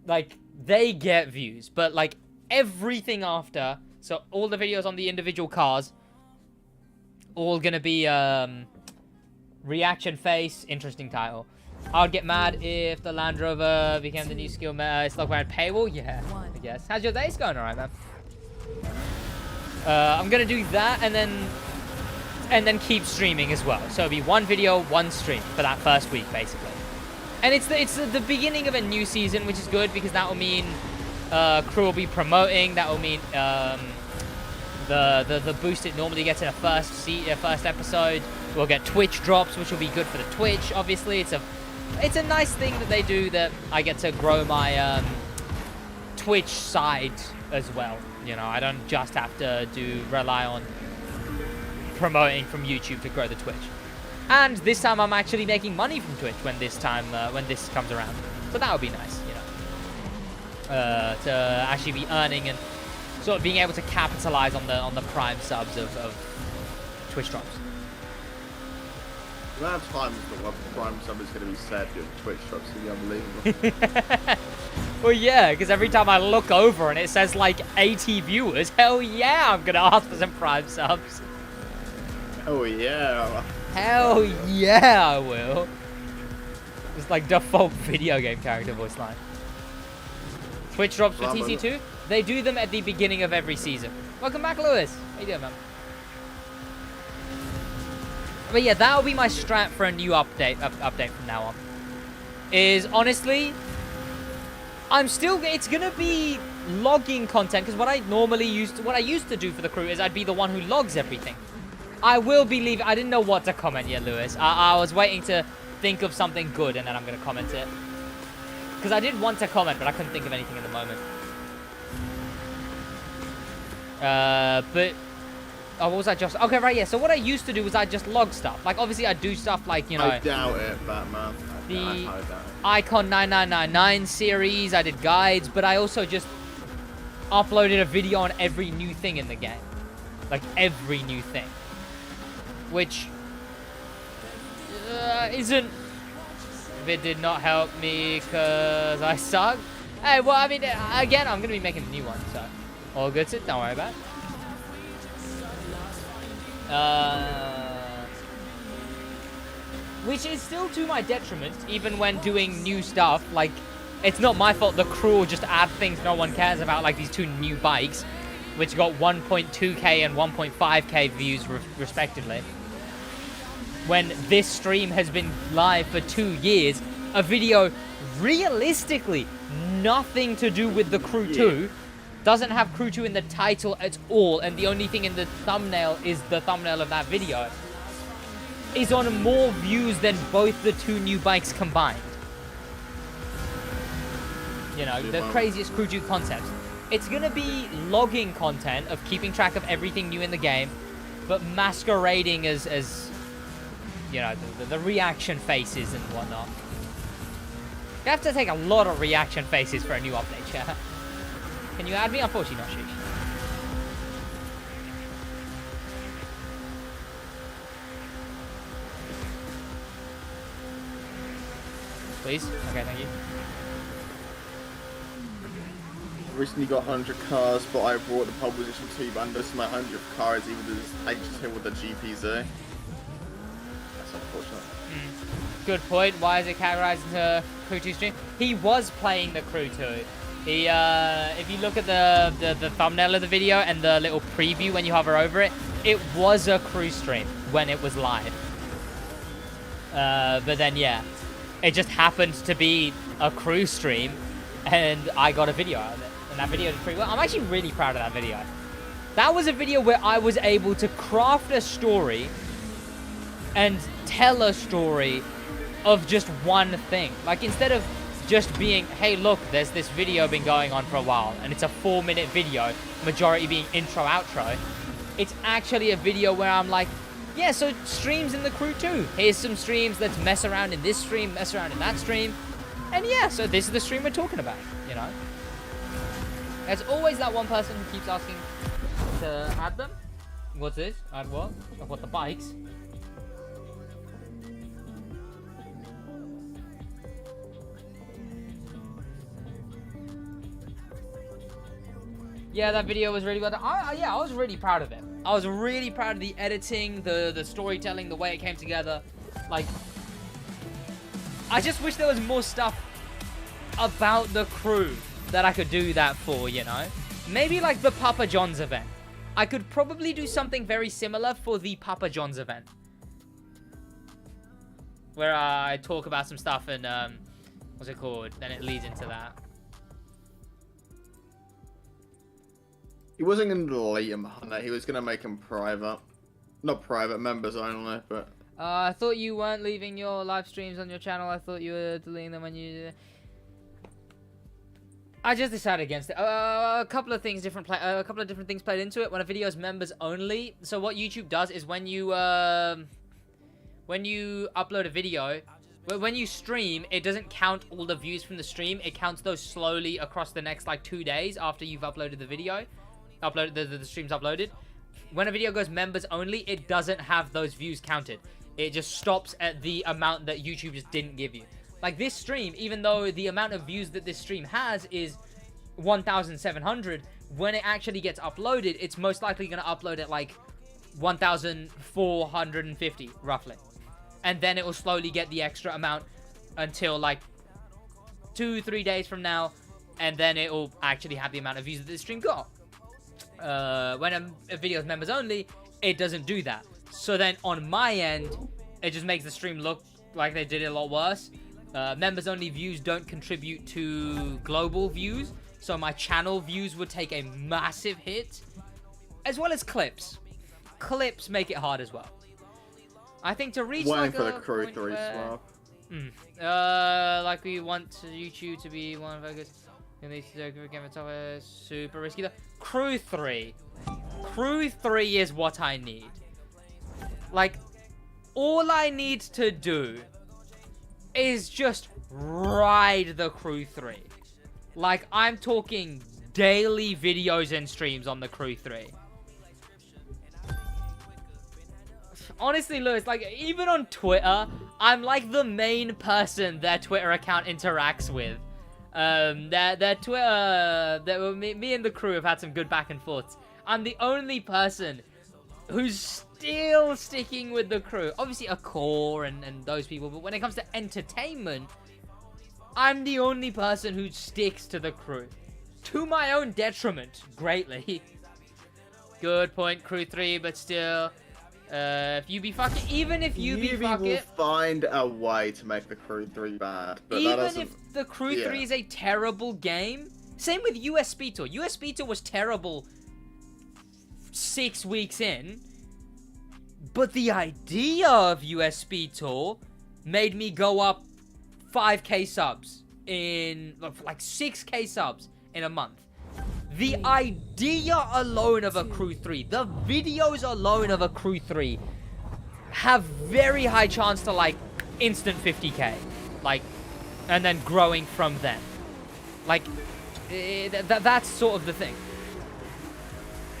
like, they get views. But, like, everything after, so all the videos on the individual cars, all gonna be, reaction face, interesting title. I'd get mad if the Land Rover became the new skill meta. It's like we're at paywall? Yeah, I guess. How's your days going? Alright, man. I'm gonna do that, and then keep streaming as well. So it'll be 1 video, 1 stream for that first week, basically. And it's the beginning of a new season, which is good because that will mean Crew will be promoting. That will mean the boost it normally gets in a first episode. We'll get Twitch drops, which will be good for the Twitch. Obviously, it's a nice thing that they do, that I get to grow my Twitch side as well. You know, I don't just have to rely on promoting from YouTube to grow the Twitch. And this time I'm actually making money from Twitch when this comes around. So that would be nice, you know. To actually be earning and sort of being able to capitalize on the prime subs of Twitch drops. The amount of times that one prime sub is going to be said during Twitch drops is going to be unbelievable. Well, yeah, because every time I look over and it says like 80 viewers, hell yeah, I'm going to ask for some prime subs. Oh yeah. Hell yeah, I will. It's like default video game character voice line. Twitch drops for TC2. They do them at the beginning of every season. Welcome back, Lewis. How you doing, man? But yeah, that'll be my strat for a new update from now on. Is honestly, it's gonna be logging content, because what I used to do for the crew is I'd be the one who logs everything. I will be leaving. I didn't know what to comment yet, Lewis. I was waiting to think of something good, and then I'm gonna comment it. Because I did want to comment, but I couldn't think of anything at the moment. But oh, what was I just? Okay, right, yeah. So what I used to do was I just log stuff. Like, obviously, I do stuff like, you know. I doubt it, Batman. The Icon 9999 series. I did guides, but I also just uploaded a video on every new thing in the game. Like, every new thing. Which isn't. If it did not help me because I suck. Hey, well, I mean, again, I'm gonna be making a new one, so All good, Sid. Don't worry about it. Which is still to my detriment, even when doing new stuff. Like, it's not my fault the crew will just add things no one cares about, like these 2 new bikes, which got 1.2k and 1.5k views respectively. When this stream has been live for 2 years, a video realistically nothing to do with the Crew 2, doesn't have Crew 2 in the title at all, and the only thing in the thumbnail is the thumbnail of that video, is on more views than both the 2 new bikes combined. You know, the craziest Crew 2 concepts. It's gonna be logging content of keeping track of everything new in the game, but masquerading as you know, the reaction faces and whatnot. You have to take a lot of reaction faces for a new update, chat. Can you add me? Unfortunately not, Sheesh. Please? Okay, thank you. Recently got 100 cars, but I brought the pole position 2, but under my 100th car is either the H2 or the GPZ. That's unfortunate. Good point. Why is it categorized into Crew 2 stream? He was playing the Crew 2. He, if you look at the thumbnail of the video and the little preview when you hover over it, it was a Crew stream when it was live. But then, yeah, it just happened to be a Crew stream, and I got a video out of it. And that video did pretty well. I'm actually really proud of that video. That was a video where I was able to craft a story and tell a story of just one thing. Like, instead of just being, hey, look, there's this video been going on for a while, and it's a 4-minute video, majority being intro, outro. It's actually a video where I'm like, yeah, so streams in the Crew 2. Here's some streams, let's mess around in this stream, mess around in that stream. And yeah, so this is the stream we're talking about, you know? There's always that one person who keeps asking to add them. What's this? Add what? What, the bikes? Yeah, that video was really well done. Yeah, I was really proud of it. I was really proud of the editing, the storytelling, the way it came together. Like, I just wish there was more stuff about the Crew that I could do that for, you know? Maybe like the Papa John's event. I could probably do something very similar for the Papa John's event. Where I talk about some stuff and, what's it called? Then it leads into that. He wasn't going to delete him on that. He was going to make him private. Not private, members only, but... I thought you weren't leaving your live streams on your channel. I thought you were deleting them when you... I just decided against it. A couple of things different things played into it. When a video is members only, so what YouTube does is when you upload a video, when you stream, it doesn't count all the views from the stream. It counts those slowly across the next like 2 days after you've uploaded the video, the stream's uploaded. When a video goes members only, it doesn't have those views counted. It just stops at the amount that YouTube just didn't give you. Like this stream, even though the amount of views that this stream has is 1,700, when it actually gets uploaded, it's most likely going to upload at like 1,450, roughly. And then it will slowly get the extra amount until like 2-3 days from now, and then it will actually have the amount of views that this stream got. When a video is members only, it doesn't do that. So then on my end, it just makes the stream look like they did it a lot worse. Members only views don't contribute to global views, so my channel views would take a massive hit, as well as clips. Clips make it hard as well. I think to reach like for the a Crew point 3 where... swap. Like we want YouTube to be one focus. Super risky though. Crew 3 is what I need. Like, all I need to do is just ride the Crew 3. Like, I'm talking daily videos and streams on the Crew 3. Honestly, Lewis, like, even on Twitter, I'm like the main person their Twitter account interacts with. Their Twitter, me and the crew have had some good back and forths. I'm the only person who's still sticking with the crew. Obviously, a core and those people, but when it comes to entertainment, I'm the only person who sticks to the crew. To my own detriment, greatly. Good point, crew 3, but still, if you be fucking, even if you be fucking, will find a way to make the crew 3 bad. But even if the crew 3 is a terrible game, same with USB Tour. USB Tour was terrible 6 weeks in, but the idea of USB Tour made me go up 5k subs in, like 6k subs in a month. The idea alone of a crew 3, the videos alone of a crew 3 have very high chance to like instant 50k, like, and then growing from them. Like, that's sort of the thing.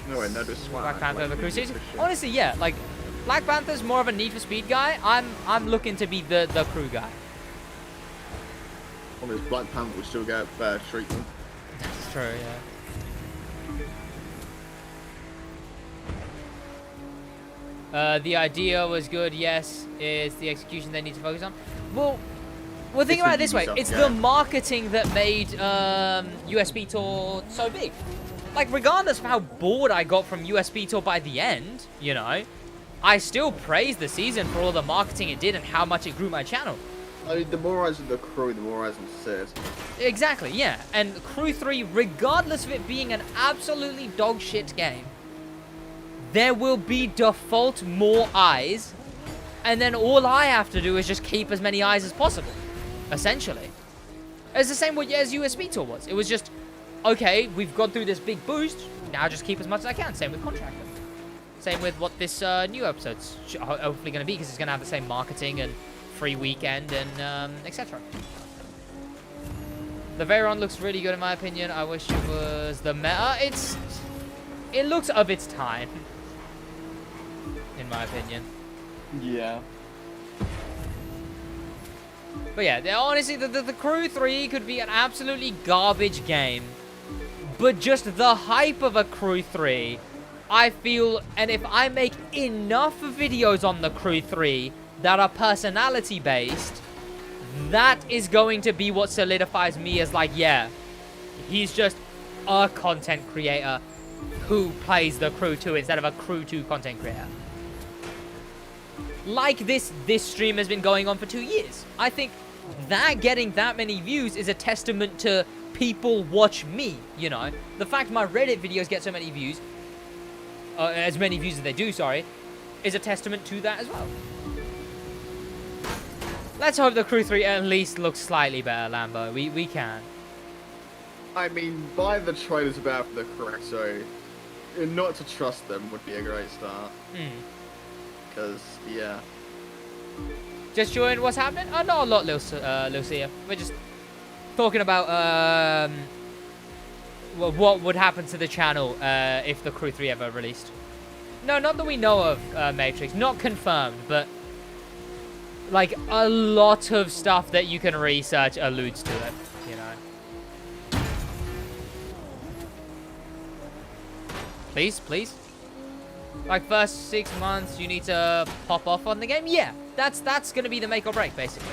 No way, no, this is Black Panther, the crew series. Honestly, yeah, like, Black Panther's more of a Need for Speed guy. I'm looking to be the crew guy. Well, this Black Panther will still get better treatment. That's true, yeah. The idea was good, yes. It's the execution they need to focus on. Well, think about it this way. It's the marketing that made USB Tour so big. Like, regardless of how bored I got from USB Tour by the end, you know, I still praise the season for all the marketing it did and how much it grew my channel. I mean, the more eyes of the crew, the more eyes on Sid. Exactly, yeah. And Crew 3, regardless of it being an absolutely dog shit game, there will be default more eyes, and then all I have to do is just keep as many eyes as possible, essentially. It's the same way as USB Tour was. It was just, okay, we've gone through this big boost, now just keep as much as I can. Same with Contractor. Same with what this new episode's hopefully going to be, because it's going to have the same marketing and free weekend and etc. The Veyron looks really good in my opinion. I wish it was the meta. It looks of its time, in my opinion. Yeah. But yeah, honestly, the Crew 3 could be an absolutely garbage game. But just the hype of a Crew 3, I feel, and if I make enough videos on the Crew 3 that are personality based, that is going to be what solidifies me as like, yeah, he's just a content creator who plays the Crew 2 instead of a Crew 2 content creator. Like this stream has been going on for 2 years. I think that getting that many views is a testament to people watch me, you know. The fact my Reddit videos get so many views, as many views as they do, sorry, is a testament to that as well. Let's hope the Crew 3 at least looks slightly better, Lambo. We can. I mean, buy the trailers about for the correct, so not to trust them would be a great start. Because, yeah. Just join what's happening? Oh, not a lot, Lucia. We're just talking about what would happen to the channel if the Crew 3 ever released. No, not that we know of, Matrix. Not confirmed, but like a lot of stuff that you can research alludes to it, you know. Please, please. Like first 6 months, you need to pop off on the game. Yeah, that's gonna be the make or break, basically.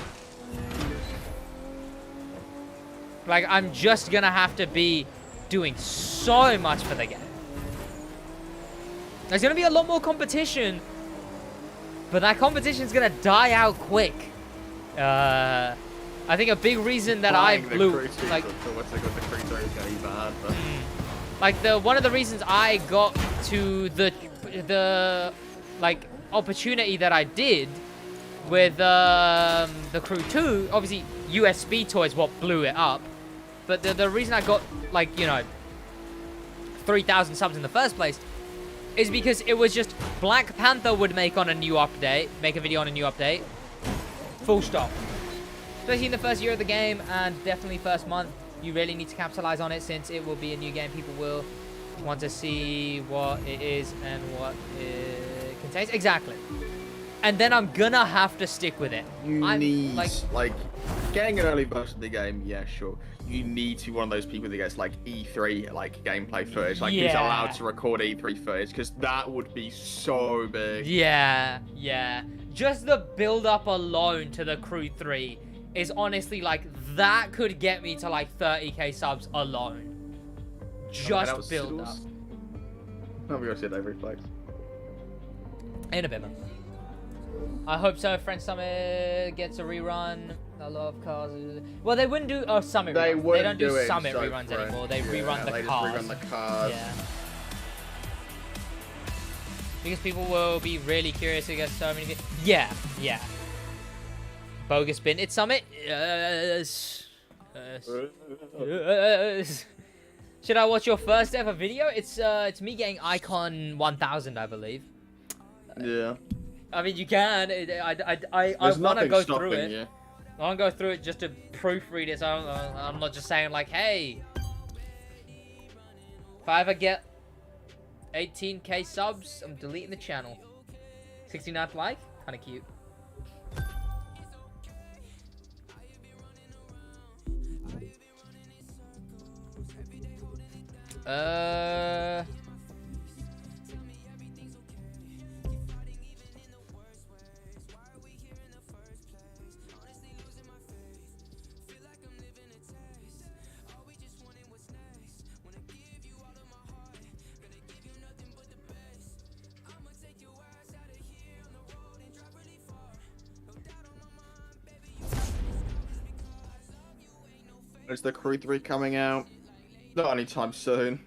Like I'm just gonna have to be doing so much for the game. There's gonna be a lot more competition, but that competition's gonna die out quick. I think a big reason that I blew, like, like one of the reasons I got to the like opportunity that I did with the Crew 2, obviously USB Tour is what blew it up, but the reason I got, like, you know, 3,000 subs in the first place is because it was just Black Panther would make a video on a new update, full stop. Especially in the first year of the game, and definitely first month, you really need to capitalize on it since it will be a new game. People will want to see what it is and what it contains. Exactly. And then I'm gonna have to stick with it. You need, like getting an early version of the game, yeah, sure. You need to be one of those people that gets like E3 like gameplay footage, like who's allowed to record E3 footage, because that would be so big. Yeah. Just the build up alone to the Crew 3 is honestly like that could get me to like 30k subs alone. Just build up. I'm gonna see that reflex. In a bit, man. I hope so. French Summit gets a rerun. A lot of cars. Well, they wouldn't do Summit reruns. They don't do Summit reruns anymore. They rerun the cars. Just rerun the cars. Yeah. Because people will be really curious to get so many. Yeah. Bogus bin. It's Summit. Yes. Should I watch your first ever video? It's me getting Icon 1000, I believe. Yeah. I mean, you can. I want to go through it. You. I want to go through it just to proofread it. So I'm not just saying like, hey, if I ever get 18k subs, I'm deleting the channel. 69th like, kind of cute. Is the Crew 3 coming out? Not anytime soon.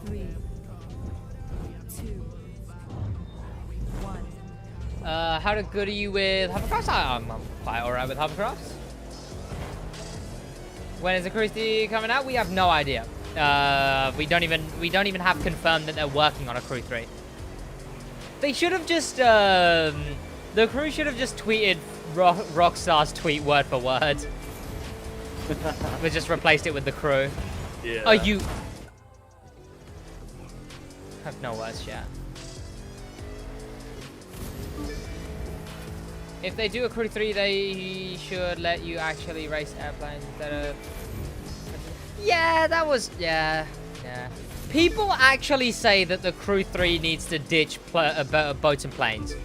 Three, two, one. How good are you with hovercrafts? I'm quite alright with hovercrafts. When is the Crew 3 coming out? We have no idea. We don't even have confirmed that they're working on a Crew 3. They should have just the Crew should have just tweeted Rockstar's tweet word for word. We just replaced it with the Crew. Yeah. Oh, you have no words, chat. If they do a Crew 3, they should let you actually race airplanes instead of... Yeah, that was... Yeah. People actually say that the Crew 3 needs to ditch boats and planes.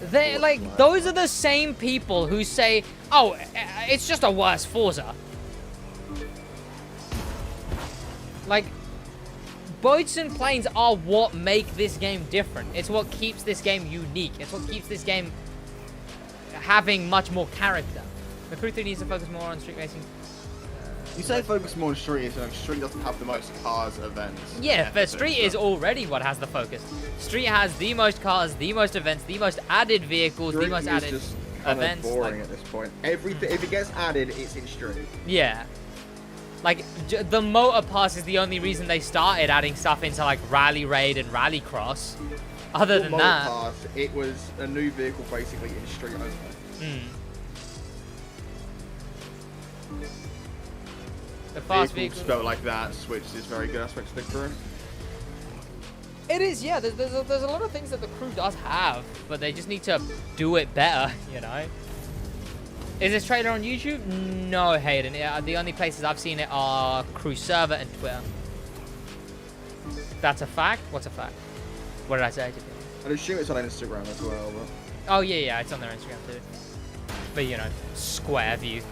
They're like, those are the same people who say, oh, it's just a worse Forza. Like, boats and planes are what make this game different. It's what keeps this game unique. It's what keeps this game having much more character. The Crew 3 needs to focus more on street racing. You say focus more on street, so street doesn't have the most cars events. Yeah, but street is already what has the focus. Street has the most cars, the most events, the most added vehicles, Street the most is added just events. Boring at this point. Everything, if it gets added, it's in street. Yeah. Like, the motor pass is the only reason they started adding stuff into, like, Rally Raid and Rally Cross. Other than that... Pass, it was a new vehicle, basically, in street only. The fast vehicle spelled like that, Switch is very good aspect of the Crew. It is, yeah. There's a lot of things that the Crew does have, but they just need to do it better, you know? Is this trailer on YouTube? No, Hayden. The only places I've seen it are Crew Server and Twitter. That's a fact? What's a fact? What did I say? I'd assume it's on Instagram as well, but... Oh, yeah, it's on their Instagram too. But, you know, square view.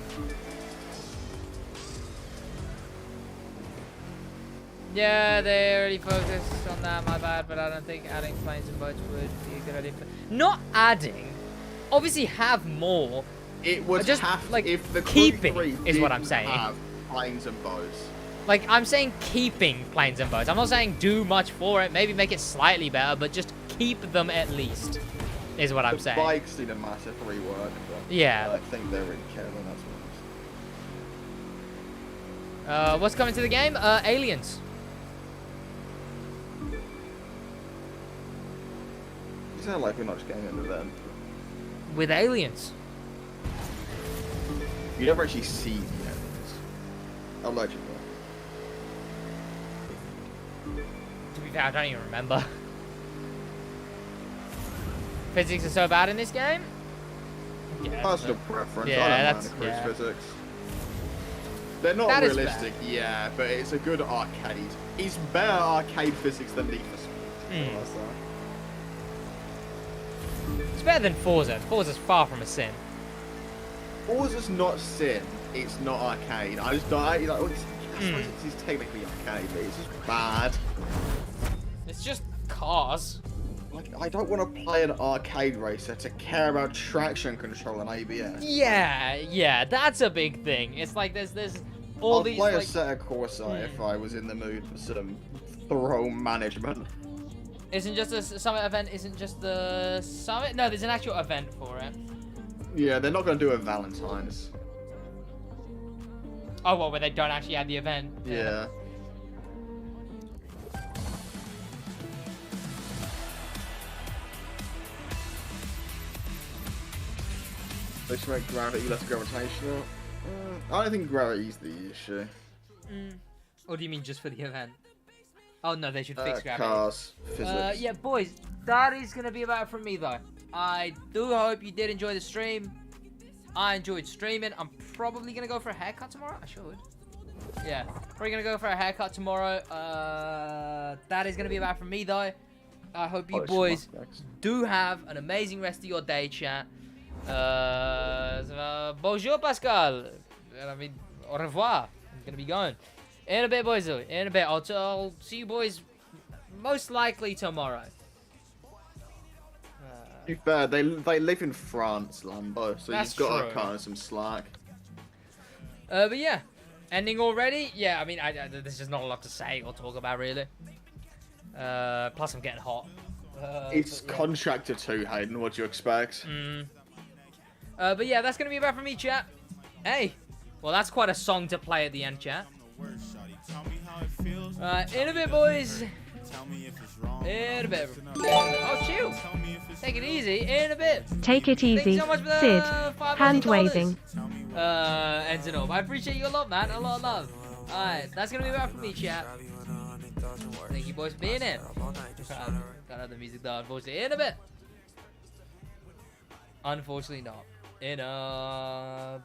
Yeah, they already focused on that, my bad, but I don't think adding planes and boats would be a good idea. Not adding. Obviously have more. It would just have, like, if the keeping Crew 3 is what I'm didn't saying. have planes and boats. Like, I'm saying keeping planes and boats. I'm not saying do much for it. Maybe make it slightly better, but just keep them at least, is what I'm saying. The bikes need a massive rework, but yeah. I think they really care when that's what What's coming to the game? Aliens. You sound like we're not just getting into them. With aliens. You never actually see the aliens. Allegedly. To be fair, I don't even remember. Physics are so bad in this game? Yeah, Personal preference. Yeah, I don't that's- mind the cruise yeah. physics. They're not That is realistic, yeah, but it's a good arcade. It's better arcade physics than Need for Speed. It's better than Forza. Forza's far from a sin. Forza's not sin. It's not arcade. I just I suppose it's technically arcade, but it's just bad. It's just cars. Like, I don't want to play an arcade racer to care about traction control and ABS. Yeah, that's a big thing. It's like there's all I'll these play like, a set of Corsa if I was in the mood for some throw management. Isn't just a summit event? Isn't just the summit? No, there's an actual event for it. Yeah, they're not going to do a Valentine's. Oh well, where they don't actually have the event. Yeah. They should make gravity less gravitational. I don't think gravity's the issue. Or do you mean just for the event? Oh no, they should fix gravity. Cars, physics. Yeah, boys, that is gonna be about it from me though. I do hope you did enjoy the stream. I enjoyed streaming. I'm probably gonna go for a haircut tomorrow. I should. Yeah, probably gonna go for a haircut tomorrow. That is gonna be about it from me though. I hope you boys do have an amazing rest of your day, chat. Bonjour, Pascal. I mean, au revoir. I'm gonna be going. In a bit, boys. In a bit. I'll see you boys most likely tomorrow. To be fair, they live in France, Lambo, so That's you've got true. to cut some slack. But yeah, ending already. Yeah, I mean, there's just not a lot to say or talk about really. Plus, I'm getting hot. It's but yeah. Contractor 2, Hayden. What do you expect? But yeah, that's gonna be about from me, chat. Hey, well, that's quite a song to play at the end, chat. In a bit, boys. In a bit. Oh, chill. Take it easy. In a bit. Take it Thank you easy. so much for the Sid, $5 hand waving. Ends it up. I appreciate you a lot, man. A lot of love. Alright, that's gonna be about from me, chat. Thank you, boys, for being in. Got other music though, unfortunately. In a bit. Unfortunately not. In a